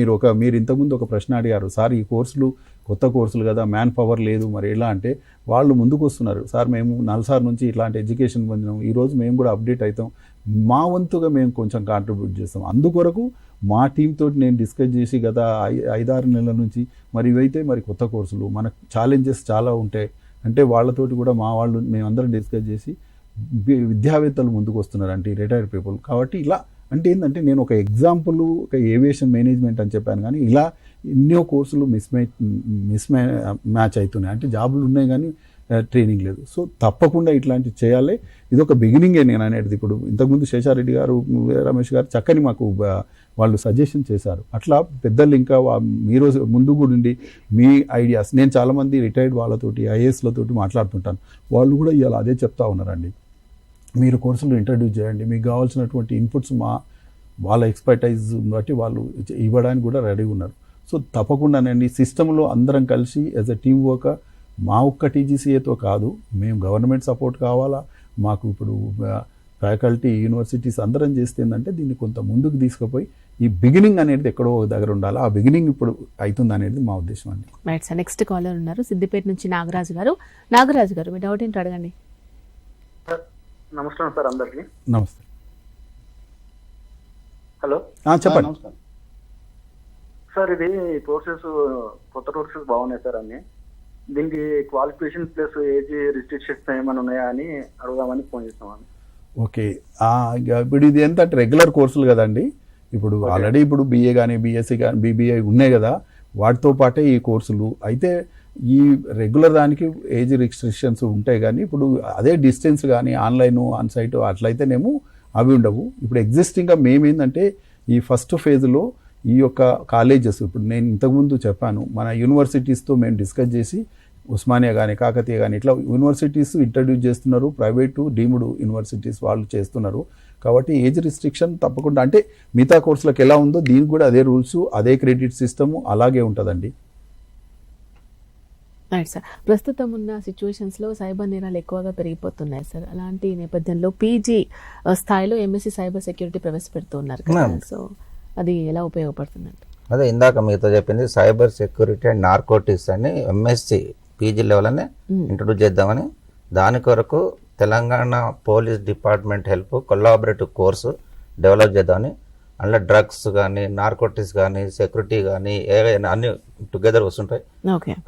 మీరు ఇంతకుముందు ఒక ప్రశ్న అడిగారు, సార్ ఈ కోర్సులు కొత్త కోర్సులు కదా, మ్యాన్ పవర్ లేదు, మరి ఎలా అంటే వాళ్ళు ముందుకు వస్తున్నారు. సార్ మేము నల్సార్ నుంచి ఇట్లాంటి ఎడ్యుకేషన్ పొందినాం, ఈరోజు మేము కూడా అప్డేట్ అవుతాం, మా వంతుగా మేము కొంచెం కాంట్రిబ్యూట్ చేస్తాం. అందుకొరకు మా టీం తోటి నేను డిస్కస్ చేసి గత 5-6 నెలల నుంచి మరి ఇవైతే మరి కొత్త కోర్సులు మనకు ఛాలెంజెస్ చాలా ఉంటాయి అంటే వాళ్ళతోటి కూడా మేమందరం డిస్కస్ చేసి విద్యావేత్తలు ముందుకు వస్తున్నారు అంటే రిటైర్డ్ పీపుల్. కాబట్టి ఇలా అంటే ఏంటంటే నేను ఒక ఎగ్జాంపుల్, ఒక ఏవియేషన్ మేనేజ్మెంట్ అని చెప్పాను, కానీ ఇలా ఎన్నో కోర్సులు మిస్ మ్యాచ్ అవుతున్నాయి. అంటే జాబులు ఉన్నాయి కానీ ట్రైనింగ్ లేదు. సో తప్పకుండా ఇట్లాంటివి చేయాలి. ఇది ఒక బిగినింగే నేను అనేది. ఇప్పుడు ఇంతకుముందు శేషారెడ్డి గారు, రమేష్ గారు చక్కని మాకు వాళ్ళు సజెషన్ చేశారు. అట్లా పెద్దలు ఇంకా మీరు ముందు కూడా ఉండి మీ ఐడియాస్, నేను చాలామంది రిటైర్డ్ వాళ్ళతోటి ఐఏఎస్లతోటి మాట్లాడుతుంటాను, వాళ్ళు కూడా ఇవాళ అదే చెప్తా ఉన్నారండి, మీరు కోర్సులు ఇంట్రడ్యూస్ చేయండి, మీకు కావాల్సినటువంటి ఇన్పుట్స్ వాళ్ళ ఎక్స్పర్టైజ్ బట్టి వాళ్ళు ఇవ్వడానికి కూడా రెడీగా ఉన్నారు. సో తప్పకుండానండి సిస్టంలో అందరం కలిసి యాజ్ ఎ టీమ్ వర్క్, మా ఒక్క టీజీసీఏతో కాదు, మేము గవర్నమెంట్ సపోర్ట్ కావాలా, మాకు ఇప్పుడు ఫ్యాకల్టీ, యూనివర్సిటీస్ అందరం చేస్తే ఏంటంటే దీన్ని కొంత ముందుకు తీసుకుపోయి ఈ బిగినింగ్ అనేది ఎక్కడో దగ్గర ఉండాలి. ఆ బిగినింగ్ ఇప్పుడు అవుతుంది అనేది మా ఉద్దేశం అండి. రైట్ సార్, నెక్స్ట్ కాలర్ ఉన్నారు సిద్దిపేట నుంచి నాగరాజు గారు. నాగరాజు గారు మీ డౌట్ ఏంటో అడగండి. నమస్కారం సార్ అందరికి. నమస్తే. హలో చెప్పండి సార్. ఇది కోర్సెస్ కొత్త కోర్సెస్ బాగున్నాయి సార్ అన్ని. దీనికి క్వాలిఫికేషన్ ప్లస్ ఏజ్ రిస్ట్రిక్షన్స్ ఏమైనా ఉన్నాయా అని అడుగుదామని ఫోన్ చేస్తామని. ఓకే, ఇప్పుడు ఇది ఎంత రెగ్యులర్ కోర్సులు కదండి. ఇప్పుడు ఆల్రెడీ ఇప్పుడు బీఏ కానీ బీఎస్సీ కానీ బీబీఐ ఉన్నాయి కదా, వాటితో పాటే ఈ కోర్సులు. అయితే ఈ రెగ్యులర్ దానికి ఏజ్ రిస్ట్రిక్షన్స్ ఉంటాయి, కానీ ఇప్పుడు అదే డిస్టెన్స్ కానీ ఆన్లైన్ ఆన్ సైట్ అట్లయితేనేమో అవి ఉండవు. ఇప్పుడు ఎగ్జిస్టింగ్గా మేమేంటంటే ఈ ఫస్ట్ ఫేజ్లో ఈ యొక్క కాలేజెస్, ఇప్పుడు నేను ఇంతకుముందు చెప్పాను, మన యూనివర్సిటీస్తో మేము డిస్కస్ చేసి ఉస్మానియా కానీ కాకతీయ కానీ ఇట్లా యూనివర్సిటీస్ ఇంట్రడ్యూస్ చేస్తున్నారు, ప్రైవేటు డీమ్డ్ యూనివర్సిటీస్ వాళ్ళు చేస్తున్నారు. కాబట్టి ఏజ్ రిస్ట్రిక్షన్ తప్పకుండా, అంటే మిగతా కోర్సులకు ఎలా ఉందో దీనికి కూడా అదే రూల్స్, అదే క్రెడిట్ సిస్టమ్ అలాగే ఉంటుందండి. రైట్ సార్, ప్రస్తుతం ఉన్న సిచ్యువేషన్స్లో సైబర్ నేరాలు ఎక్కువగా పెరిగిపోతున్నాయి సార్. అలాంటి నేపథ్యంలో పీజీ స్థాయిలో ఎంఎస్సీ సైబర్ సెక్యూరిటీ ప్రవేశపెడుతున్నారు కదా, సో అది ఎలా ఉపయోగపడుతుందండి? అదే ఇందాక మీతో చెప్పింది, సైబర్ సెక్యూరిటీ అండ్ నార్కోటిక్స్ అని ఎంఎస్సి పీజీ లెవెల్ అని ఇంట్రొడ్యూస్ చేద్దామని. దాని కొరకు Telangana police department help collaborative course develop చేద్దామని. అందులో డ్రగ్స్ కానీ, నార్కోటిక్స్ కానీ, సెక్యూరిటీ కానీ ఏవైనా అన్ని టుగెదర్ వస్తుంటాయి.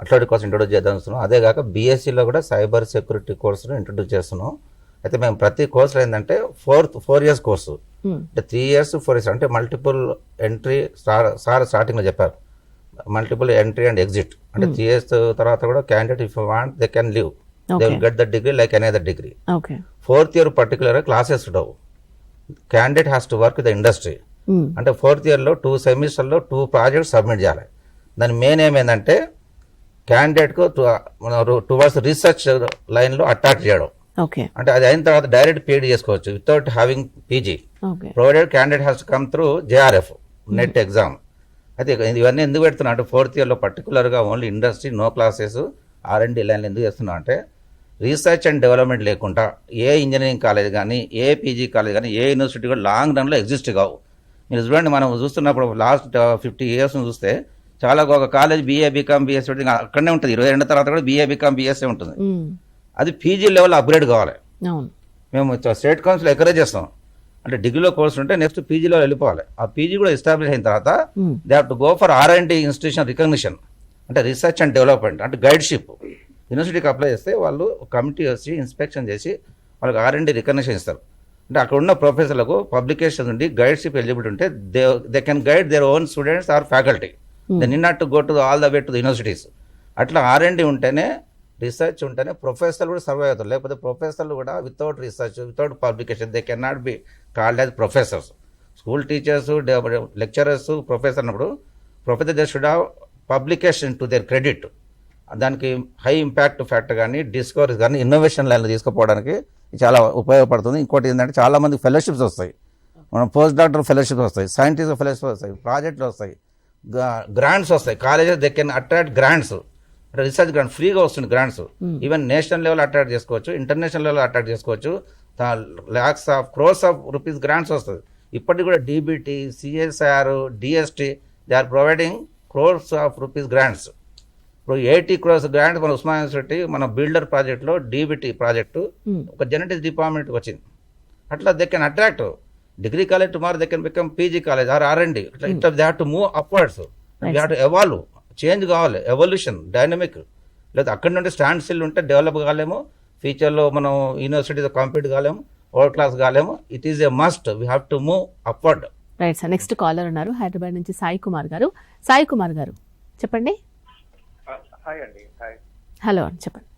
అట్లాంటి కోర్సు ఇంట్రొడ్యూస్ చేద్దాం వస్తున్నాం. అదే కాక బీఎస్సీలో కూడా సైబర్ సెక్యూరిటీ కోర్సును ఇంట్రొడ్యూస్ చేస్తున్నాం. అయితే మేము ప్రతి కోర్సులో ఏంటంటే 4 years కోర్సు, అంటే 3 years 4 years, అంటే మల్టిపుల్ ఎంట్రీ. సార్ స్టార్టింగ్లో చెప్పారు మల్టిపుల్ ఎంట్రీ అండ్ ఎగ్జిట్. అంటే 3 years తర్వాత కూడా candidate if want they can leave, they will get the degree like any other degree. 4th year particular classes ఉండవు, candidate has to work the industry. అంటే 4th year లో 2 సెమిస్టర్లో 2 projects submit చేయాలి. దాని main ఏమైందంటే క్యాండిడేట్కు towards research లైన్లో attract చేయడం. అంటే అది అయిన తర్వాత డైరెక్ట్ పీజీ చేసుకోవచ్చు without having PG, provided candidate has to come through JRF net exam. అయితే ఇవన్నీ ఎందుకు పెడుతున్నా అంటే 4th year లో పర్టికులర్గా only industry, no classes, R&D లైన్లు ఎందుకు చేస్తున్నా అంటే రీసెర్చ్ అండ్ డెవలప్మెంట్ లేకుండా ఏ ఇంజనీరింగ్ కాలేజ్ కానీ, ఏ పీజీ కాలేజ్ కానీ, ఏ యూనివర్సిటీ కూడా లాంగ్ రన్లో ఎగ్జిస్ట్ కావు. మీరు చూడండి, మనం చూస్తున్నప్పుడు లాస్ట్ 50 years చూస్తే చాలా ఒక కాలేజ్ BA BCom BSc అక్కడనే ఉంటుంది, 22 తర్వాత కూడా BA BCom BSc ఉంటుంది. అది పీజీ లెవెల్ అప్గ్రేడ్ కావాలి. మేము స్టేట్ కౌన్సిల్ ఎంకరేజ్ చేస్తాం. అంటే డిగ్రీలో కోర్సు ఉంటే నెక్స్ట్ పీజీలో వెళ్ళిపోవాలి. ఆ పీజీ కూడా ఎస్టాబ్లిష్ అయిన తర్వాత they have to go for R&D institution recognition, అంటే రీసెర్చ్ అండ్ డెవలప్మెంట్, అంటే గైడ్షిప్. యూనివర్సిటీకి అప్లై చేస్తే వాళ్ళు కమిటీ వచ్చి ఇన్స్పెక్షన్ చేసి వాళ్ళకి R&D రికగ్నిషన్ ఇస్తారు. అంటే అక్కడ ఉన్న ప్రొఫెసర్లకు పబ్లికేషన్ ఉండి గైడ్షిప్ ఎలిజిబిలిటీ ఉంటే they can guide their own students or faculty. They need not to go to all the way to the universities. అట్లా R&D ఉంటేనే, రీసెర్చ్ ఉంటేనే ప్రొఫెసర్లు కూడా సర్వైవ్ అవుతారు. లేకపోతే ప్రొఫెసర్లు కూడా without research, without publication they can not be called as professors. School teachers, lecturers, professor అన్నప్పుడు professor they should have publication to their credit. దానికి హై ఇంపాక్ట్ ఫ్యాక్టర్ కానీ, డిస్కవరీస్ కానీ, ఇన్నోవేషన్ లైన్లో తీసుకుపోవడానికి చాలా ఉపయోగపడుతుంది. ఇంకోటి ఏంటంటే చాలా మంది ఫెలోషిప్స్ వస్తాయి, మనం పోస్ట్ డాక్టర్ ఫెలోషిప్స్ వస్తాయి, సైంటిస్ట్ ఫెలోషిప్స్ వస్తాయి, ప్రాజెక్టులు వస్తాయి, గ్రాంట్స్ వస్తాయి. Colleges they can attract grants, research grant ఫ్రీగా వస్తుంది grants. Even national level attract చేసుకోవచ్చు, ఇంటర్నేషనల్ లెవెల్ అట్రాక్ట్ చేసుకోవచ్చు. lakhs of crores of rupees grants వస్తుంది. ఇప్పటికి కూడా DBT, CSR, DST they are providing crores of rupees grants. ఇప్పుడు 80 crores grant మన Osmania university మన బిల్డర్ ప్రాజెక్ట్లో DBT ప్రాజెక్టు ఒక జెనెటిక్స్ డిపార్ట్మెంట్కి వచ్చింది. అట్లా they can attract degree college, tomorrow they can become PG college or R&D. ఇట్లా they have to move upwards, they have to evolve, change కావాలి, ఎవల్యూషన్, డైనమిక్. లేదా అక్కడి నుండి స్టాండ్ స్టిల్ ఉంటే డెవలప్ కాలేము, ఫ్యూచర్లో మనం యూనివర్సిటీతో కాంపీట్ కాలేము, వరల్డ్ క్లాస్ కాలేము. It is a must, we have to move upward. Right sir, next caller ఉన్నారు హైదరాబాద్ నుంచి సాయి కుమార్ గారు. సాయి కుమార్ గారు చెప్పండి. హాయ్ అండి. హాయ్. హలో చెప్పండి.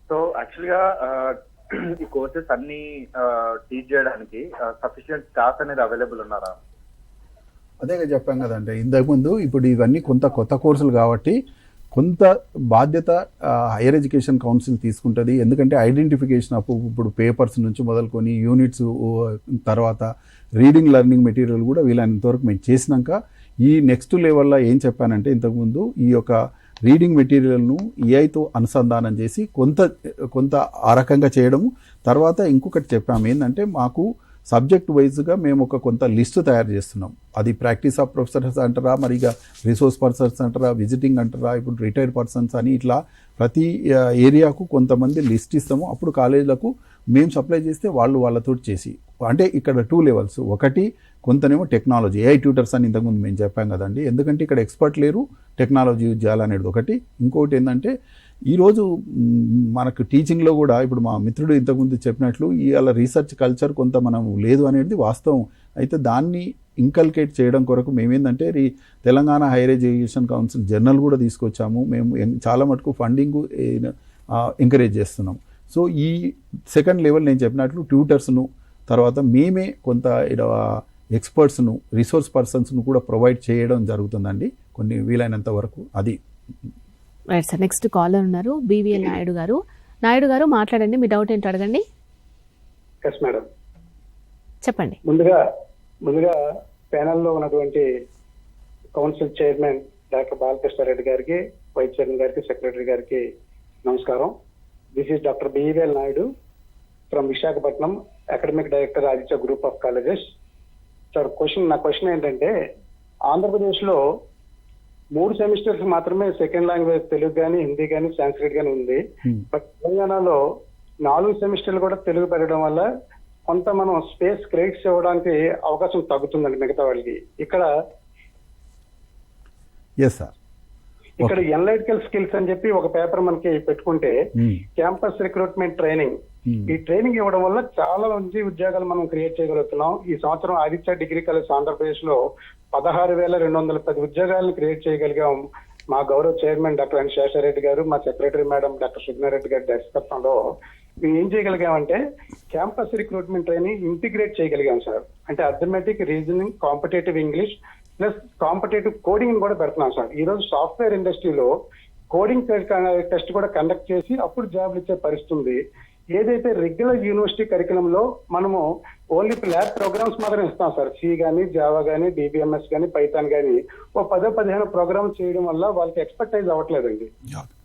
సో యాక్చువల్గా ఈ కోర్సెస్ అన్ని టీచ్ చేయడానికి సఫిషియెంట్ స్టాఫ్ అనేది అవైలబుల్ ఉన్నారా? అదే చెప్పాం కదండి ఇంతకుముందు. ఇప్పుడు ఇవన్నీ కొత్త కోర్సులు కాబట్టి కొంత బాధ్యత హైయర్ ఎడ్యుకేషన్ కౌన్సిల్ తీసుకుంటుంది. ఎందుకంటే ఐడెంటిఫికేషన్ ఇప్పుడు పేపర్స్ నుంచి మొదలుకొని యూనిట్స్, తర్వాత రీడింగ్ లెర్నింగ్ మెటీరియల్ కూడా వీలైనంతవరకు మేము చేసినాక ఈ నెక్స్ట్ లెవెల్లో ఏం చెప్పానంటే ఇంతకుముందు ఈ యొక్క రీడింగ్ మెటీరియల్ను ఏఐతో అనుసంధానం చేసి కొంత ఆ రకంగా చేయడము. తర్వాత ఇంకొకటి చెప్పాము ఏంటంటే మాకు సబ్జెక్ట్ వైజ్గా మేము కొంత లిస్టు తయారు చేస్తున్నాం. అది ప్రాక్టీస్ ఆఫ్ ప్రొఫెసర్స్ అంటారా, మరి ఇక రిసోర్స్ పర్సన్స్ అంటారా, విజిటింగ్ అంటారా, ఇప్పుడు రిటైర్డ్ పర్సన్స్ అని ఇట్లా ప్రతి ఏరియాకు కొంతమంది లిస్ట్ ఇస్తాము. అప్పుడు కాలేజీలకు మేము సప్లై చేస్తే వాళ్ళతో చేసి, అంటే ఇక్కడ 2 levels. ఒకటి కొంతనేమో టెక్నాలజీ, AI ట్యూటర్స్ అని ఇంతకుముందు మేము చెప్పాం కదండి. ఎందుకంటే ఇక్కడ ఎక్స్పర్ట్ లేరు, టెక్నాలజీ యూజ్ చేయాలనేది ఒకటి. ఇంకోటి ఏంటంటే ఈరోజు మనకు టీచింగ్లో కూడా ఇప్పుడు మా మిత్రుడు ఇంతకుముందు చెప్పినట్లు ఇవాళ రీసెర్చ్ కల్చర్ కొంత మనం లేదు అనేది వాస్తవం. అయితే దాన్ని ఇంకల్కేట్ చేయడం కొరకు మేమేందంటే Telangana higher education council journal కూడా తీసుకొచ్చాము. మేము చాలా మటుకు ఫండింగ్ ఎంకరేజ్ చేస్తున్నాం. సో ఈ సెకండ్ లెవెల్ నేను చెప్పినట్లు ట్యూటర్స్ను, తర్వాత మేమే కొంత ఎక్స్పర్ట్స్ను, రిసోర్స్ పర్సన్స్ను కూడా ప్రొవైడ్ చేయడం జరుగుతుందండి కొన్ని వీలైనంత వరకు. అది రైట్ సార్, నెక్స్ట్ కాలర్ ఉన్నారు BVL నాయుడు గారు. నాయుడు గారు మాట్లాడండి, మీ డౌట్ ఏంటో అడగండి. ఎస్ మేడం, చెప్పండి. ముందుగా ప్యానెల్లో ఉన్నటువంటి కౌన్సిల్ చైర్మన్ డాక్టర్ బాలకృష్ణారెడ్డి గారికి, వైస్ చైర్మన్ గారికి, సెక్రటరీ గారికి నమస్కారం. This is doctor BVL Naidu from Visakhapatnam, academic director Aditya group of colleges. Sir నా క్వశ్చన్ ఏంటంటే, ఆంధ్రప్రదేశ్లో 3 సెమిస్టర్స్ మాత్రమే సెకండ్ లాంగ్వేజ్ తెలుగు కానీ, హిందీ కానీ, సాంస్క్రిట్ కానీ ఉంది. బట్ తెలంగాణలో 4 సెమిస్టర్లు కూడా తెలుగు పెట్టడం వల్ల కొంత మనం స్పేస్ క్రెడిట్స్ ఇవ్వడానికి అవకాశం తగ్గుతుందండి మిగతా వాళ్ళకి. ఇక్కడ ఎనలైటికల్ స్కిల్స్ అని చెప్పి ఒక పేపర్ మనకి పెట్టుకుంటే క్యాంపస్ రిక్రూట్మెంట్ ట్రైనింగ్ ఈ ట్రైనింగ్ ఇవ్వడం వల్ల చాలా మంచి ఉద్యోగాలు మనం క్రియేట్ చేయగలుగుతున్నాం. ఈ సంవత్సరం ఆదిత్య డిగ్రీ కాలేజ్ ఆంధ్రప్రదేశ్ లో 16,210 ఉద్యోగాలను క్రియేట్ చేయగలిగాం. మా గౌరవ చైర్మన్ డాక్టర్ ఎన్ శేషారెడ్డి గారు, మా సెక్రటరీ మేడం డాక్టర్ సుగ్నారెడ్డి గారి దర్శకత్వంలో మేము ఏం చేయగలిగామంటే క్యాంపస్ రిక్రూట్మెంట్ ట్రైనింగ్ ఇంటిగ్రేట్ చేయగలిగాం సార్. అంటే arithmetic, reasoning, competitive English plus competitive coding కూడా పెడుతున్నాం సార్. ఈ రోజు సాఫ్ట్వేర్ ఇండస్ట్రీలో కోడింగ్ టెస్ట్ కూడా కండక్ట్ చేసి అప్పుడు జాబ్లు ఇచ్చే పరిస్థితి ఉంది. ఏదైతే రెగ్యులర్ యూనివర్సిటీ కరికులంలో మనము ఓన్లీ ల్యాబ్ ప్రోగ్రామ్స్ మాత్రం ఇస్తాం సార్. సి కానీ, జావా కానీ, డిబిఎంఎస్ కానీ, పైథాన్ కానీ ఓ 10-15 ప్రోగ్రామ్స్ చేయడం వల్ల వాళ్ళకి ఎక్స్పర్టైజ్ అవ్వట్లేదండి.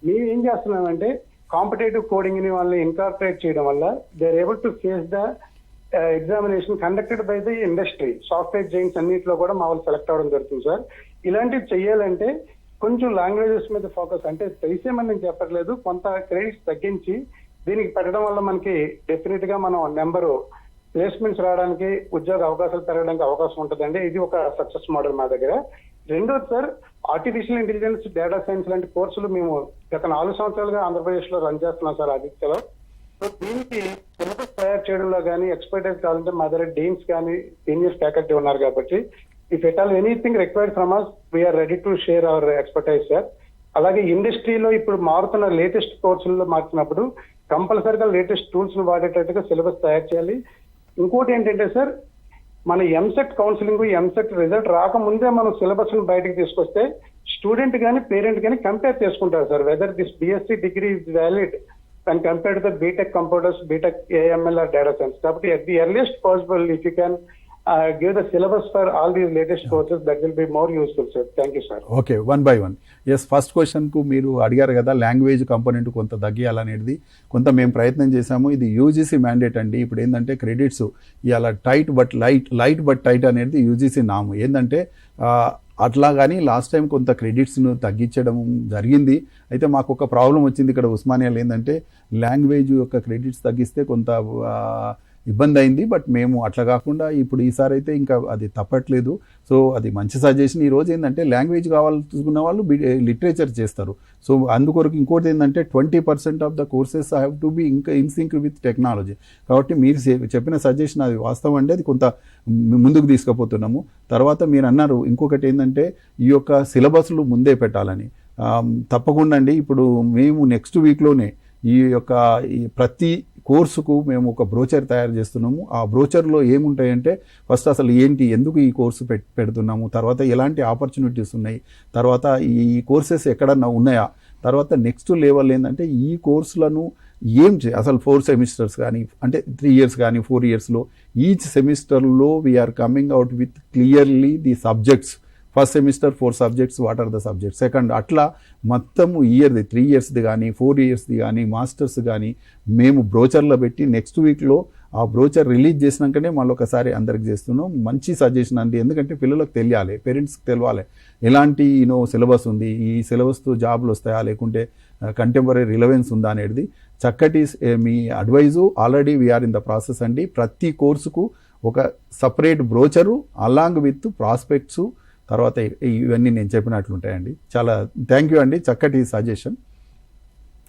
మేము ఏం చేస్తున్నామంటే కాంపిటేటివ్ కోడింగ్ ని వాళ్ళని ఇన్కార్పొరేట్ చేయడం వల్ల they are able to face the examination conducted by the industry. Software giants అన్నింటిలో కూడా మా వాళ్ళు సెలెక్ట్ అవ్వడం జరుగుతుంది సార్. ఇలాంటివి చెయ్యాలంటే కొంచెం లాంగ్వేజెస్ మీద ఫోకస్, అంటే తెలిసేమని నేను చెప్పట్లేదు, కొంత క్రెడిట్స్ తగ్గించి దీనికి పెట్టడం వల్ల మనకి డెఫినెట్ గా మనం నెంబరు ప్లేస్మెంట్స్ రావడానికి, ఉద్యోగ అవకాశాలు పెరగడానికి అవకాశం ఉంటుందండి. ఇది ఒక సక్సెస్ మోడల్ మా దగ్గర. రెండోది sir, artificial intelligence, data science లాంటి కోర్సులు మేము గత 4 సంవత్సరాలుగా ఆంధ్రప్రదేశ్ లో రన్ చేస్తున్నాం సార్ ఆదిత్యలో. సో దీనికి సిలబస్ తయారు చేయడంలో కానీ ఎక్స్పర్టైజ్ కావాలంటే మా దగ్గర డీన్స్ కానీ సీనియర్ ఫ్యాకల్టీ ఉన్నారు కాబట్టి if at all anything required from us we are ready to share our expertise sir. అలాగే ఇండస్ట్రీలో ఇప్పుడు మారుతున్న లేటెస్ట్ కోర్సుల్లో మార్చినప్పుడు కంపల్సరిగా లేటెస్ట్ టూల్స్ ను వాడేటట్టుగా సిలబస్ తయారు చేయాలి. ఇంకోటి ఏంటంటే సార్, మన ఎంసెట్ కౌన్సిలింగ్, ఎంసెట్ రిజల్ట్ రాకముందే మనం సిలబస్ ను బయటకు తీసుకొస్తే స్టూడెంట్ కానీ పేరెంట్ కానీ కంపేర్ చేసుకుంటారు sir whether this BSc degree is valid and compare to the BTech computers, BTech AML or data science. కాబట్టి at the earliest possible if you can give the syllabus for all these latest courses, that will be more useful sir. Thank you sir. Okay, 1 by 1. Yes, first క్వశ్చన్కు మీరు అడిగారు కదా language component కొంత తగ్గియాలనేది. కొంత మేము ప్రయత్నం చేశాము. ఇది యూజీసీ మ్యాండేట్ అండి. ఇప్పుడు ఏంటంటే క్రెడిట్స్ ఇవాళ tight but light but tight అనేది యూజీసీ నాము. ఏంటంటే అట్లా కానీ లాస్ట్ టైం కొంత క్రెడిట్స్ను తగ్గించడం జరిగింది. అయితే మాకు ఒక ప్రాబ్లం వచ్చింది ఇక్కడ ఉస్మానియాలో. ఏంటంటే లాంగ్వేజ్ యొక్క క్రెడిట్స్ తగ్గిస్తే కొంత ఇబ్బంది అయింది. బట్ మేము అట్లా కాకుండా ఇప్పుడు ఈసారి అయితే ఇంకా అది తప్పట్లేదు. సో అది మంచి సజెషన్. ఈరోజు ఏంటంటే లాంగ్వేజ్ కావాలనుకున్న వాళ్ళు లిటరేచర్ చేస్తారు. సో అందుకొరకు ఇంకోటి ఏంటంటే 20% of the courses have to be ఇంకా ఇన్ సింక్ విత్ టెక్నాలజీ. కాబట్టి మీరు చెప్పిన సజెషన్ అది వాస్తవం అండి. అది కొంత ముందుకు తీసుకుపోతున్నాము. తర్వాత మీరు అన్నారు ఇంకొకటి ఏంటంటే ఈ యొక్క సిలబస్లు ముందే పెట్టాలని. తప్పకుండా అండి. ఇప్పుడు మేము నెక్స్ట్ వీక్లోనే ఈ ప్రతి కోర్సుకు మేము ఒక బ్రోచర్ తయారు చేస్తున్నాము. ఆ బ్రోచర్లో ఏముంటాయంటే ఫస్ట్ అసలు ఏంటి, ఎందుకు ఈ కోర్సు పెడుతున్నాము, తర్వాత ఎలాంటి ఆపర్చునిటీస్ ఉన్నాయి, తర్వాత ఈ కోర్సెస్ ఎక్కడన్నా ఉన్నాయా, తర్వాత నెక్స్ట్ లెవెల్ ఏంటంటే ఈ కోర్సులను అసలు 4 సెమిస్టర్స్ కానీ అంటే 3 years కానీ 4 yearsలో ఈచ్ సెమిస్టర్లో we are coming out with clearly the subjects. First semester 4 subjects, what are the subjects. Second అట్లా మొత్తము ఇయర్ది 3 yearsది కానీ 4 yearsది కానీ మాస్టర్స్ కానీ మేము బ్రోచర్లో పెట్టి నెక్స్ట్ వీక్లో ఆ బ్రోచర్ రిలీజ్ చేసినాకనే మళ్ళీ ఒకసారి అందరికి చేస్తున్నాం. మంచి సజెషన్ అండి. ఎందుకంటే పిల్లలకు తెలియాలి, పేరెంట్స్కి తెలియాలి ఎలాంటి సిలబస్ ఉంది, ఈ సిలబస్తో జాబ్లు వస్తాయా లేకుంటే కంటెంపరీ రిలవెన్స్ ఉందా అనేది చక్కటి మీ advice. Already we're in the process అండి. ప్రతి కోర్సుకు ఒక separate brochure along with prospectus తర్వాత ఇవన్నీ నేను చెప్పినట్లుంటాయండి. చాలా థ్యాంక్ యూ అండి, చక్కటి సజెషన్.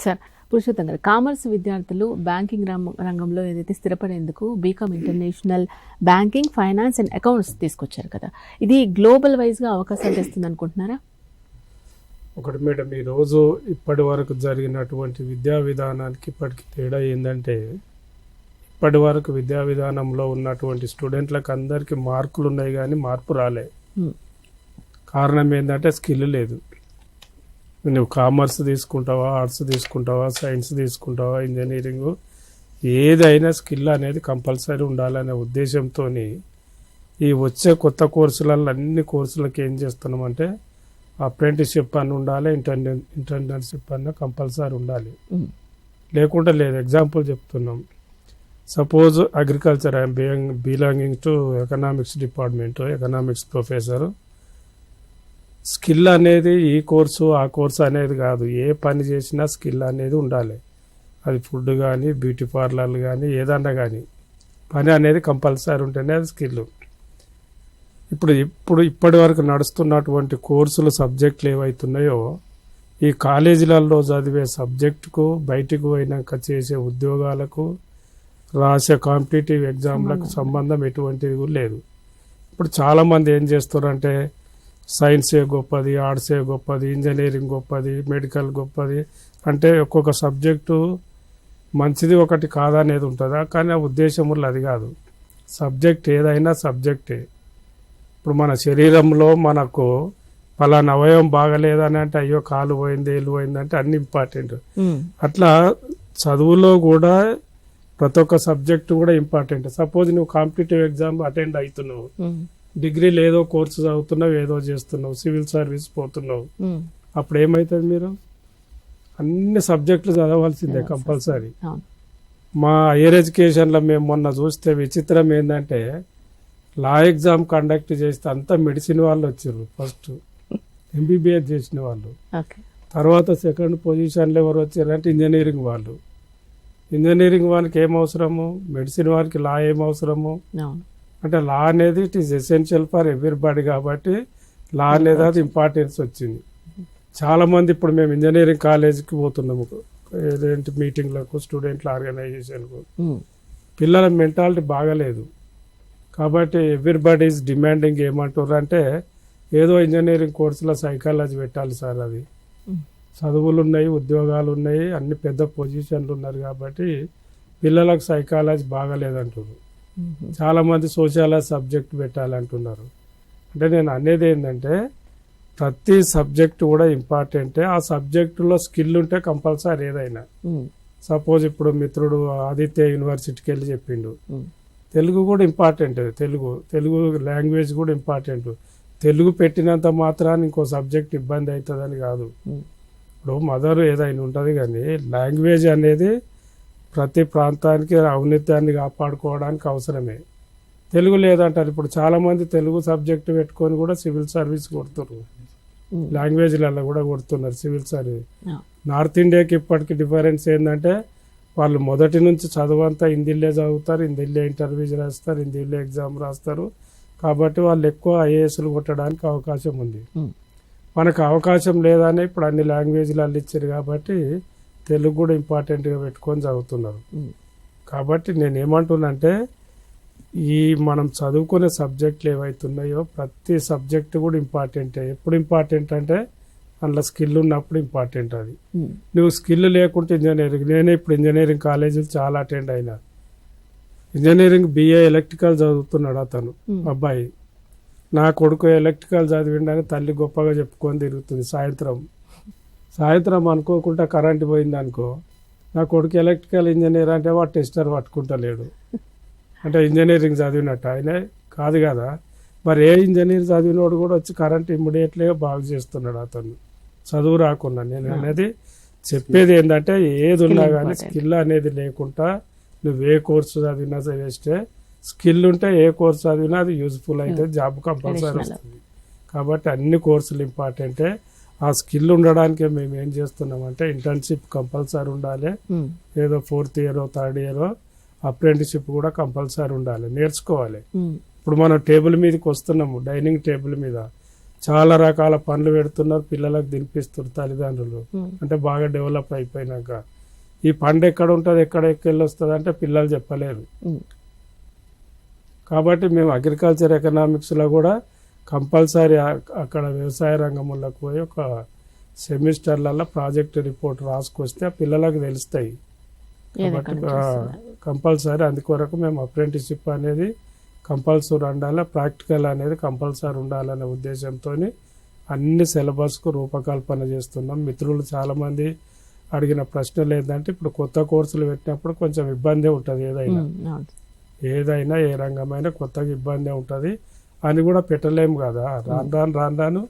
సార్, పురుషోత్తం గారు, కామర్స్ విద్యార్థులు బ్యాంకింగ్ రంగంలో ఏదైతే స్థిరపడేందుకు BCom international banking, finance and accounts తీసుకొచ్చారు కదా, ఇది గ్లోబల్ వైజ్గా అవకాశాలు తెస్తుంది అనుకుంటున్నారా? ఒకటి మేడం, ఈరోజు ఇప్పటి వరకు జరిగినటువంటి విద్యా విధానానికి ఇప్పటికి తేడా ఏంటంటే, ఇప్పటి వరకు విద్యా విధానంలో ఉన్నటువంటి స్టూడెంట్లకు అందరికీ మార్కులు ఉన్నాయి కానీ మార్పు రాలే. కారణం ఏంటంటే స్కిల్ లేదు. నువ్వు కామర్స్ తీసుకుంటావా, ఆర్ట్స్ తీసుకుంటావా, సైన్స్ తీసుకుంటావా, ఇంజనీరింగ్, ఏదైనా స్కిల్ అనేది కంపల్సరీ ఉండాలనే ఉద్దేశంతో ఈ వచ్చే కొత్త కోర్సులలో అన్ని కోర్సులకు ఏం చేస్తున్నామంటే అప్రెంటిస్షిప్ అని ఉండాలి, ఇంటర్న్షిప్ అన్న కంపల్సరీ ఉండాలి, లేకుంటే లేదు. ఎగ్జాంపుల్ చెప్తున్నాం. Suppose agriculture, I'm belonging to economics department, economics professor. Skill అనేది ఈ కోర్సు ఆ కోర్సు అనేది కాదు, ఏ పని చేసినా స్కిల్ అనేది ఉండాలి. అది ఫుడ్ కానీ, బ్యూటీ పార్లర్లు కానీ, ఏదన్నా కానీ పని అనేది కంపల్సరీ ఉంటేనే అది స్కిల్. ఇప్పటి వరకు నడుస్తున్నటువంటి కోర్సులు, సబ్జెక్టులు ఏవైతున్నాయో ఈ కాలేజీలలో చదివే సబ్జెక్టుకు బయటకు పోయినాక చేసే ఉద్యోగాలకు రాసే కాంపిటేటివ్ ఎగ్జామ్లకు సంబంధం ఎటువంటిది కూడా లేదు. ఇప్పుడు చాలామంది ఏం చేస్తారంటే సైన్సే గొప్పది, ఆర్ట్సే గొప్పది, ఇంజనీరింగ్ గొప్పది, మెడికల్ గొప్పది అంటే ఒక్కొక్క సబ్జెక్టు మంచిది ఒకటి కాదనేది ఉంటుందా? కానీ ఆ ఉద్దేశంలో అది కాదు. సబ్జెక్ట్ ఏదైనా సబ్జెక్టే. ఇప్పుడు మన శరీరంలో మనకు పలానా అవయవం బాగలేదని అంటే అయ్యో కాలు పోయింది, ఏలు పోయింది అంటే అన్ని ఇంపార్టెంట్. అట్లా చదువులో కూడా ప్రతి ఒక్క సబ్జెక్ట్ కూడా ఇంపార్టెంట్. సపోజ్ నువ్వు కాంపిటేటివ్ ఎగ్జామ్ అటెండ్ అవుతున్నావు, డిగ్రీలో ఏదో కోర్సు చదువుతున్నావు, ఏదో చేస్తున్నావు, సివిల్ సర్వీస్ పోతున్నావు, అప్పుడు ఏమవుతుంది? మీరు అన్ని సబ్జెక్టులు చదవాల్సిందే కంపల్సరీ. మా హైయర్ ఎడ్యుకేషన్లో మేము మొన్న చూస్తే విచిత్రం ఏంటంటే లా ఎగ్జామ్ కండక్ట్ చేస్తే అంతా మెడిసిన్ వాళ్ళు వచ్చారు. ఫస్ట్ ఎంబీబీఎస్ చేసిన వాళ్ళు, తర్వాత సెకండ్ పొజిషన్లో ఎవరు వచ్చారంటే ఇంజనీరింగ్ వాళ్ళు. ఇంజనీరింగ్ వాళ్ళకి ఏం అవసరము, మెడిసిన్ వాళ్ళకి లా ఏం అవసరము అంటే లా అనేది it is essential for everybody కాబట్టి లా అనేది అది ఇంపార్టెన్స్ వచ్చింది. చాలా మంది ఇప్పుడు మేము ఇంజనీరింగ్ కాలేజీకి పోతున్నాము ఏదేంటి మీటింగ్లకు, స్టూడెంట్ల ఆర్గనైజేషన్కు. పిల్లల మెంటాలిటీ బాగలేదు కాబట్టి ఎవ్రీబడి ఈజ్ డిమాండింగ్ ఏమంటారు అంటే ఏదో ఇంజనీరింగ్ కోర్సులో సైకాలజీ పెట్టాలి సార్, అది చదువులు ఉన్నాయి, ఉద్యోగాలు ఉన్నాయి, అన్ని పెద్ద పొజిషన్లు ఉన్నారు కాబట్టి పిల్లలకు సైకాలజీ బాగలేదంటారు. చాలా మంది సోషాలజీ సబ్జెక్ట్ పెట్టాలంటున్నారు. అంటే నేను అనేది ఏంటంటే ప్రతి సబ్జెక్ట్ కూడా ఇంపార్టెంటే. ఆ సబ్జెక్టులో స్కిల్ ఉంటే కంపల్సరీ ఏదైనా. సపోజ్ ఇప్పుడు మిత్రుడు ఆదిత్య యూనివర్సిటీకి వెళ్ళి చెప్పిండు తెలుగు కూడా ఇంపార్టెంట్, తెలుగు లాంగ్వేజ్ కూడా ఇంపార్టెంట్. తెలుగు పెట్టినంత మాత్రాన్ని ఇంకో సబ్జెక్ట్ ఇబ్బంది అవుతుందని కాదు. ఇప్పుడు మదర్ ఏదైనా ఉంటుంది కానీ లాంగ్వేజ్ అనేది ప్రతి ప్రాంతానికి ఔన్నత్యాన్ని కాపాడుకోవడానికి అవసరమే. తెలుగు లేదంటారు. ఇప్పుడు చాలా మంది తెలుగు సబ్జెక్ట్ పెట్టుకొని కూడా సివిల్ సర్వీస్ కొడుతున్నారు, లాంగ్వేజ్లలో కూడా కొడుతున్నారు సివిల్ సర్వీస్. నార్త్ ఇండియాకి ఇప్పటికి డిఫరెన్స్ ఏంటంటే వాళ్ళు మొదటి నుంచి చదువంతా హిందీలో చదువుతారు, హిందీలో ఇంటర్వ్యూస్ రాస్తారు, హిందీలో ఎగ్జామ్ రాస్తారు. కాబట్టి వాళ్ళు ఎక్కువ ఐఏఎస్లు కొట్టడానికి అవకాశం ఉంది. మనకు అవకాశం లేదని ఇప్పుడు అన్ని లాంగ్వేజ్లు ఇచ్చారు కాబట్టి తెలుగు కూడా ఇంపార్టెంట్గా పెట్టుకొని చదువుతున్నారు. కాబట్టి నేను ఏమంటున్నానంటే ఈ మనం చదువుకునే సబ్జెక్టులు ఏవైతున్నాయో ప్రతి సబ్జెక్టు కూడా ఇంపార్టెంటే. ఎప్పుడు ఇంపార్టెంట్ అంటే అందులో స్కిల్ ఉన్నప్పుడు ఇంపార్టెంట్. అది నువ్వు స్కిల్ లేకుంటే ఇంజనీరింగ్, నేనే ఇప్పుడు ఇంజనీరింగ్ కాలేజీలు చాలా అటెండ్ అయినా. ఇంజనీరింగ్ BA ఎలక్ట్రికల్ చదువుతున్నాడు అతను అబ్బాయి. నా కొడుకు ఎలక్ట్రికల్ చదివిండని తల్లి గొప్పగా చెప్పుకొని తిరుగుతుంది. సాయంత్రం అనుకోకుండా కరెంట్ పోయింది అనుకో, నా కొడుకు ఎలక్ట్రికల్ ఇంజనీర్ అంటే వాడు టెస్టర్ పట్టుకుంటలేడు అంటే ఇంజనీరింగ్ చదివినట్టు ఆయన కాదు కదా. మరి ఏ ఇంజనీర్ చదివినోడు కూడా వచ్చి కరెంట్ ఇమ్మీడియట్లీగా బాగు చేస్తున్నాడు అతను చదువు రాకుండా. నేను అనేది చెప్పేది ఏంటంటే ఏది ఉన్నా కానీ స్కిల్ అనేది లేకుండా నువ్వు ఏ కోర్సు చదివినా వేస్తే, స్కిల్ ఉంటే ఏ కోర్సు చదివినా అది యూజ్ఫుల్ అయితే జాబ్ కంపల్సరీ వస్తుంది. కాబట్టి అన్ని కోర్సులు ఇంపార్టెంటే. ఆ స్కిల్ ఉండడానికి మేము ఏం చేస్తున్నామంటే ఇంటర్న్షిప్ కంపల్సరీ ఉండాలి. ఏదో 4th year 3rd year apprenticeship కూడా కంపల్సరీ ఉండాలి, నేర్చుకోవాలి. ఇప్పుడు మనం టేబుల్ మీదకి వస్తున్నాము, డైనింగ్ టేబుల్ మీద చాలా రకాల పనులు పెడుతున్నారు, పిల్లలకు తినిపిస్తారు తల్లిదండ్రులు. అంటే బాగా డెవలప్ అయిపోయినాక ఈ పండు ఎక్కడ ఉంటుంది, ఎక్కడికి వస్తుంది అంటే పిల్లలు చెప్పలేరు. కాబట్టి మేము అగ్రికల్చర్ ఎకనామిక్స్లో కూడా కంపల్సరీ అక్కడ వ్యవసాయ రంగంలోకి పోయి ఒక సెమిస్టర్లలో ప్రాజెక్ట్ రిపోర్ట్ రాసుకొస్తే పిల్లలకు తెలుస్తాయి. కాబట్టి కంపల్సరీ అందుకొరకు మేము అప్రెంటిస్షిప్ అనేది కంపల్సరీ ఉండాలి, ప్రాక్టికల్ అనేది కంపల్సరీ ఉండాలనే ఉద్దేశంతో అన్ని సిలబస్కు రూపకల్పన చేస్తున్నాం. మిత్రులు చాలామంది అడిగిన ప్రశ్నలు ఏంటంటే ఇప్పుడు కొత్త కోర్సులు పెట్టినప్పుడు కొంచెం ఇబ్బందే ఉంటుంది. ఏదైనా ఏ రంగమైనా కొత్తగా ఇబ్బందే ఉంటుంది అని కూడా పెట్టలేము కదా. రాను రాను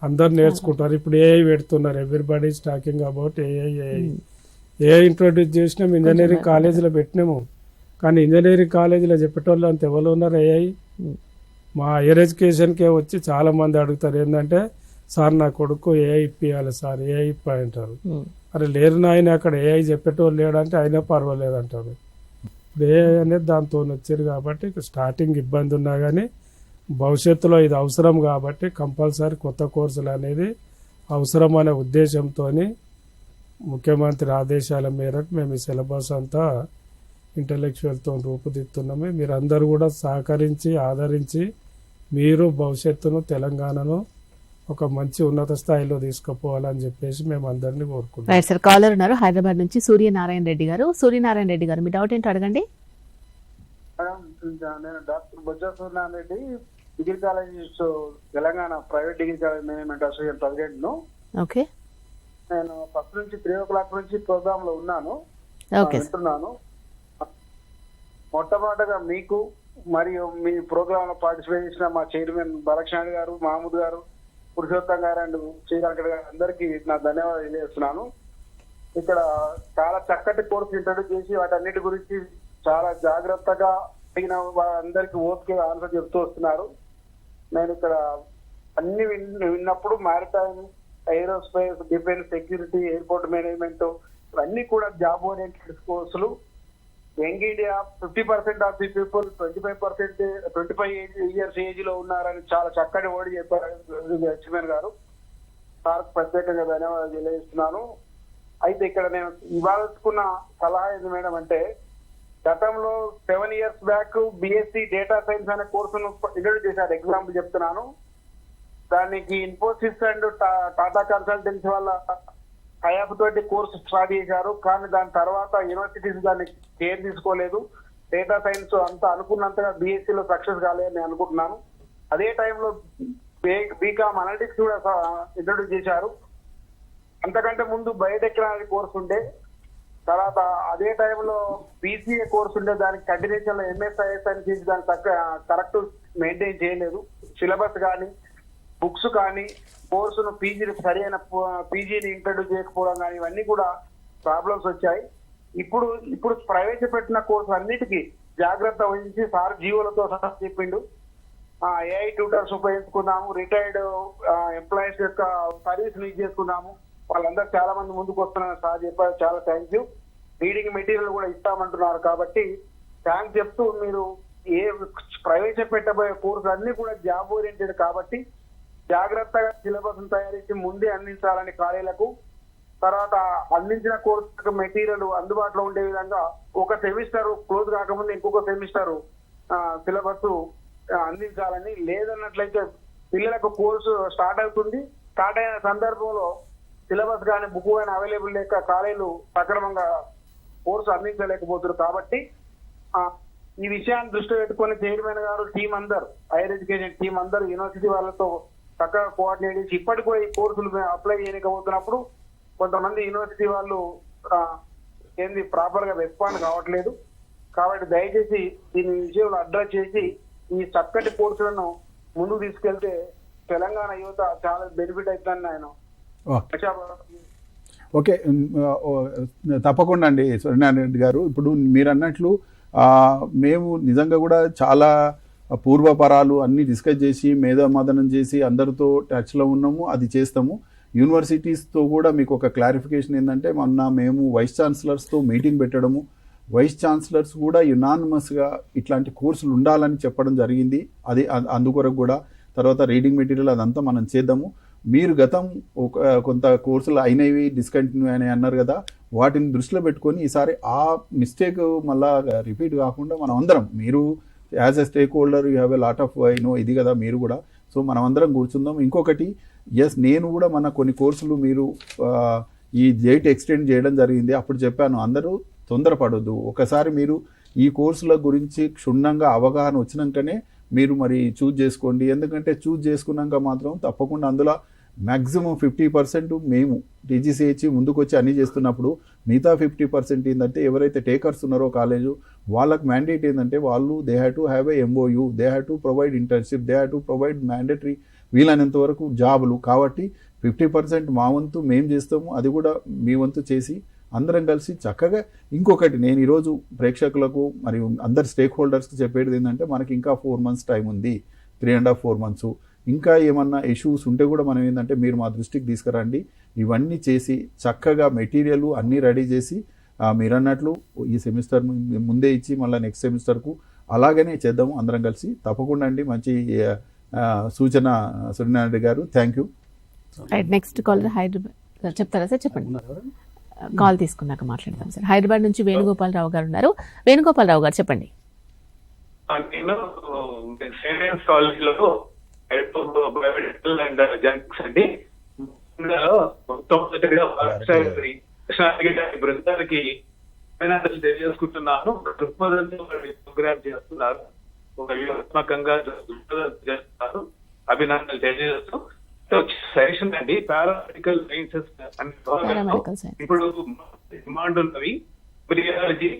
అందరు నేర్చుకుంటారు. ఇప్పుడు ఏఐ పెడుతున్నారు, everybody is talking about AI introduce చేసినాం, ఇంజనీరింగ్ కాలేజీలో పెట్టినాము. కానీ ఇంజనీరింగ్ కాలేజీలో చెప్పేటోళ్ళు అంత ఎవరు ఉన్నారు? ఏఐ మా హైయర్ ఎడ్యుకేషన్కే వచ్చి చాలా మంది అడుగుతారు ఏంటంటే సార్ నా కొడుకు ఏఐ ఇప్పియాలి సార్, ఏఐ ఇప్పి అంటారు. అరే లేరు నాయన అక్కడ ఏఐ చెప్పేటోళ్ళు లేడంటే అయినా పర్వాలేదు అంటారు. ఇప్పుడు ఏఐ అనేది దాంతో వచ్చారు కాబట్టి స్టార్టింగ్ ఇబ్బంది ఉన్నా కానీ భవిష్యత్తులో ఇది అవసరం కాబట్టి కంపల్సరీ కొత్త కోర్సులు అనేది అవసరం అనే ఉద్దేశంతో ముఖ్యమంత్రి ఆదేశాల మేరకు మేము ఈ సిలబస్ అంతా ఇంటలెక్చువల్తో రూపుదిద్దుతున్నాము. మీరందరూ కూడా సహకరించి ఆదరించి మీరు భవిష్యత్తును తెలంగాణను ఒక మంచి ఉన్నత స్థాయిలో తీసుకుపోవాలని చెప్పేసి మేము అందరినీ కోరుకుంటున్నాం. రైట్ సార్, కాలర్ ఉన్నారు హైదరాబాద్ నుంచి సూర్యనారాయణ రెడ్డి గారు. సూర్యనారాయణ రెడ్డి గారు, మీ డౌట్ ఏంటో అడగండి. నేను doctor Bojja Suryanarayana Reddy, degree college Telangana private degree college management association president ను. ఓకే, నేను ఫస్ట్ నుంచి 3 o'clock నుంచి ప్రోగ్రామ్ లో ఉన్నాను, ఓకే వింటున్నాను. మొట్టమొదటిగా మీకు మరియు మీ ప్రోగ్రామ్ లో పార్టిసిపేట్ చేసిన మా చైర్మన్ బాలకృష్ణ గారు, మహమూద్ గారు, పురుషోత్తం గారు అండ్ శ్రీరాంకర్ గారు అందరికీ నా ధన్యవాదాలు తెలియజేస్తున్నాను. ఇక్కడ చాలా చక్కటి కోర్సు ఇంట్రడ్యూస్ చేసి వాటన్నిటి గురించి చాలా జాగ్రత్తగా అడిగిన అందరికీ ఓకే ఆన్సర్ చెప్తూ వస్తున్నారు. నేను ఇక్కడ అన్ని విన్నప్పుడు maritime, aerospace, defence, security, airport management ఇవన్నీ కూడా జాబ్ ఓరియంటెడ్ కోర్సులు. Young India 50% of the people 25 years age లో ఉన్నారని చాలా చక్కటి ఓడి చెప్పారు చైర్మన్ గారు. సార్కు ప్రత్యేకంగా ధన్యవాదాలు తెలియజేస్తున్నాను. అయితే ఇక్కడ నేను ఇవ్వాలనుకున్న సలహా ఏంది మేడం అంటే, గతంలో 7 years back BSc data science అనే కోర్సును ఇంట్రడ్యూస్ చేశారు. ఎగ్జాంపుల్ చెప్తున్నాను. దానికి ఇన్ఫోసిస్ అండ్ టాటా కన్సల్టెన్సీ వాళ్ళ ఐఎఫ్ తోటి కోర్సు స్టార్ట్ చేశారు. కానీ దాని తర్వాత యూనివర్సిటీస్ దాన్ని కేర్ తీసుకోలేదు. డేటా సైన్స్ అంతా అనుకున్నంతగా బిఎస్సిలో సక్సెస్ కాలేదని నేను అనుకుంటున్నాను. అదే టైంలో బీకామ్ అనలిటిక్స్ కూడా ఇంట్రడ్యూస్ చేశారు. అంతకంటే ముందు బయోటెక్నాలజీ కోర్సు ఉండే, తర్వాత అదే టైంలో బీసీఏ కోర్సు ఉండే, దానికి కంటిన్యూషన్ లో ఎంఎస్ఐఎస్ అని చేసి దాన్ని కరెక్ట్ మెయింటైన్ చేయలేదు. సిలబస్ కానీ బుక్స్ కానీ కోర్సును సరైన పీజీని ఇంట్రడ్యూస్ చేయకపోవడం కానీ ఇవన్నీ కూడా ప్రాబ్లమ్స్ వచ్చాయి. ఇప్పుడు ప్రవేశపెట్టిన కోర్సు అన్నిటికీ జాగ్రత్త వహించి సార్ జీవోలతో సహా చెప్పిండు. ఏఐ ట్యూటర్స్ ఉపయోగించుకున్నాము, రిటైర్డ్ ఎంప్లాయీస్ యొక్క సర్వీస్ యూజ్ చేసుకున్నాము. వాళ్ళందరూ చాలా మంది ముందుకు వస్తున్నారని సార్ చెప్పారు. చాలా థ్యాంక్ యూ. రీడింగ్ మెటీరియల్ కూడా ఇస్తామంటున్నారు కాబట్టి థ్యాంక్స్ చెప్తూ, మీరు ఏ ప్రవేశపెట్టబోయే కోర్సు అన్ని కూడా జాబ్ ఓరియంటెడ్ కాబట్టి జాగ్రత్తగా సిలబస్ తయారు చేసి ముందే అందించాలని కాలేజీలకు. తర్వాత అందించిన కోర్సు మెటీరియల్ అందుబాటులో ఉండే విధంగా ఒక సెమిస్టర్ క్లోజ్ కాకముందు ఇంకొక సెమిస్టర్ సిలబస్ అందించాలని. లేదన్నట్లయితే పిల్లలకు కోర్సు స్టార్ట్ అవుతుంది, స్టార్ట్ అయిన సందర్భంలో సిలబస్ కానీ బుక్ కానీ అవైలబుల్ లేక కాలేజీలు సక్రమంగా కోర్సు అందించలేకపోతున్నారు. కాబట్టి ఈ విషయాన్ని దృష్టిలో పెట్టుకుని చైర్మన్ గారు, టీం అందరు, హైయర్ ఎడ్యుకేషన్ టీం అందరూ యూనివర్సిటీ వాళ్ళతో చక్కగా కోఆర్డినేట్ చేసి ఇప్పటికీ కూడా ఈ కోర్సులు అప్లై చేయకపోతున్నప్పుడు కొంతమంది యూనివర్సిటీ వాళ్ళు ప్రాపర్ గా రెస్పాండ్ కావట్లేదు. కాబట్టి దయచేసి దీని విషయంలో అడ్రస్ చేసి ఈ చక్కటి కోర్సులను ముందుకు తీసుకెళ్తే తెలంగాణ యువత చాలా బెనిఫిట్ అవుతుందని నేను ఓకే, తప్పకుండా అండి సూర్యనారాయణ రెడ్డి గారు. ఇప్పుడు మీరు అన్నట్లు మేము నిజంగా కూడా చాలా పూర్వపరాలు అన్నీ డిస్కస్ చేసి మేధోమథనం చేసి అందరితో టచ్లో ఉన్నాము, అది చేస్తాము. యూనివర్సిటీస్తో కూడా మీకు ఒక క్లారిఫికేషన్ ఏంటంటే, మొన్న మేము వైస్ ఛాన్సలర్స్తో మీటింగ్ పెట్టడము, వైస్ ఛాన్సలర్స్ కూడా యునానిమస్గా ఇట్లాంటి కోర్సులు ఉండాలని చెప్పడం జరిగింది. అది అందుకొరకు కూడా తర్వాత రీడింగ్ మెటీరియల్ అదంతా మనం చేద్దాము. మీరు గతం కొంత కోర్సులు అయినవి డిస్కంటిన్యూ అయినాయి అన్నారు కదా, వాటిని దృష్టిలో పెట్టుకొని ఈసారి ఆ మిస్టేక్ మళ్ళా రిపీట్ కాకుండా మనం అందరం, మీరు as a stake holder you have a lot of ఇది కదా మీరు కూడా, సో మనం అందరం కూర్చుందాం. ఇంకొకటి, ఎస్ నేను కూడా మన కొన్ని కోర్సులు మీరు ఈ డేట్ ఎక్స్టెండ్ చేయడం జరిగింది, అప్పుడు చెప్పాను అందరూ తొందరపడొద్దు. ఒకసారి మీరు ఈ కోర్సుల గురించి క్షుణ్ణంగా అవగాహన వచ్చినాకనే మీరు మరి చూజ్ చేసుకోండి. ఎందుకంటే చూజ్ చేసుకున్నాక మాత్రం తప్పకుండా అందులో మ్యాక్సిమం 50% మేము టీజీసీహెచ్ ముందుకు వచ్చి అన్నీ చేస్తున్నప్పుడు మిగతా 50% ఏంటంటే ఎవరైతే టేకర్స్ ఉన్నారో కాలేజు వాళ్ళకి మ్యాండేట్ ఏంటంటే వాళ్ళు they have to have a MoU, they have to provide internship, they have to provide mandatory వీలైనంత వరకు జాబులు. కాబట్టి 50% మా వంతు మేము చేస్తాము, అది కూడా మీ వంతు చేసి అందరం కలిసి చక్కగా. ఇంకొకటి నేను ఈరోజు ప్రేక్షకులకు మరియు అందరు స్టేక్ హోల్డర్స్కి చెప్పేది ఏంటంటే, మనకి ఇంకా 4 months టైం ఉంది, 3.5-4 months. ఇంకా ఏమన్నా ఇష్యూస్ ఉంటే కూడా మనం ఏంటంటే మీరు మా దృష్టికి తీసుకురండి. ఇవన్నీ చేసి చక్కగా మెటీరియల్ అన్నీ రెడీ చేసి మీరు అన్నట్లు ఈ సెమిస్టర్ ముందే ఇచ్చి మళ్ళీ నెక్స్ట్ సెమిస్టర్కు అలాగనే చేద్దాము అందరం కలిసి. తప్పకుండా అండి, మంచి సూచన సూర్యనారాయణ గారు, thank you. Next caller Hyderabad చెప్తారా సార్? చెప్పండి. కాల్ తీసుకున్నాక మాట్లాడదాం సార్. హైదరాబాద్ నుంచి వేణుగోపాలరావు గారు ఉన్నారు. వేణుగోపాలరావు గారు చెప్పండి. నేను సైన్స్ కాలేజ్ లో బయోమెడికల్ అండ్ జెనెటిక్స్ అండి. మొట్టమొదటిగా బృందానికి అభినందనలు తెలియజేసుకుంటున్నాను. దృక్పథంతో ప్రోగ్రామ్ చేస్తున్నారు, ఒక వ్యూహాత్మకంగా చేస్తున్నారు. అభినందనలు తెలియజేస్తూ సజెషన్ అండి. పారామెడికల్ సైన్సెస్ ఇప్పుడు డిమాండ్ ఉన్నవి embryology,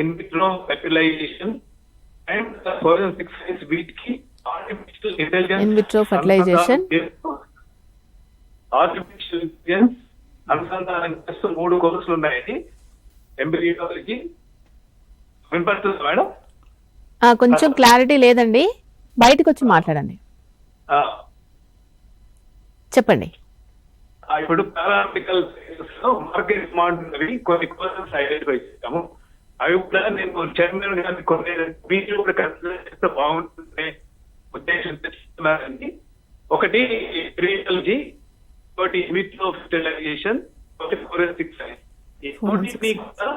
in vitro fertilisation and forensic science. వీటికి artificial intelligence, in vitro fertilisation, artificial intelligence అనుసంధానం చేస్తూ 3 కోర్సులు ఉన్నాయండి. ఎంబ్రియాలజీ వినపడుతుంది మేడం? కొంచెం క్లారిటీ లేదండి, బయటకు వచ్చి మాట్లాడండి. చెప్పండి. ఇప్పుడు పారామెడికల్ సైన్సెస్ లో మార్కెట్ డిమాండ్ ఉన్నవి కొన్ని కోర్సెస్ ఐడెంటిఫై చేస్తాము. అవి కూడా నేను చైర్మన్ గారిని కొన్ని మీరు కూడా కన్సిడర్ చేస్తే బాగుంటుందనే ఉద్దేశంతో చెప్తున్నారండి. ఒకటి రియాలజీ, ఒకటి ఇన్విట్రో ఫెర్టిలైజేషన్, ఒకటి ఫోరెన్సిక్ సైన్స్. ఈ మూడింటిని కూడా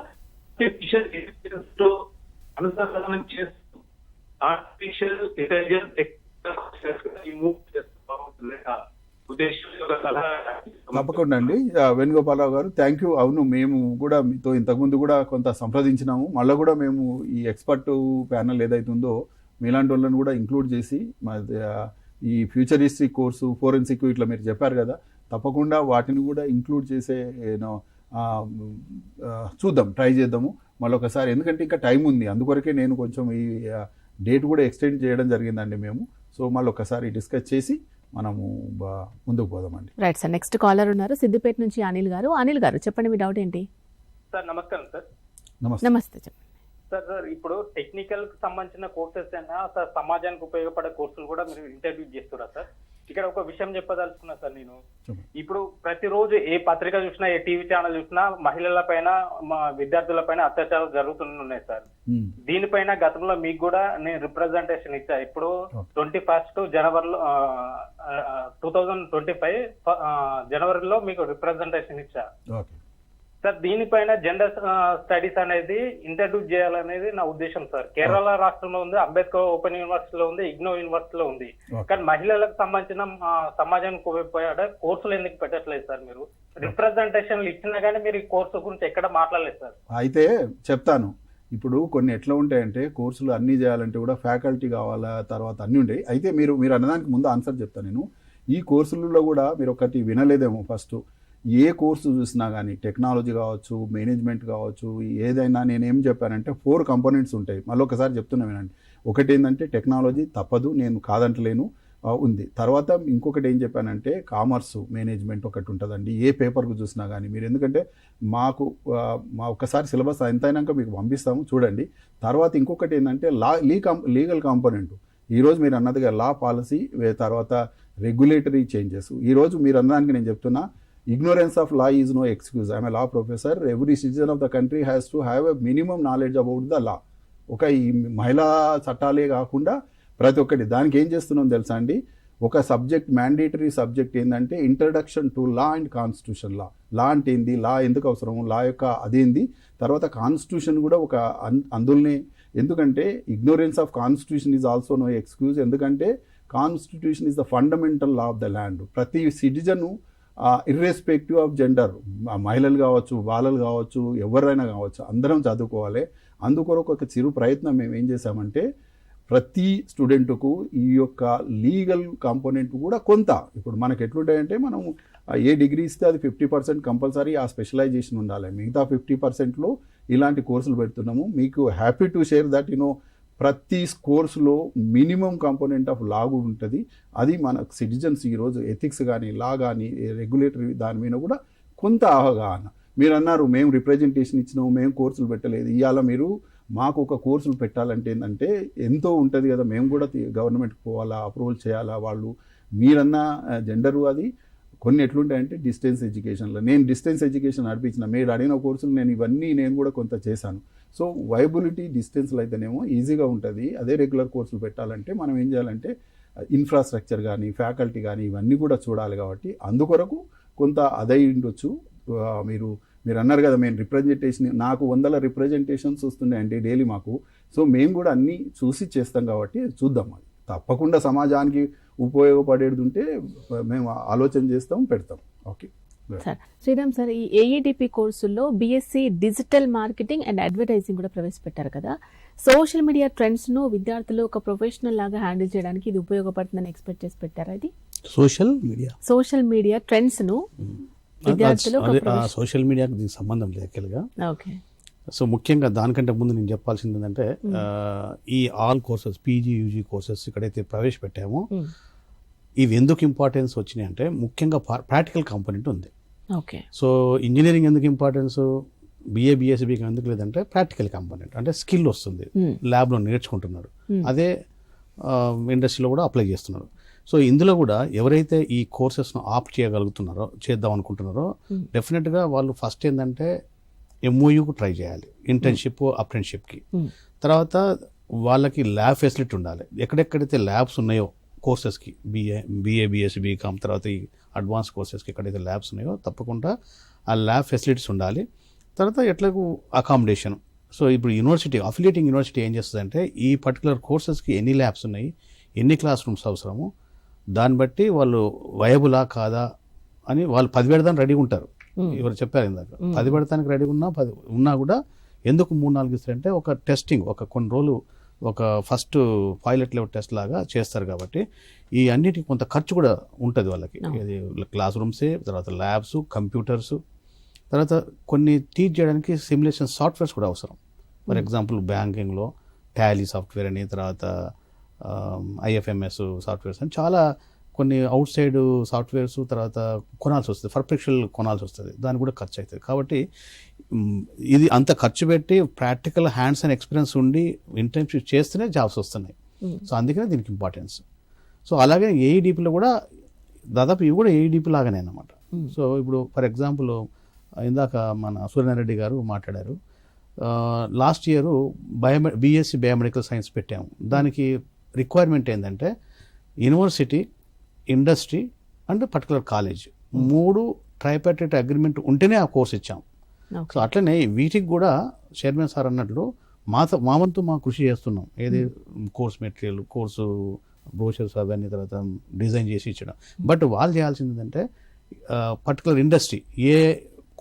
ఆర్టిఫిషియల్ ఇంటెలిజెన్స్ తో అనుసంధానం చేస్తూ ఆర్టిఫిషియల్ ఇంటెలిజెన్స్ ఈ మూవ్ చేస్తే బాగుంటుంది తప్పకుండా అండి. వేణుగోపాలరావు గారు, థ్యాంక్ యూ. అవును, మేము కూడా మీతో ఇంతకుముందు కూడా కొంత సంప్రదించినాము. మళ్ళీ కూడా మేము ఈ ఎక్స్పర్ట్ ప్యానల్ ఏదైతే ఉందో మీలాంటి వాళ్ళని కూడా ఇంక్లూడ్ చేసి ఈ ఫ్యూచర్ హిస్టరీ కోర్సు, ఫోరెన్సిక్ ఇట్లా మీరు చెప్పారు కదా, తప్పకుండా వాటిని కూడా ఇంక్లూడ్ చేసే చూద్దాం, ట్రై చేద్దాము మళ్ళీ ఒకసారి. ఎందుకంటే ఇంకా టైం ఉంది, అందుకొరకే నేను కొంచెం ఈ డేట్ కూడా ఎక్స్టెండ్ చేయడం జరిగిందండి మేము. సో మళ్ళీ ఒకసారి డిస్కస్ చేసి మనము ముందుకు పోదామండి. Right sir. నెక్స్ట్ కాలర్ ఉన్నారు సిద్దిపేట నుంచి అనిల్ గారు. అనిల్ గారు చెప్పండి, మీ డౌట్ ఏంటి? సార్ నమస్కారం సార్. నమస్తే చెప్పండి సార్. ఇప్పుడు టెక్నికల్ కి సంబంధించిన కోర్సెస్ అయినా సార్, సమాజానికి ఉపయోగపడే కోర్సులు కూడా మీరు ఇంటర్వ్యూ చేస్తున్నారు సార్. ఇక్కడ ఒక విషయం చెప్పదలుచుకున్నా సార్. నేను ఇప్పుడు ప్రతిరోజు ఏ పత్రిక చూసినా, ఏ టీవీ ఛానల్ చూసినా మహిళల పైన, మా విద్యార్థుల పైన అత్యాచారాలు జరుగుతున్నాయి సార్. దీనిపైన గతంలో మీకు కూడా నేను రిప్రజెంటేషన్ ఇచ్చా. ఇప్పుడు 21 జనవరిలో 2025 జనవరిలో మీకు రిప్రజెంటేషన్ ఇచ్చా సార్. దీనిపైన జెండర్ స్టడీస్ అనేది ఇంట్రడ్యూస్ చేయాలనేది నా ఉద్దేశం సార్. కేరళ రాష్ట్రంలో ఉంది, అంబేద్కర్ ఓపెన్ యూనివర్సిటీలో ఉంది, ఇగ్నో యూనివర్సిటీలో ఉంది. కానీ మహిళలకు సంబంధించిన సమాజానికి ఉపయోగపడే కోర్సులు ఎందుకు పెట్టట్లేదు సార్? మీరు రిప్రజెంటేషన్లు ఇచ్చినా కానీ మీరు ఈ కోర్సు గురించి ఎక్కడ మాట్లాడలేదు సార్. అయితే చెప్తాను. ఇప్పుడు కొన్ని ఎట్లా ఉంటాయంటే, కోర్సులు అన్నీ చేయాలంటే కూడా ఫ్యాకల్టీ కావాలా, తర్వాత అన్నీ ఉంటాయి. అయితే మీరు అన్నదానికి ముందు ఆన్సర్ చెప్తాను నేను. ఈ కోర్సులలో కూడా మీరు ఒకటి వినలేదేమో, ఫస్ట్ ఏ కోర్సు చూసినా కానీ టెక్నాలజీ కావచ్చు, మేనేజ్మెంట్ కావచ్చు, ఏదైనా నేనేం చెప్పానంటే 4 కంపోనెంట్స్ ఉంటాయి. మళ్ళీ ఒకసారి చెప్తున్నా వినండి. ఒకటి ఏంటంటే టెక్నాలజీ తప్పదు, నేను కాదంటలేను, ఉంది. తర్వాత ఇంకొకటి ఏం చెప్పానంటే కామర్సు, మేనేజ్మెంట్ ఒకటి ఉంటుందండి. ఏ పేపర్కు చూసినా కానీ మీరు, ఎందుకంటే మా ఒక్కసారి సిలబస్ ఎంతైనాక మీకు పంపిస్తాము, చూడండి. తర్వాత ఇంకొకటి ఏంటంటే లీగల్ కాంపోనెంట్. ఈరోజు మీరు అన్నదిగా లా పాలసీ, తర్వాత రెగ్యులేటరీ చేంజెస్. ఈరోజు మీరు అన్నదానికి నేను చెప్తున్నా, ignorance of law is no excuse. I am a law professor. Every citizen of the country has to have a minimum knowledge about the law. ఒక ఈ మహిళా చట్టాలే కాకుండా ప్రతి ఒక్కటి దానికి ఏం చేస్తున్నాం తెలుసా అండి? ఒక సబ్జెక్ట్, మ్యాండేటరీ సబ్జెక్ట్ ఏంటంటే introduction to law and constitution. Law అంటే ఏంది, లా ఎందుకు అవసరం, లా యొక్క అదేంది. తర్వాత కాన్స్టిట్యూషన్ కూడా ఒక అందులోనే. ఎందుకంటే ignorance of constitution is also no excuse. ఎందుకంటే constitution is the fundamental law of the land. ప్రతి సిటిజను ఇర్రెస్పెక్టివ్ ఆఫ్ జెండర్, మహిళలు కావచ్చు, బాలలు కావచ్చు, ఎవరైనా కావచ్చు, అందరం చదువుకోవాలి. అందుకొరకు ఒక చిరు ప్రయత్నం మేము ఏం చేశామంటే, ప్రతి స్టూడెంట్కు ఈ యొక్క లీగల్ కాంపోనెంట్ కూడా కొంత, ఇప్పుడు మనకు ఎట్లుంటాయంటే, మనం ఏ డిగ్రీ ఇస్తే అది 50% కంపల్సరీ ఆ స్పెషలైజేషన్ ఉండాలి. మిగతా 50%లో ఇలాంటి కోర్సులు పెడుతున్నాము. మీకు హ్యాపీ టు షేర్ దట్ ప్రతి కోర్సులో మినిమం కాంపోనెంట్ ఆఫ్ లా కూడా ఉంటుంది. అది మన సిటిజన్స్ ఈరోజు ఎథిక్స్ కానీ, లా కానీ, రెగ్యులేటరీ దాని మీద కూడా కొంత అవగాహన. మీరు అన్నారు మేము రిప్రజెంటేషన్ ఇచ్చినాము, మేము కోర్సులు పెట్టలేదు. ఇవాళ మీరు మాకు ఒక కోర్సులు పెట్టాలంటే ఏంటంటే ఎంతో ఉంటుంది కదా, మేము కూడా గవర్నమెంట్కి పోవాలా, అప్రూవల్ చేయాలా. వాళ్ళు మీరన్న జెండరు అది కొన్ని ఎట్లుంటాయంటే డిస్టెన్స్ ఎడ్యుకేషన్లో. నేను డిస్టెన్స్ ఎడ్యుకేషన్ నడిపించిన, మీరు అడిగిన కోర్సులు నేను కూడా కొంత చేశాను. సో వైబిలిటీ డిస్టెన్స్లో అయితేనేమో ఈజీగా ఉంటుంది. అదే రెగ్యులర్ కోర్సులు పెట్టాలంటే మనం ఏం చేయాలంటే ఇన్ఫ్రాస్ట్రక్చర్ కానీ, ఫ్యాకల్టీ కానీ ఇవన్నీ కూడా చూడాలి. కాబట్టి అందుకొరకు కొంత అదై ఉండొచ్చు. మీరు మీరు అన్నారు కదా మేము రిప్రజెంటేషన్, నాకు 100 రిప్రజెంటేషన్స్ వస్తున్నాయండి డైలీ మాకు. సో మేము కూడా అన్నీ చూసి చేస్తాం కాబట్టి చూద్దాం. అది తప్పకుండా సమాజానికి ఉపయోగపడేది ఉంటే మేము ఆలోచన చేస్తాం, పెడతాం. Okay sir. శ్రీరామ్ సార్, ఈ ఏఈడిపి కోర్సుల్లో BSc digital marketing and advertising కూడా ప్రవేశపెట్టారు కదా. సోషల్ మీడియా ట్రెండ్స్ ను విద్యార్థులు ఒక ప్రొఫెషనల్ లాగా హ్యాండిల్ చేయడానికి ఇది ఉపయోగపడుతుందని ఎక్స్పెక్ట్ చేసి పెట్టారా? ఇది సోషల్ మీడియా ట్రెండ్స్ ను విద్యార్థులు సోషల్ మీడియాకి దీనికి సంబంధం లేదు యాక్చువల్గా. ఓకే. సో ముఖ్యంగా దానికంటే ముందు నేను చెప్పాల్సింది ఏంటంటే ఈ all courses, PG UG courses ఇక్కడైతే ప్రవేశపెట్టామో ఇవి ఎందుకు ఇంపార్టెన్స్ వచ్చినాయి అంటే ముఖ్యంగా ప్రాక్టికల్ కాంపోనెంట్ ఉంది. ఓకే. సో ఇంజనీరింగ్ ఎందుకు ఇంపార్టెన్స్, బిఏ బిఎస్సి బీకి ఎందుకు లేదంటే ప్రాక్టికల్ కాంపోనెంట్ అంటే స్కిల్ వస్తుంది, ల్యాబ్లో నేర్చుకుంటున్నారు, అదే ఇండస్ట్రీలో కూడా అప్లై చేస్తున్నారు. సో ఇందులో కూడా ఎవరైతే ఈ కోర్సెస్ను ఆప్ట్ చేయగలుగుతున్నారో, చేద్దాం అనుకుంటున్నారో, డెఫినెట్గా వాళ్ళు ఫస్ట్ ఏంటంటే ఎంఓయూకు ట్రై చేయాలి, ఇంటర్న్షిప్ అప్రెంటిస్షిప్కి. తర్వాత వాళ్ళకి ల్యాబ్ ఫెసిలిటీ ఉండాలి. ఎక్కడెక్కడైతే ల్యాబ్స్ ఉన్నాయో కోర్సెస్కి, బిఏ బిఎస్సి బీకామ్ తర్వాత ఈ అడ్వాన్స్ కోర్సెస్కి ఎక్కడైతే ల్యాబ్స్ ఉన్నాయో తప్పకుండా ఆ ల్యాబ్ ఫెసిలిటీస్ ఉండాలి. తర్వాత ఎట్లాగూ అకామిడేషన్. సో ఇప్పుడు యూనివర్సిటీ, అఫిలియేటింగ్ యూనివర్సిటీ ఏం చేస్తుందంటే ఈ పర్టికులర్ కోర్సెస్కి ఎన్ని ల్యాబ్స్ ఉన్నాయి, ఎన్ని క్లాస్ రూమ్స్ అవసరము, దాన్ని బట్టి వాళ్ళు వయబులా కాదా అని వాళ్ళు 10 పెడతానికి రెడీగా ఉంటారు. ఎవరు చెప్పారు ఇందాక, 10 పెడతానికి రెడీగా ఉన్నా కూడా ఎందుకు 3-4 ఇస్తారంటే ఒక టెస్టింగ్, ఒక కొన్ని రోజులు ఒక ఫస్ట్ పైలట్ లెవెల్ టెస్ట్ లాగా చేస్తారు. కాబట్టి ఈ అన్నిటికి కొంత ఖర్చు కూడా ఉంటుంది వాళ్ళకి. ఇది క్లాస్ రూమ్సే, తర్వాత ల్యాబ్స్, కంప్యూటర్స్, తర్వాత కొన్ని టీచ్ చేయడానికి సిమ్యులేషన్ సాఫ్ట్వేర్స్ కూడా అవసరం. ఫర్ ఎగ్జాంపుల్ బ్యాంకింగ్లో టాలీ సాఫ్ట్వేర్ అని, తర్వాత ఐఎఫ్ఎంఎస్ సాఫ్ట్వేర్స్ అని చాలా కొన్ని అవుట్ సైడ్ సాఫ్ట్వేర్స్ తర్వాత కొనాల్సి వస్తుంది, పర్ఫెక్షన్ కొనాల్సి వస్తుంది, దానికి కూడా ఖర్చు అవుతుంది. కాబట్టి ఇది అంత ఖర్చు పెట్టి ప్రాక్టికల్ హ్యాండ్స్ అండ్ ఎక్స్పీరియన్స్ ఉండి ఇంటర్న్షిప్ చేస్తేనే జాబ్స్ వస్తున్నాయి. సో అందుకనే దీనికి ఇంపార్టెన్స్. సో అలాగే ఏఈడిపిలో కూడా దాదాపు ఇవి కూడా ఏఈడిపి లాగానే అన్నమాట. సో ఇప్పుడు ఫర్ ఎగ్జాంపుల్ ఇందాక మన సూర్యనారెడ్డి గారు మాట్లాడారు, last year BSc biomedical science పెట్టాము. దానికి రిక్వైర్మెంట్ ఏంటంటే university, industry and particular college 3 tripartite agreement ఉంటేనే ఆ కోర్స్ ఇచ్చాం. సో అట్లనే వీటికి కూడా చైర్మన్ సార్ అన్నట్లు మా వంతు మా కృషి చేస్తున్నాం. ఏది కోర్స్ మెటీరియల్, కోర్సు బ్రోషర్స్ అవన్నీ తర్వాత డిజైన్ చేసి ఇచ్చడం. బట్ వాళ్ళు చేయాల్సింది ఏంటంటే పర్టికులర్ ఇండస్ట్రీ ఏ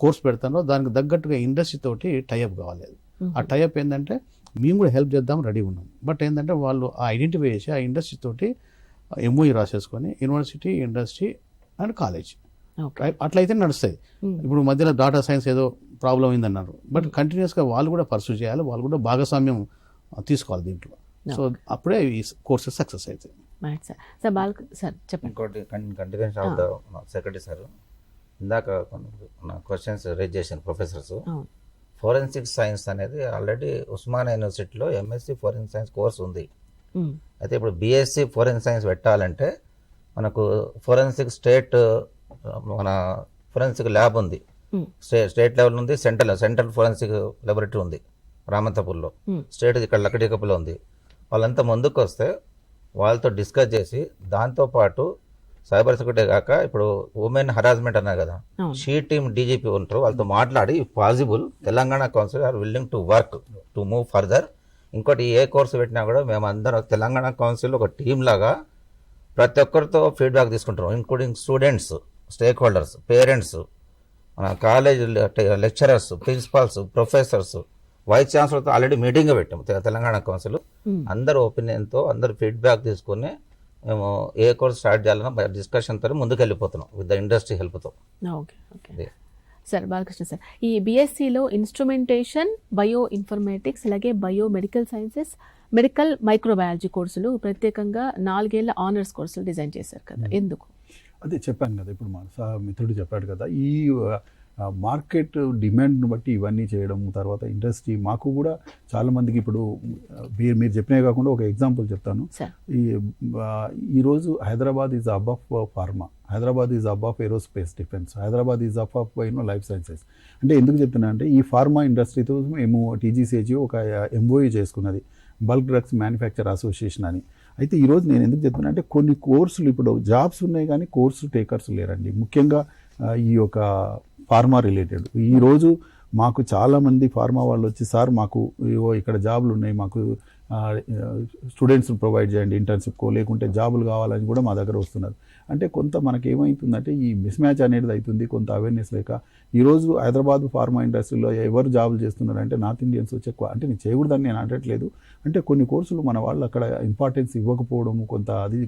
కోర్స్ పెడతానో దానికి తగ్గట్టుగా ఇండస్ట్రీ తోటి టైఅప్ కావాలి. ఆ టైఅప్ ఏంటంటే మేము కూడా హెల్ప్ చేద్దాం రెడీ ఉన్నాం. బట్ ఏంటంటే వాళ్ళు ఆ ఐడెంటిఫై చేసి ఆ ఇండస్ట్రీ తోటి ఎంఓఈ రాసేసుకొని యూనివర్సిటీ, ఇండస్ట్రీ అండ్ కాలేజ్ అట్లయితే నడుస్తుంది. ఇప్పుడు మధ్యలో డాటా సైన్స్ ఏదో ప్రాబ్లం అయిందన్నారు, బట్ కంటిన్యూస్గా వాళ్ళు కూడా పర్సూ చేయాలి, వాళ్ళు కూడా భాగస్వామ్యం తీసుకోవాలి దీంట్లో. సో అప్పుడే ఈ కోర్సెస్ సక్సెస్ అవుతాయి. ఇంకోటి continuation of the secretary sir ఇందాక క్వశ్చన్స్ రేజ్ చేసిన ప్రొఫెసర్స్, ఫోరెన్సిక్ సైన్స్ అనేది ఆల్రెడీ ఉస్మానియా యూనివర్సిటీలో ఎంఎస్సి ఫోరెన్సిక్ సైన్స్ కోర్స్ ఉంది. అయితే ఇప్పుడు బిఎస్సి ఫోరెన్సిక్ సైన్స్ పెట్టాలంటే మనకు ఫోరెన్సిక్ స్టేట్ మన ఫోరెన్సిక్ ల్యాబ్ ఉంది, స్టేట్ లెవెల్ ఉంది, సెంట్రల్ ఫోరెన్సిక్ లాబొరేటరీ ఉంది రామంతపూర్లో, స్టేట్ ఇక్కడ లక్కడికప్పులో ఉంది. వాళ్ళంతా ముందుకు వస్తే వాళ్ళతో డిస్కస్ చేసి దాంతోపాటు సైబర్ సెక్యూరిటీ కాక ఇప్పుడు ఉమెన్ హరాస్మెంట్ అన్నారు కదా, షీ టీమ్ డీజీపీ ఉంటారు, వాళ్ళతో మాట్లాడి possible Telangana council are willing to work to move further. ఇంకోటి ఏ కోర్సు పెట్టినా కూడా మేము అందరం తెలంగాణ కౌన్సిల్ ఒక టీమ్ లాగా ప్రతి ఒక్కరితో ఫీడ్బ్యాక్ తీసుకుంటాం, including students, stake holders, parents, మన college lecturers, principals, professors, vice ఛాన్సలర్తో ఆల్రెడీ మీటింగ్ పెట్టాము తెలంగాణ కౌన్సిల్. అందరు ఒపీనియన్తో అందరు ఫీడ్బ్యాక్ తీసుకుని మేము ఏ కోర్స్ స్టార్ట్ చేయాలన్నా డిస్కషన్తో ముందుకు వెళ్ళిపోతున్నాం విత్ ద ఇండస్ట్రీ హెల్ప్తో. సార్ బాలకృష్ణ సార్, ఈ బిఎస్సిలో ఇన్స్ట్రుమెంటేషన్, బయో ఇన్ఫర్మేటిక్స్, అలాగే bio medical sciences, medical microbiology కోర్సులు ప్రత్యేకంగా 4 ఏళ్ల ఆనర్స్ కోర్సులు డిజైన్ చేశారు కదా, ఎందుకు? అదే చెప్పాను కదా, ఇప్పుడు మన మిత్రుడు చెప్పాడు కదా, ఈ మార్కెట్ డిమాండ్ను బట్టి ఇవన్నీ చేయడం. తర్వాత ఇండస్ట్రీ మాకు కూడా చాలామందికి ఇప్పుడు మీరు చెప్పినవి కాకుండా ఒక ఎగ్జాంపుల్ చెప్తాను. ఈరోజు హైదరాబాద్ ఈజ్ అబ్ ఆఫ్ ఫార్మా, హైదరాబాద్ ఈజ్ అబ్ of aerospace defence, Hyderabad is అబ్ ఆఫ్ లైఫ్ సైన్సెస్. అంటే ఎందుకు చెప్తున్నా అంటే ఈ ఫార్మా ఇండస్ట్రీతో మేము టీజీసీహెచ్ ఒక ఎంఓయూ చేసుకున్నది, బల్క్ డ్రగ్స్ మ్యానుఫ్యాక్చర్ అసోసియేషన్ అని. అయితే ఈరోజు నేను ఎందుకు చెప్తున్నా అంటే కొన్ని కోర్సులు ఇప్పుడు జాబ్స్ ఉన్నాయి కానీ కోర్సు టేకర్స్ లేరండి. ముఖ్యంగా ఈ యొక్క ఫార్మా రిలేటెడ్. ఈరోజు మాకు చాలామంది ఫార్మా వాళ్ళు వచ్చి సార్ మాకు ఇక్కడ జాబులు ఉన్నాయి, మాకు స్టూడెంట్స్ ప్రొవైడ్ చేయండి ఇంటర్న్షిప్కో, లేకుంటే జాబులు కావాలని కూడా మా దగ్గర వస్తున్నారు. అంటే కొంత మనకి ఏమవుతుందంటే ఈ మిస్ మ్యాచ్ అనేది అవుతుంది, కొంత అవేర్నెస్ లేక. ఈరోజు హైదరాబాద్ ఫార్మా ఇండస్ట్రీలో ఎవరు జాబులు చేస్తున్నారంటే నార్త్ ఇండియన్స్ వచ్చి ఎక్కువ. అంటే నేను చేయకూడదని నేను అనట్లేదు, అంటే కొన్ని కోర్సులు మన వాళ్ళు అక్కడ ఇంపార్టెన్స్ ఇవ్వకపోవడము, కొంత అది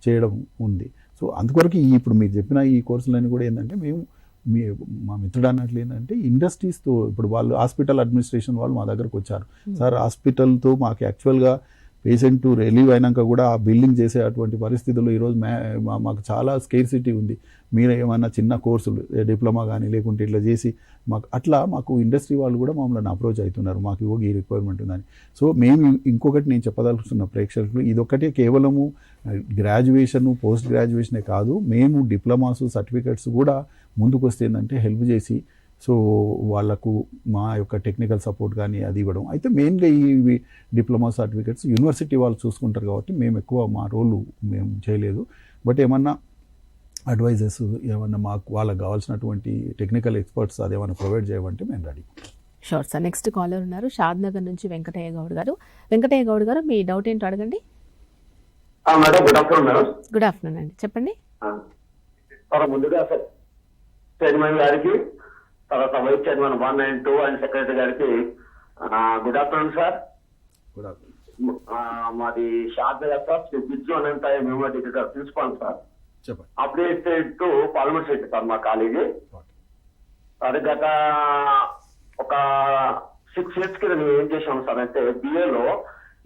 చేయడం ఉంది. సో అందుకొరకు ఇప్పుడు మీరు చెప్పిన ఈ కోర్సులన్నీ కూడా ఏంటంటే మా మిత్రుడు అన్నట్లు ఏంటంటే ఇండస్ట్రీస్తో, ఇప్పుడు వాళ్ళు హాస్పిటల్ అడ్మినిస్ట్రేషన్ వాళ్ళు మా దగ్గరకు వచ్చారు, సార్ హాస్పిటల్తో మాకు యాక్చువల్గా పేషెంట్ రిలీవ్ అయినాక కూడా ఆ బిల్డింగ్ చేసే అటువంటి పరిస్థితుల్లో ఈరోజు మాకు చాలా స్కేర్సిటీ ఉంది, మీరు ఏమన్నా చిన్న కోర్సులు డిప్లొమా కానీ లేకుంటే ఇట్లా చేసి మాకు ఇండస్ట్రీ వాళ్ళు కూడా మమ్మల్ని అప్రోచ్ అవుతున్నారు, మాకు ఈ రిక్వైర్మెంట్ ఉందని. సో మేము ఇంకొకటి నేను చెప్పదలుచుకున్న ప్రేక్షకులు, ఇదొక్కటే కేవలము గ్రాడ్యుయేషన్ పోస్ట్ గ్రాడ్యుయేషనే కాదు, మేము డిప్లొమాస్ సర్టిఫికెట్స్ కూడా ముందుకు వస్తే ఏంటంటే హెల్ప్ చేసి సో వాళ్ళకు మా యొక్క టెక్నికల్ సపోర్ట్ కానీ అది ఇవ్వడం. అయితే మెయిన్గా ఈ డిప్లొమా సర్టిఫికెట్స్ యూనివర్సిటీ వాళ్ళు చూసుకుంటారు కాబట్టి మేము ఎక్కువ మా రోలు మేము చేయలేదు. బట్ ఏమన్నా అడ్వైజెస్ ఏమన్నా మాకు వాళ్ళకి కావాల్సినటువంటి టెక్నికల్ ఎక్స్పర్ట్స్ అదేమన్నా ప్రొవైడ్ చేయమంటే మేము రెడీ. Sure sir. నెక్స్ట్ కాలర్ ఉన్నారు షాద్ నగర్ నుంచి వెంకటయ్య గౌడ్ గారు. వెంకటయ్య గౌడ్ గారు మీ డౌట్ ఏంటో అడగండి. Madam good afternoon madam. Good afternoon అండి, చెప్పండి. ముందుగా సార్ చైర్మన్ గారికి, తర్వాత vice chairman 1 and 2 and secretary గారికి గుడ్ ఆఫ్టర్నూన్ సార్. మాది Shadnagar sir, Bijju Anantha memory sir, principal sir. Updated to parliament set sir మా కాలేజీ. అది గత ఒక 6 years కింద మేము ఏం చేసాము సార్ అంటే బిఏలో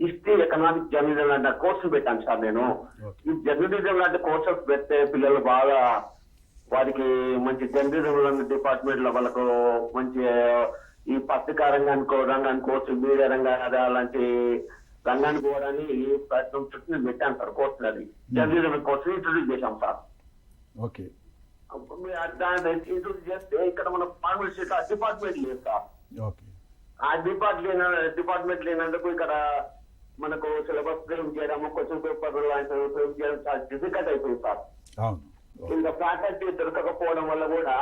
హిస్టరీ ఎకనామిక్ జర్నలిజం లాంటి కోర్సులు పెట్టాను సార్. నేను ఈ జర్నలిజం లాంటి కోర్సెస్ పెడితే పిల్లలు బాగా వారికి మంచి జర్నలిజం డిపార్ట్మెంట్ లో వాళ్ళకు మంచి ఈ పత్రికా రంగానికి కోర్సు, మీడియా రంగాన్ని అలాంటి రంగానికి పోవడానికి ప్రయత్నం చుట్టూ నేను పెట్టాను సార్ కోర్సులు. అది జర్నలిజం కోర్సు ఇంట్రొడ్యూస్ చేశాం సార్. ఓకే, దాన్ని ఇంట్రొడ్యూస్ చేస్తే ఇక్కడ మన పార్లమెంట్ స్టేట్ డిపార్ట్మెంట్ లేదు సార్. ఆ డిపార్ట్మెంట్ లేనందుకు ఇక్కడ మనకు సిలబస్ ఫ్రేమ్ చేయడము, క్వశ్చన్ పేపర్ లాంటి ఫ్రేమ్ చేయడం చాలా డిఫికల్ట్ అయిపోయింది సార్. ఇంకా ఫ్యాకల్టీ దొరకకపోవడం వల్ల కూడా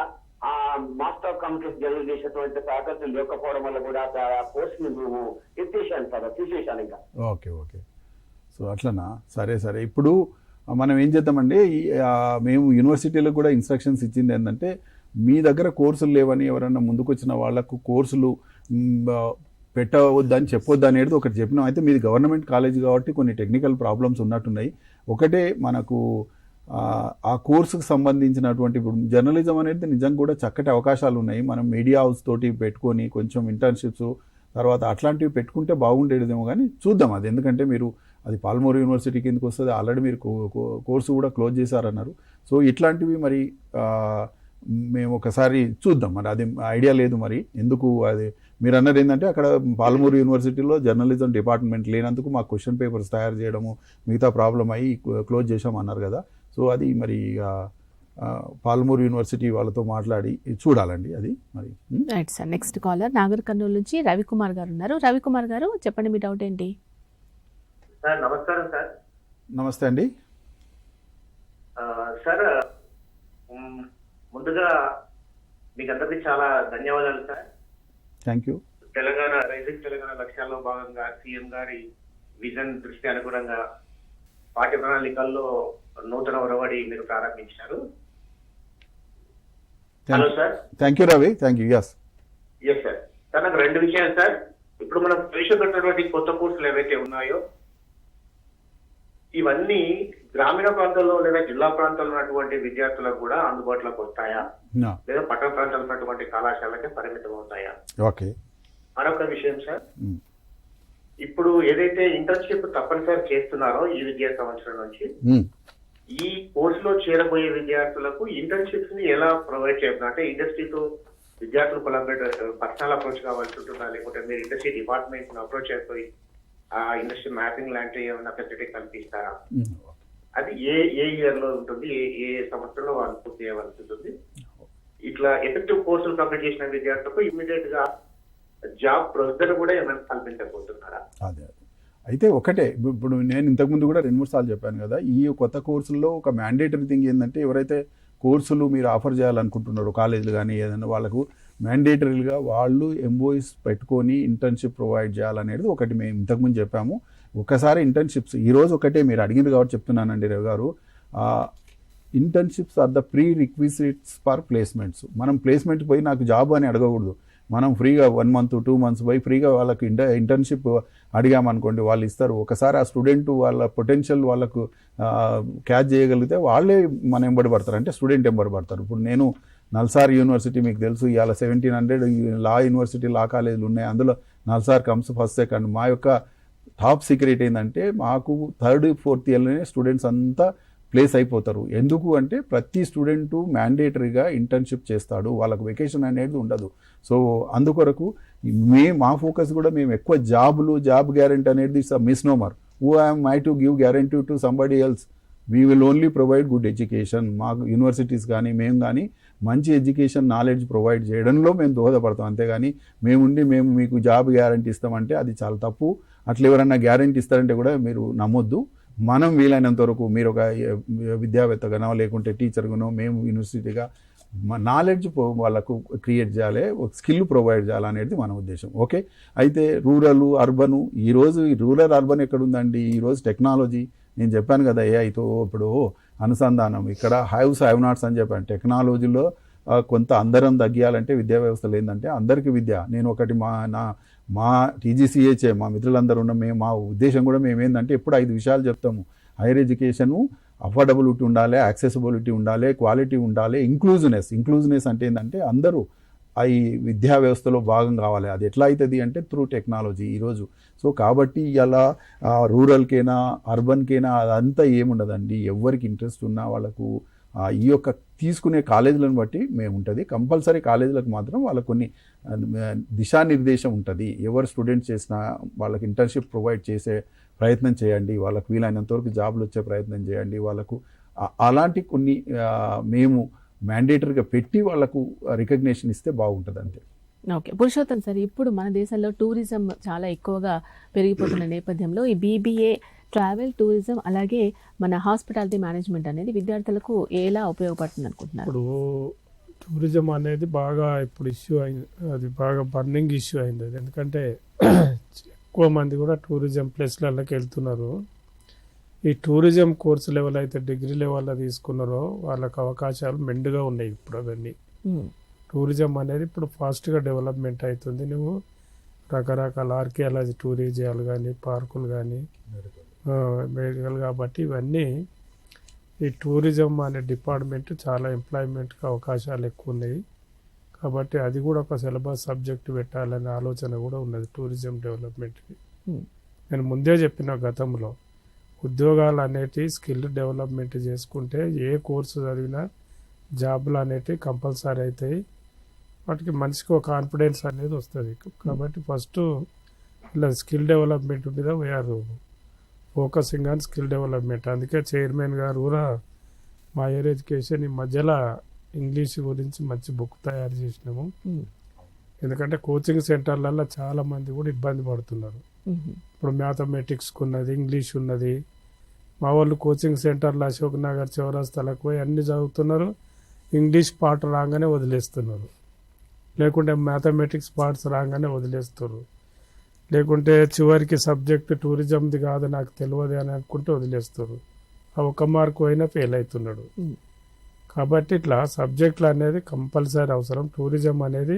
ఆ మాస్టర్ ఆఫ్ కమ్యూనికేషన్ జనరల్ చేసేటువంటి ఫ్యాకల్టీ లేకపోవడం వల్ల కూడా కోర్స్ మేము ఎత్తేసాను సార్, తీసేసాను ఇంకా. ఓకే ఓకే, సో అట్లనా, సరే సరే. ఇప్పుడు మనం ఏం చేద్దామండి, మేము యూనివర్సిటీలకు కూడా ఇన్స్ట్రక్షన్స్ ఇచ్చింది ఏంటంటే మీ దగ్గర కోర్సులు లేవని ఎవరైనా ముందుకు వచ్చిన వాళ్ళకు కోర్సులు పెట్టవద్దని చెప్పొద్దు అనేది ఒకటి చెప్పినాం. అయితే మీది గవర్నమెంట్ కాలేజ్ కాబట్టి కొన్ని టెక్నికల్ ప్రాబ్లమ్స్ ఉన్నట్టున్నాయి. ఒకటే మనకు ఆ కోర్సుకు సంబంధించినటువంటి ఇప్పుడు జర్నలిజం అనేది నిజంగా కూడా చక్కటి అవకాశాలు ఉన్నాయి. మనం మీడియా హౌస్ తోటి పెట్టుకొని కొంచెం ఇంటర్న్షిప్స్ తర్వాత అట్లాంటివి పెట్టుకుంటే బాగుండేదేమో, కానీ చూద్దాం అది. ఎందుకంటే మీరు అది పాల్మోర్ యూనివర్సిటీ కిందకి వస్తుంది, ఆల్రెడీ మీరు కోర్సు కూడా క్లోజ్ చేశారన్నారు. సో ఇట్లాంటివి మరి మేము ఒకసారి చూద్దాం, మరి అది ఐడియా లేదు మరి ఎందుకు. అది మీరు అన్నది ఏంటంటే అక్కడ పాల్మూరు యూనివర్సిటీలో జర్నలిజం డిపార్ట్మెంట్ లేనందుకు మాకు క్వశ్చన్ పేపర్స్ తయారు చేయడము మిగతా ప్రాబ్లం అయ్యి క్లోజ్ చేసామన్నారు కదా. సో అది మరి పాల్మూరు యూనివర్సిటీ వాళ్ళతో మాట్లాడి చూడాలండి అది మరి. Right sir. Next caller Nagarkurnool నుంచి రవికుమార్ గారు ఉన్నారు. రవికుమార్ గారు చెప్పండి మీ డౌట్ ఏంటి. సార్ నమస్కారం సార్. నమస్తే అండి. సార్ ముందుగా మీకు అందరికీ చాలా ధన్యవాదాలు sir. Thank you. Telangana rising Telangana లక్ష్యాల్లో భాగంగా సీఎం గారి విజన్ దృష్టి అనుగుణంగా పాఠ్య ప్రణాళికల్లో నూతన ఒరవడి మీరు ప్రారంభించారు. Hello sir. Thank you Ravi. Thank you. Yes sir. Sir నాకు 2 విషయాలు సార్. ఇప్పుడు మనం ప్రవేశపెట్టినటువంటి కొత్త కోర్సులు ఏవైతే ఉన్నాయో ఇవన్నీ గ్రామీణ ప్రాంతాల్లో లేదా జిల్లా ప్రాంతాల్లో ఉన్నటువంటి విద్యార్థులకు కూడా అందుబాటులోకి వస్తాయా, లేదా పట్టణ ప్రాంతాల్లో ఉన్నటువంటి కళాశాలకే పరిమితం అవుతాయా? ఓకే. మరొక విషయం సార్, ఇప్పుడు ఏదైతే ఇంటర్న్షిప్ తప్పనిసరి చేస్తున్నారో ఈ విద్యా సంవత్సరం నుంచి ఈ కోర్సులో చేరబోయే విద్యార్థులకు ఇంటర్న్షిప్స్ ని ఎలా ప్రొవైడ్ చేస్తున్నారు? అంటే ఇండస్ట్రీతో విద్యార్థులు పర్సనల్ అప్రోచ్ కావాల్సి ఉంటుందా, లేకుంటే మీరు ఇండస్ట్రీ డిపార్ట్మెంట్ అప్రోచ్ అయిపోయి ఆ ఇండస్ట్రీ మ్యాపింగ్ లాంటి ఏమైనా ఫెసిలిటీ కల్పిస్తారా? అది ఏ ఇయర్ లో ఉంటుంది, ఏ సంవత్సరంలో వాళ్ళు పూర్తి చేయవలసి ఉంటుంది? ఇట్లా ఎఫెక్టివ్ కోర్సులు కంప్లీట్ చేసిన విద్యార్థులకు ఇమ్మీడియట్ గా జాబ్ ప్రొసీజర్ కూడా ఏమైనా కల్పించబోతున్నారా? అదే అయితే ఒకటే, ఇప్పుడు నేను ఇంతకుముందు కూడా 2-3 సార్లు చెప్పాను కదా, ఈ కొత్త కోర్సుల్లో ఒక మ్యాండేటరీ థింగ్ ఏంటంటే ఎవరైతే కోర్సులు మీరు ఆఫర్ చేయాలనుకుంటున్నారు కాలేజీలు కానీ ఏదైనా వాళ్ళకు మ్యాండేటరీగా వాళ్ళు ఎంఓఈస్ పెట్టుకొని ఇంటర్న్షిప్ ప్రొవైడ్ చేయాలనేది ఒకటి మేము ఇంతకుముందు చెప్పాము. ఒకసారి ఇంటర్న్షిప్స్ ఈరోజు ఒకటే మీరు అడిగింది కాబట్టి చెప్తున్నానండి రవి గారు, internships are the prerequisites for placements. మనం ప్లేస్మెంట్ పోయి నాకు జాబ్ అని అడగకూడదు. మనం ఫ్రీగా 1 month 2 months పోయి ఫ్రీగా వాళ్ళకి ఇంటర్న్షిప్ అడిగామనుకోండి, వాళ్ళు ఇస్తారు. ఒకసారి ఆ స్టూడెంట్ వాళ్ళ పొటెన్షియల్ వాళ్ళకు క్యాచ్ చేయగలిగితే వాళ్ళే మన ఎంబడి పడతారు, అంటే స్టూడెంట్ ఎంబడి పడతారు. ఇప్పుడు నేను నల్సార్ యూనివర్సిటీ మీకు తెలుసు, ఇవాళ 1700 లా యూనివర్సిటీ లా కాలేజీలు ఉన్నాయి. అందులో నల్సార్ కమ్స్ ఫస్ట్ సెకండ్. మా యొక్క టాప్ సీక్రెట్ ఏంటంటే మాకు 3rd 4th ఇయర్లోనే స్టూడెంట్స్ అంతా ప్లేస్ అయిపోతారు. ఎందుకు అంటే ప్రతి స్టూడెంటు మ్యాండేటరీగా ఇంటర్న్షిప్ చేస్తాడు, వాళ్ళకు వెకేషన్ అనేది ఉండదు. సో అందుకొరకు మా ఫోకస్ కూడా మేము ఎక్కువ జాబ్ గ్యారెంటీ అనేది misnomer. Who I'm I to give guarantee to somebody else. We will only provide good education. మాకు యూనివర్సిటీస్ కానీ మేము కానీ మంచి ఎడ్యుకేషన్ నాలెడ్జ్ ప్రొవైడ్ చేయడంలో మేము దోహదపడతాం. అంతేగాని మేము మీకు జాబ్ గ్యారెంటీ ఇస్తామంటే అది చాలా తప్పు. అట్లా ఎవరన్నా గ్యారెంటీ ఇస్తారంటే కూడా మీరు నమ్మొద్దు. మనం వీలైనంత వరకు మీరు ఒక విద్యావేత్తగానో లేకుంటే టీచర్గానో మేము యూనివర్సిటీగా నాలెడ్జ్ వాళ్ళకు క్రియేట్ చేయాలి, స్కిల్ ప్రొవైడ్ చేయాలనేది మన ఉద్దేశం. ఓకే, అయితే రూరల్ అర్బను, ఈరోజు రూరల్ అర్బన్ ఎక్కడుందండి? ఈరోజు టెక్నాలజీ నేను చెప్పాను కదా, ఏఐతో ఇప్పుడు అనుసంధానం, ఇక్కడ హ్యావ్ నాట్స్ అని చెప్పాను. టెక్నాలజీలో కొంత అందరం తగ్గియాలంటే విద్యా వ్యవస్థలు ఏంటంటే అందరికీ విద్య. నేను ఒకటి మా టీజీసీహెచ్ఏ మా మిత్రులందరూ ఉన్న మా ఉద్దేశం కూడా మేము ఏంటంటే ఎప్పుడు 5 విషయాలు చెప్తాము. హైయర్ ఎడ్యుకేషను అఫోర్డబిలిటీ ఉండాలి, యాక్సెసిబిలిటీ ఉండాలి, క్వాలిటీ ఉండాలి, ఇంక్లూజివ్నెస్ అంటే ఏంటంటే అందరూ ఈ విద్యా వ్యవస్థలో భాగం కావాలి. అది ఎట్లా అవుతుంది అంటే త్రూ టెక్నాలజీ ఈరోజు. సో కాబట్టి ఇలా రూరల్కైనా అర్బన్కైనా అదంతా ఏముండదండి. ఎవరికి ఇంట్రెస్ట్ ఉన్నా వాళ్ళకు ఈ యొక్క తీసుకునే కాలేజీలను బట్టి మేము ఉంటుంది. కంపల్సరీ కాలేజీలకు మాత్రం వాళ్ళకు కొన్ని దిశానిర్దేశం ఉంటుంది. ఎవరు స్టూడెంట్స్ చేసినా వాళ్ళకి ఇంటర్న్షిప్ ప్రొవైడ్ చేసే ప్రయత్నం చేయండి, వాళ్ళకు వీలైనంత వరకు జాబ్లు వచ్చే ప్రయత్నం చేయండి. వాళ్ళకు అలాంటి కొన్ని మేము మ్యాండేటరీగా పెట్టి వాళ్ళకు రికగ్నిషన్ ఇస్తే బాగుంటుంది అంతే. ఓకే పురుషోత్తం సార్, ఇప్పుడు మన దేశంలో టూరిజం చాలా ఎక్కువగా పెరిగిపోతున్న నేపథ్యంలో ఈ బీబీఏ ట్రావెల్ టూరిజం అలాగే మన హాస్పిటాలిటీ మేనేజ్మెంట్ అనేది విద్యార్థులకు ఎలా ఉపయోగపడుతుంది అనుకుంటున్నారు? ఇప్పుడు టూరిజం అనేది బాగా ఇప్పుడు ఇష్యూ అయింది, అది బాగా బర్నింగ్ ఇష్యూ అయింది. అది ఎందుకంటే ఎక్కువ మంది కూడా టూరిజం ప్లేస్లలోకి వెళ్తున్నారు. ఈ టూరిజం కోర్సు లెవెల్ అయితే డిగ్రీ లెవెల్లో తీసుకున్నారో వాళ్ళకి అవకాశాలు మెండుగా ఉన్నాయి. ఇప్పుడు అవన్నీ టూరిజం అనేది ఇప్పుడు ఫాస్ట్గా డెవలప్మెంట్ అవుతుంది. నువ్వు రకరకాల ఆర్కియాలజీ టూరిజాలు కానీ పార్కులు కానీ మెడికల్, కాబట్టి ఇవన్నీ ఈ టూరిజం అనే డిపార్ట్మెంట్ చాలా ఎంప్లాయ్మెంట్కి అవకాశాలు ఎక్కువ ఉన్నాయి. కాబట్టి అది కూడా ఒక సిలబస్ సబ్జెక్ట్ పెట్టాలనే ఆలోచన కూడా ఉన్నది టూరిజం డెవలప్మెంట్కి. నేను ముందే చెప్పిన గతంలో ఉద్యోగాలు అనేటివి స్కిల్ డెవలప్మెంట్ చేసుకుంటే ఏ కోర్సు చదివినా జాబ్లు అనేటివి కంపల్సరీ అవుతాయి. వాటికి మనిషికి ఒక కాన్ఫిడెన్స్ అనేది వస్తుంది. కాబట్టి ఫస్ట్ ఇలా స్కిల్ డెవలప్మెంట్ మీద we are focusing on skill development. అందుకే చైర్మన్ గారు కూడా మా హైయర్ ఎడ్యుకేషన్ ఈ మధ్యలో ఇంగ్లీష్ గురించి మంచి బుక్ తయారు చేసినాము. ఎందుకంటే కోచింగ్ సెంటర్లలో చాలా మంది కూడా ఇబ్బంది పడుతున్నారు. ఇప్పుడు మ్యాథమెటిక్స్ ఉన్నది, ఇంగ్లీష్ ఉన్నది. మా వాళ్ళు కోచింగ్ సెంటర్లో అశోక్ నగర్ చౌరస్తాలకు పోయి అన్ని చదువుతున్నారు, ఇంగ్లీష్ పార్ట్ రాగానే వదిలేస్తున్నారు, లేకుంటే మ్యాథమెటిక్స్ పార్ట్స్ రాగానే వదిలేస్తున్నారు, లేకుంటే చివరికి సబ్జెక్ట్ టూరిజంది కాదు నాకు తెలియదు అని అనుకుంటే వదిలేస్తారు. ఆ 1 మార్కు అయినా ఫెయిల్ అవుతున్నాడు. కాబట్టి ఇట్లా సబ్జెక్టులు అనేది కంపల్సరీ అవసరం. టూరిజం అనేది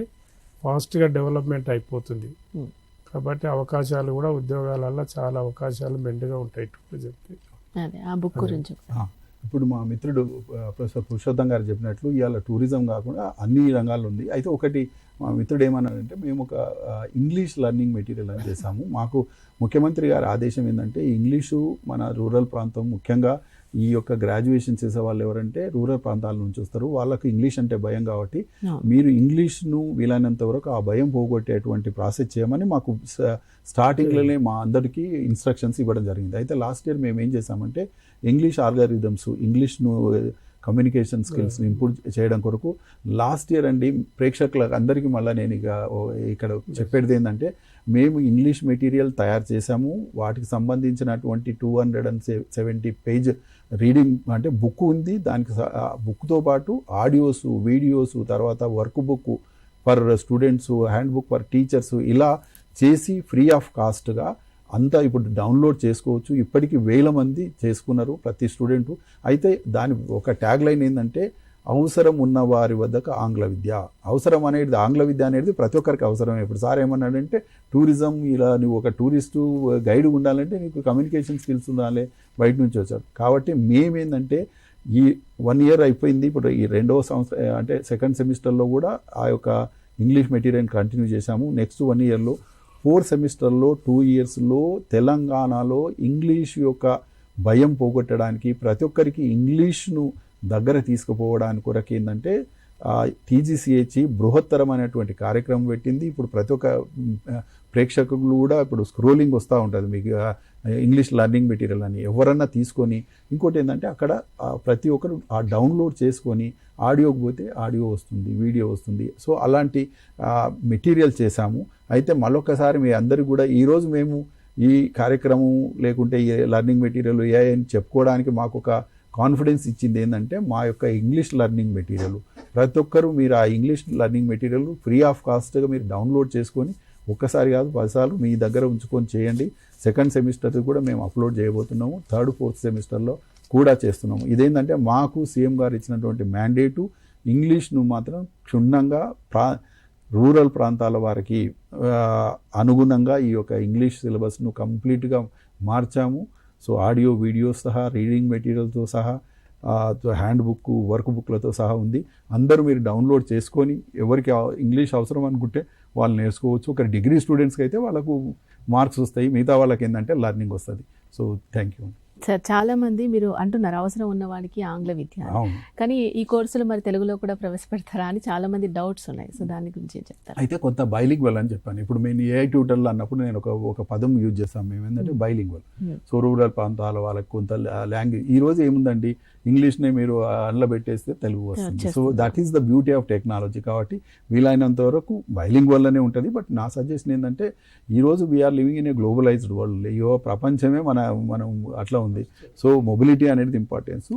ఫాస్ట్గా డెవలప్మెంట్ అయిపోతుంది. కాబట్టి అవకాశాలు కూడా ఉద్యోగాలలో చాలా అవకాశాలు మెండుగా ఉంటాయి టూరిజంకి. ఆ బుక్ గురించి ఇప్పుడు మా మిత్రుడు ప్రొఫెసర్ పురుషోత్తం గారు చెప్పినట్లు ఇవాళ టూరిజం కాకుండా అన్ని రంగాల్లో ఉంది. అయితే ఒకటి మా మిత్రుడు ఏమన్నారంటే మేము ఒక ఇంగ్లీష్ లెర్నింగ్ మెటీరియల్ అని చేసాము. మాకు ముఖ్యమంత్రి గారి ఆదేశం ఏంటంటే ఇంగ్లీషు మన రూరల్ ప్రాంతం, ముఖ్యంగా ఈ యొక్క గ్రాడ్యుయేషన్ చేసే వాళ్ళు ఎవరంటే రూరల్ ప్రాంతాల నుంచి వస్తారు, వాళ్ళకు ఇంగ్లీష్ అంటే భయం. కాబట్టి మీరు ఇంగ్లీష్ను వీలైనంత వరకు ఆ భయం పోగొట్టేటువంటి ప్రాసెస్ చేయమని మాకు స్టార్టింగ్లోనే మా అందరికీ ఇన్స్ట్రక్షన్స్ ఇవ్వడం జరిగింది. అయితే లాస్ట్ ఇయర్ మేము ఏం చేసామంటే ఇంగ్లీష్ ఆల్గారిథమ్స్, ఇంగ్లీష్ను కమ్యూనికేషన్ స్కిల్స్ని ఇంప్రూవ్ చేయడం కొరకు లాస్ట్ ఇయర్ అండి ప్రేక్షకులకు అందరికీ మళ్ళీ నేను ఇక్కడ చెప్పేది ఏంటంటే మేము ఇంగ్లీష్ మెటీరియల్ తయారు చేసాము. వాటికి సంబంధించినటువంటి 270 పేజ్ రీడింగ్ అంటే బుక్ ఉంది, దానికి బుక్తో పాటు ఆడియోస్, వీడియోస్, తర్వాత work book for students, hand book for teachers, ఇలా చేసి ఫ్రీ ఆఫ్ కాస్ట్గా అంతా ఇప్పుడు డౌన్లోడ్ చేసుకోవచ్చు. ఇప్పటికీ 1000 మంది చేసుకున్నారు ప్రతి స్టూడెంటు. అయితే దాని ఒక ట్యాగ్ లైన్ ఏంటంటే అవసరం ఉన్న వారి వద్దకు ఆంగ్ల విద్య. అవసరం అనేది ఆంగ్ల విద్య అనేది ప్రతి ఒక్కరికి అవసరమే. ఇప్పుడు సార్ ఏమన్నాడంటే టూరిజం, ఇలా నువ్వు ఒక టూరిస్టు గైడ్ ఉండాలంటే నీకు కమ్యూనికేషన్ స్కిల్స్ ఉండాలి, బయట నుంచి వచ్చారు. కాబట్టి మేమేందంటే ఈ 1 year అయిపోయింది, ఇప్పుడు ఈ 2వ సంవత్సరం అంటే సెకండ్ సెమిస్టర్లో కూడా ఆ యొక్క ఇంగ్లీష్ మెటీరియల్ కంటిన్యూ చేశాము. నెక్స్ట్ 1 yearలో 4 సెమిస్టర్లో 2 yearsలో తెలంగాణలో ఇంగ్లీష్ యొక్క భయం పోగొట్టడానికి, ప్రతి ఒక్కరికి ఇంగ్లీష్ను దగ్గర తీసుకుపోవడానికి కొరకు ఏంటంటే TGCH బృహత్తరమైనటువంటి కార్యక్రమం పెట్టింది. ఇప్పుడు ప్రతి ఒక్క ప్రేక్షకులు కూడా ఇప్పుడు స్క్రోలింగ్ వస్తూ ఉంటుంది మీకు ఇంగ్లీష్ లెర్నింగ్ మెటీరియల్ అని ఎవరన్నా తీసుకొని. ఇంకోటి ఏంటంటే అక్కడ ప్రతి ఒక్కరు డౌన్లోడ్ చేసుకొని ఆడియోకి పోతే ఆడియో వస్తుంది, వీడియో వస్తుంది. సో అలాంటి మెటీరియల్ చేశాము. అయితే మరొకసారి మీ అందరికీ కూడా ఈరోజు మేము ఈ కార్యక్రమం లేకుంటే ఈ లెర్నింగ్ మెటీరియల్ ఏ అని చెప్పుకోవడానికి మాకు ఒక కాన్ఫిడెన్స్ ఇచ్చింది ఏంటంటే మా యొక్క ఇంగ్లీష్ లెర్నింగ్ మెటీరియల్. ప్రతి ఒక్కరూ మీరు ఆ English learning material free of కాస్ట్గా మీరు డౌన్లోడ్ చేసుకొని ఒక్కసారి కాదు 10 సార్లు మీ దగ్గర ఉంచుకొని చేయండి. సెకండ్ సెమిస్టర్ కూడా మేము అప్లోడ్ చేయబోతున్నాము, 3rd 4th సెమిస్టర్లో కూడా చేస్తున్నాము. ఇదేంటంటే మాకు సీఎం గారు ఇచ్చినటువంటి మ్యాండేటు ఇంగ్లీష్ను మాత్రం క్షుణ్ణంగా రూరల్ ప్రాంతాల వారికి అనుగుణంగా ఈ యొక్క ఇంగ్లీష్ సిలబస్ను కంప్లీట్గా మార్చాము. సో ఆడియో, వీడియోస్ సహా, రీడింగ్ మెటీరియల్తో సహా, హ్యాండ్ బుక్, వర్క్ బుక్లతో సహా ఉంది. అందరూ మీరు డౌన్లోడ్ చేసుకొని ఎవరికి ఇంగ్లీష్ అవసరం అనుకుంటే వాళ్ళు నేర్చుకోవచ్చు. ఒక డిగ్రీ స్టూడెంట్స్కి అయితే వాళ్ళకు మార్క్స్ వస్తాయి, మిగతా వాళ్ళకి ఏంటంటే లెర్నింగ్ వస్తుంది. So thank you. సార్, చాలా మంది మీరు అంటున్నారు అవసరం ఉన్న వాడికి ఆంగ్ల విద్య, కానీ ఈ కోర్సులు మరి తెలుగులో కూడా ప్రవేశపెడతారా అని చాలా మంది డౌట్స్ ఉన్నాయి. సో దాని గురించి ఏం చెప్తారు? అయితే కొంత బైలింగ్వల్ అని చెప్పాను. ఇప్పుడు నేను AI ట్యూటర్లో అన్నప్పుడు నేను ఒక పదం యూజ్ చేస్తాం మేము, ఏంటంటే బైలింగ్వల్. సో రూరల్ ప్రాంతాల వాళ్ళకి కొంత లాంగ్వేజ్, ఈ రోజు ఏముందండి ఇంగ్లీష్నే మీరు అందులో పెట్టేస్తే తెలుగు వస్తుంది. So that is the beauty of technology. కాబట్టి వీలైనంత వరకు బైలింగ్వల్లోనే ఉంటుంది. బట్ నా సజెషన్ ఏంటంటే ఈరోజు we are living in a globalised world. ప్రపంచమే మనం అట్లా ఉంది. సో మొబిలిటీ అనేది ఇంపార్టెన్స్.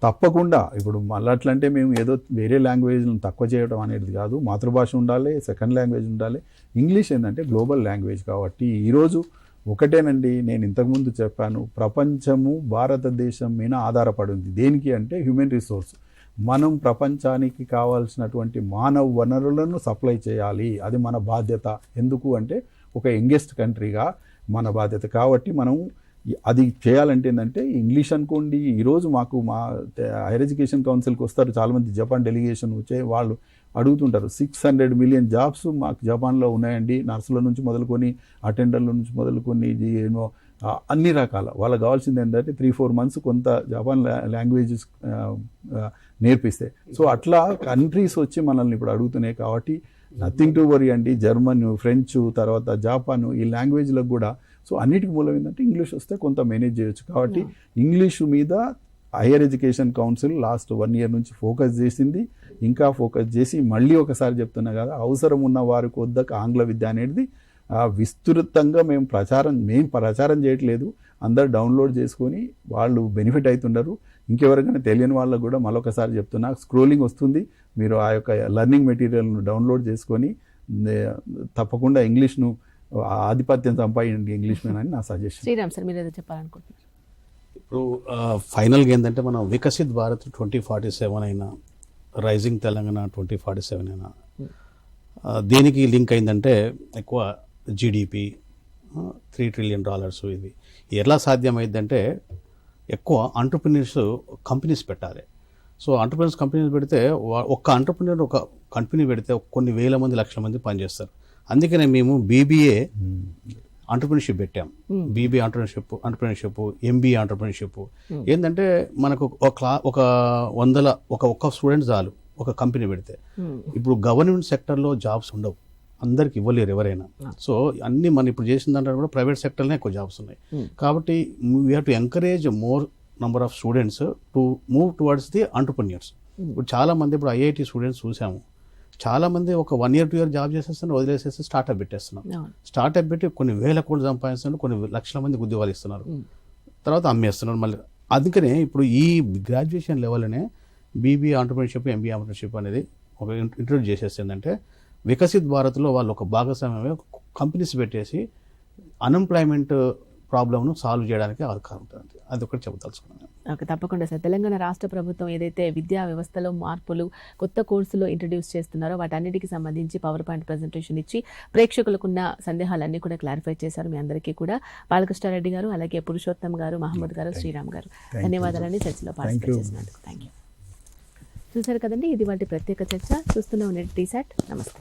తప్పకుండా ఇప్పుడు మళ్ళీ అట్లంటే మేము ఏదో వేరే లాంగ్వేజ్లను తక్కువ చేయడం అనేది కాదు. మాతృభాష ఉండాలి, సెకండ్ లాంగ్వేజ్ ఉండాలి. ఇంగ్లీష్ ఏంటంటే గ్లోబల్ లాంగ్వేజ్. కాబట్టి ఈరోజు ఒకటేనండి, నేను ఇంతకుముందు చెప్పాను, ప్రపంచము భారతదేశం మీద ఆధారపడి ఉంది. దేనికి అంటే హ్యూమన్ రిసోర్స్. మనం ప్రపంచానికి కావాల్సినటువంటి మానవ వనరులను సప్లై చేయాలి, అది మన బాధ్యత. ఎందుకు అంటే ఒక యంగెస్ట్ కంట్రీగా మన బాధ్యత. కాబట్టి మనం అది చేయాలంటే ఏంటంటే ఇంగ్లీష్ అనుకోండి. ఈరోజు మా హైయర్ ఎడ్యుకేషన్ కౌన్సిల్కి వస్తారు చాలామంది జపాన్ డెలిగేషన్ వచ్చే, వాళ్ళు అడుగుతుంటారు 600 million జాబ్స్ మాకు జపాన్లో ఉన్నాయండి. నర్సుల నుంచి మొదలుకొని, అటెండర్ల నుంచి మొదలుకొని, అన్ని రకాల వాళ్ళకి కావాల్సింది ఏంటంటే 3-4 months కొంత జపాన్ లాంగ్వేజెస్ నేర్పిస్తే. సో అట్లా కంట్రీస్ వచ్చి మనల్ని ఇప్పుడు అడుగుతున్నాయి. కాబట్టి నథింగ్ టు వరీ అండి. జర్మన్, ఫ్రెంచ్, తర్వాత జపాన్, ఈ లాంగ్వేజ్లకు కూడా సో అన్నిటికీ మూలం ఏంటంటే ఇంగ్లీష్ వస్తే కొంత మేనేజ్ చేయొచ్చు. కాబట్టి ఇంగ్లీషు మీద hire education council last 1 year నుంచి ఫోకస్ చేసింది. ఇంకా ఫోకస్ చేసి మళ్ళీ ఒకసారి చెప్తున్నా కదా, అవసరం ఉన్న వారికి వద్దకు ఆంగ్ల విద్య అనేది విస్తృతంగా మేము ప్రచారం చేయట్లేదు. అందరు డౌన్లోడ్ చేసుకొని వాళ్ళు బెనిఫిట్ అవుతున్నారు. ఇంకెవరికైనా తెలియని వాళ్ళకు కూడా మరొకసారి చెప్తున్నా, స్క్రోలింగ్ వస్తుంది, మీరు ఆ యొక్క లెర్నింగ్ మెటీరియల్ను డౌన్లోడ్ చేసుకొని తప్పకుండా ఇంగ్లీష్ను ఆధిపత్యం సంపాదించండి ఇంగ్లీష్ మీద అని నా సజెషన్. శ్రీరామ్ సార్, మీరు ఏదో చెప్పాలనుకుంటున్నారు? ఇప్పుడు ఫైనల్గా ఏంటంటే మనం వికసిత్ భారత్ 2047 అయినా, రైజింగ్ తెలంగాణ 2047 అయినా దేనికి లింక్ అయిందంటే ఎక్కువ GDP $3 trillion. ఇది ఎలా సాధ్యమైందంటే ఎక్కువ ఎంటర్‌ప్రెన్యూర్స్ కంపెనీస్ పెట్టాలి. సో ఎంటర్‌ప్రెన్యూర్స్ కంపెనీస్ పెడితే ఒక్క ఎంటర్‌ప్రెన్యూర్ ఒక కంపెనీ పెడితే కొన్ని వేల మంది, లక్షల మంది పనిచేస్తారు. అందుకనే మేము BBA ఎంటర్‌ప్రెన్యూర్షిప్ పెట్టాం. BBA entrepreneurship, MBA entrepreneurship. ఏంటంటే మనకు ఒక్క స్టూడెంట్ చాలు ఒక కంపెనీ పెడితే. ఇప్పుడు గవర్నమెంట్ సెక్టర్లో జాబ్స్ ఉండవు, అందరికి ఇవ్వలేరు ఎవరైనా. సో అన్ని మనం ఇప్పుడు చేసిన దాంట్లో కూడా ప్రైవేట్ సెక్టర్లోనే ఎక్కువ జాబ్స్ ఉన్నాయి. కాబట్టి we have to encourage more number of students to move towards the entrepreneurs. ఇప్పుడు చాలా మంది ఇప్పుడు IIT స్టూడెంట్స్ చూసాము, చాలా మంది ఒక 1 year 2 year జాబ్ చేసేస్తున్నారు, వదిలేసేసి స్టార్ట్అప్ పెట్టేస్తున్నారు. స్టార్ట్అప్ పెట్టి కొన్ని వేల కోట్లు సంపాదిస్తున్నారు, కొన్ని లక్షల మందికి ఉద్యోగాలు ఇస్తున్నారు, తర్వాత అమ్మేస్తున్నారు. మళ్ళీ అందుకనే ఇప్పుడు ఈ గ్రాడ్యుయేషన్ లెవెల్నే బీబీఏ ఆంటర్ప్రినర్షిప్, ఎంబీఏ ఆంటర్ప్రినర్షిప్ అనేది ఒక ఇంట్రొడ్యూస్ చేసేసి ఏంటంటే వికసిత్ భారత్లో వాళ్ళు ఒక భాగస్వామ్యమే కంపెనీస్ పెట్టేసి అన్ఎంప్లాయ్మెంట్ ప్రాబ్లమ్ను సాల్వ్ చేయడానికి ఆస్కారం ఉంటుంది. అది ఒకటి చెప్పదలుచుకున్నాను. ఓకే, తప్పకుండా సార్. తెలంగాణ రాష్ట్ర ప్రభుత్వం ఏదైతే విద్యా వ్యవస్థలో మార్పులు, కొత్త కోర్సులు ఇంట్రడ్యూస్ చేస్తున్నారో వాటన్నిటికీ సంబంధించి పవర్ పాయింట్ ప్రజెంటేషన్ ఇచ్చి ప్రేక్షకులకున్న సందేహాలన్నీ కూడా క్లారిఫై చేశారు. మీ అందరికీ కూడా బాలకృష్ణారెడ్డి గారు, అలాగే పురుషోత్తం గారు, మహమ్మద్ గారు, శ్రీరామ్ గారు ధన్యవాదాలని చర్చలో పార్టిసిపేట్ చేసినందుకు. Thank you. చూశారు కదండి, ఇది వాటి ప్రత్యేక చర్చ. చూస్తూనే ఉండండి టీసాట్. నమస్తే.